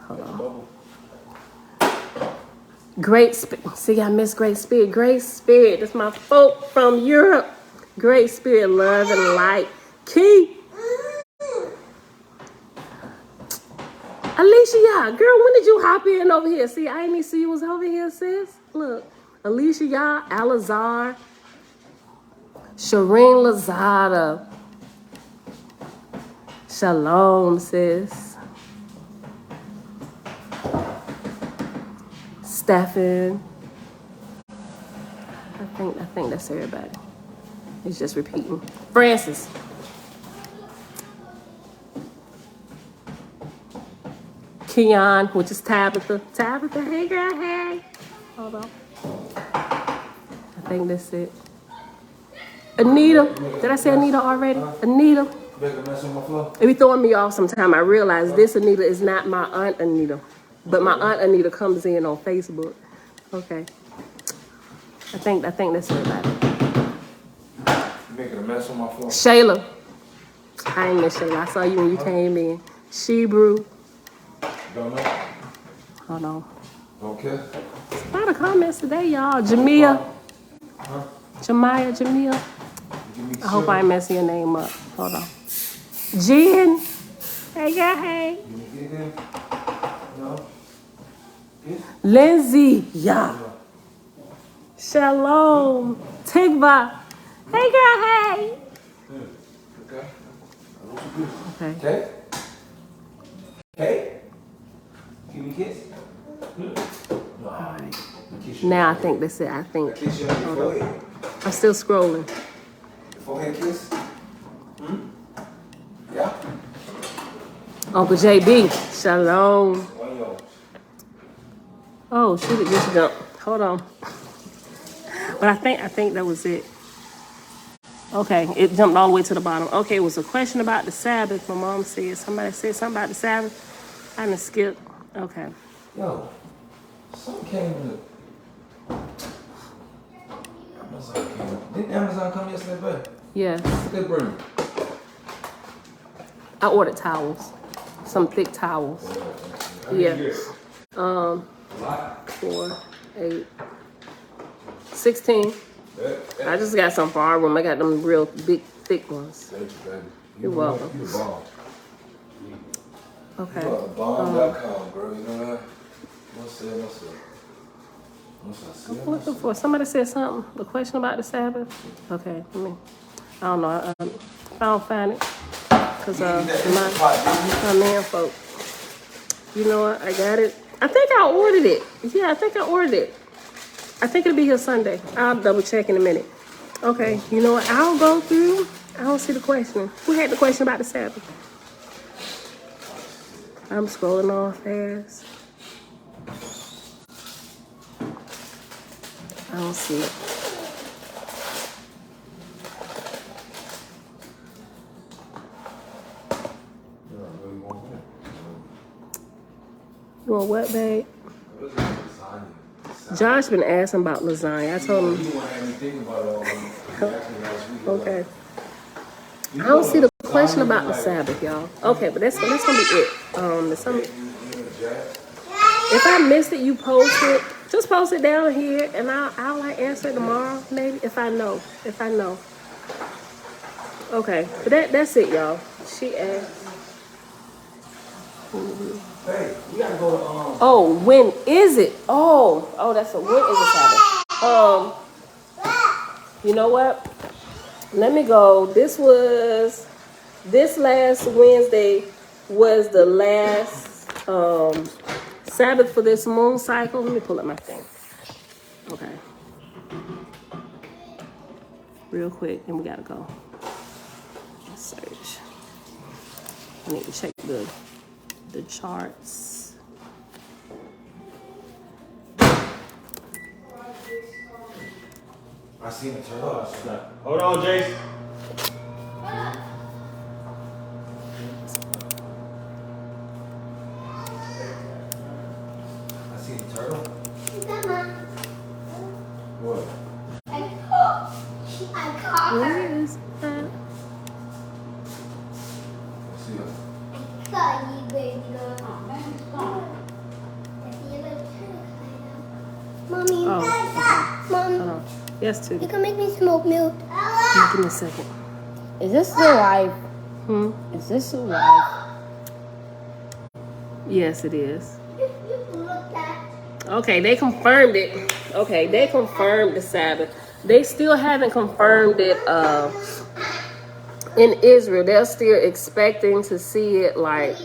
S1: Hold on. Great Spirit. See, I miss Great Spirit. Great Spirit. That's my folk from Europe. Great Spirit, love and light. Key. I Alicia, y'all. Girl, when did you hop in over here? See, I didn't even see you was over here, sis. Look. Alicia, y'all. Alazar. Shireen Lazada. Shalom, sis. Stephen. I think that's everybody. It's just repeating. Francis. Keon, which is Tabitha. Tabitha, hey girl, hey. Hold on. I think that's it. Anita. Did I say Anita already? Anita. It be throwing me off sometime. I realize this Anita is not my Aunt Anita. But my Aunt Anita comes in on Facebook. Okay. I think that's everybody.
S3: You making a mess on my floor.
S1: Shayla. I ain't miss Shayla. I saw you when you came in. Shebrew.
S3: Don't know.
S1: Hold on.
S3: Okay.
S1: A lot of comments today, y'all. Jamia.
S3: Huh?
S1: Jamia. I hope I ain't messing your name up. Hold on. Jen. Hey, girl, hey.
S3: No.
S1: Lindsay. Yeah. Shalom. Tigva. Hey, girl, hey.
S3: Okay.
S1: Okay.
S3: Okay. Okay. Give me a kiss.
S1: All right. Now I think that's it. I think.
S3: Kiss you on your forehead.
S1: I'm still scrolling.
S3: Forehead kiss. Yeah.
S1: Uncle JB. Shalom. Oh, shoot, it just jumped. Hold on. But I think that was it. Okay, it jumped all the way to the bottom. Okay, it was a question about the Sabbath. My mom said somebody said something about the Sabbath. I didn't skip. Okay.
S3: Yo, something came in the Amazon came. Didn't Amazon come yesterday, babe?
S1: Yes.
S3: What they bring?
S1: I ordered towels. Some thick towels. Yeah. 4, 8, 16. I just got some for our room. I got them real big, thick ones.
S3: Thank you, baby.
S1: You're welcome.
S3: You the bomb.
S1: Okay.
S3: You are bomb.com, girl. You know that? What's
S1: I'm looking for somebody said something. The question about the Sabbath. Okay, I don't know. I don't find it because my man folk. You know what? I got it. I think I ordered it. Yeah, I think I ordered it. I think it'll be here Sunday. I'll double check in a minute. Okay, you know what? I'll go through. I don't see the question. Who had the question about the Sabbath? I'm scrolling on fast. I don't see it. You want what, babe? Josh been asking about lasagna. I told him. Okay. I don't see the question about the Sabbath, y'all. Okay, but that's gonna be it. If I missed it, you post it. Just post it down here, and I'll like answer it tomorrow, maybe if I know. Okay, but that's it, y'all. She asked.
S3: Hey, we gotta go to
S1: Oh, when is it? Oh, that's when is it Sabbath? You know what? Let me go. This last Wednesday was the last Sabbath for this moon cycle. Let me pull up my thing. Okay. Real quick, and we gotta go. Let's search. I need to check the charts.
S3: I seen it turn off.
S5: Hold on, Jason.
S3: I seen the turtle.
S2: Mama,
S3: What?
S2: I caught
S1: Where
S2: her.
S1: is that?
S3: I see it.
S2: Caught you, baby girl. Mommy,
S1: Oh,
S2: Mom,
S1: hold on. Yes,
S2: you
S1: Tootie.
S2: can make me smoke milk.
S1: Give me a second.
S6: Is this the life?
S1: Hmm?
S6: Is this the life?
S1: Yes, it is.
S2: You look at.
S1: Okay, they confirmed it. Okay, they confirmed the Sabbath. They still haven't confirmed it in Israel. They're still expecting to see it like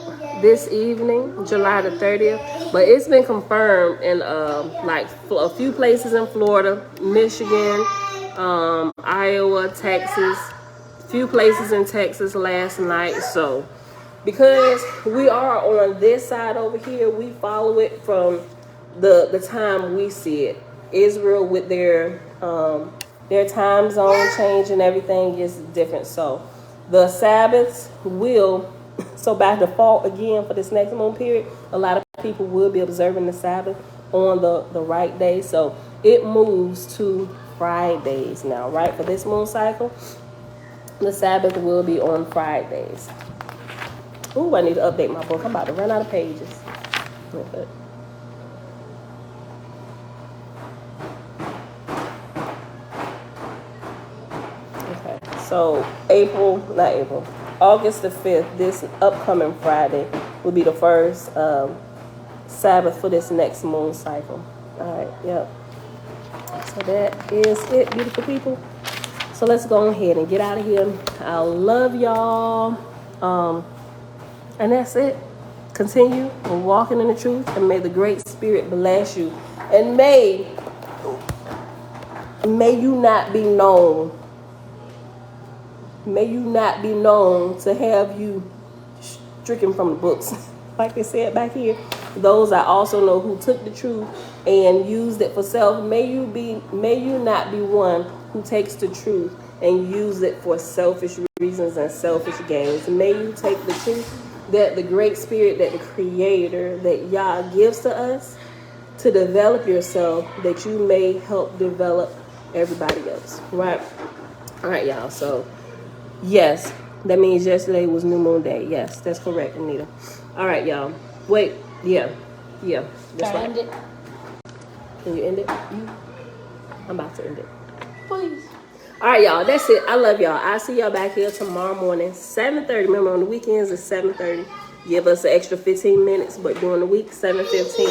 S1: this evening, July the 30th. But it's been confirmed in like a few places in Florida, Michigan, Iowa, Texas, a few places in Texas last night. So because we are on this side over here, we follow it from the time we see it. Israel with their time zone change and everything is different. So the Sabbaths will, so by default again for this next moon period, a lot of people will be observing the Sabbath on the right day. So it moves to Fridays now, right? For this moon cycle, the Sabbath will be on Fridays. Ooh, I need to update my book. I'm about to run out of pages. Okay, so August the 5th, this upcoming Friday, will be the first Sabbath for this next moon cycle. All right, yep. So that is it, beautiful people. So let's go ahead and get out of here. I love y'all. And that's it. Continue walking in the truth, and may the Great Spirit bless you. And may you not be known. May you not be known to have you stricken from the books. Like they said back here, those I also know who took the truth and used it for self. May you not be one who takes the truth and use it for selfish reasons and selfish gains. May you take the truth that the Great Spirit, that the Creator, that Yah gives to us to develop yourself, that you may help develop everybody else. Right? All right, y'all. So, yes, that means yesterday was New Moon Day. Yes, that's correct, Anita. All right, y'all. Wait. Yeah. That's right.
S2: End it.
S1: Can you end it? I'm about to end it. Please. All right, y'all. That's it. I love y'all. I'll see y'all back here tomorrow morning, 7:30. Remember, on the weekends, it's 7:30. Give us an extra 15 minutes, but during the week, 7:15.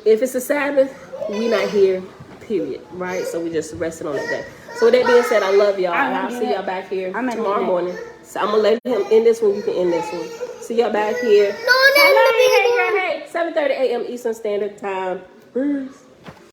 S1: If it's a Sabbath, we not here, period. Right? So we just resting on that day. So with that being said, I love y'all. And I'll see y'all back here tomorrow morning. So I'm going to let him end this one. You can end this one. See y'all back here.
S2: No,
S1: I love you. Hey, girl. Hey, 7:30 a.m. Eastern Standard Time. Peace.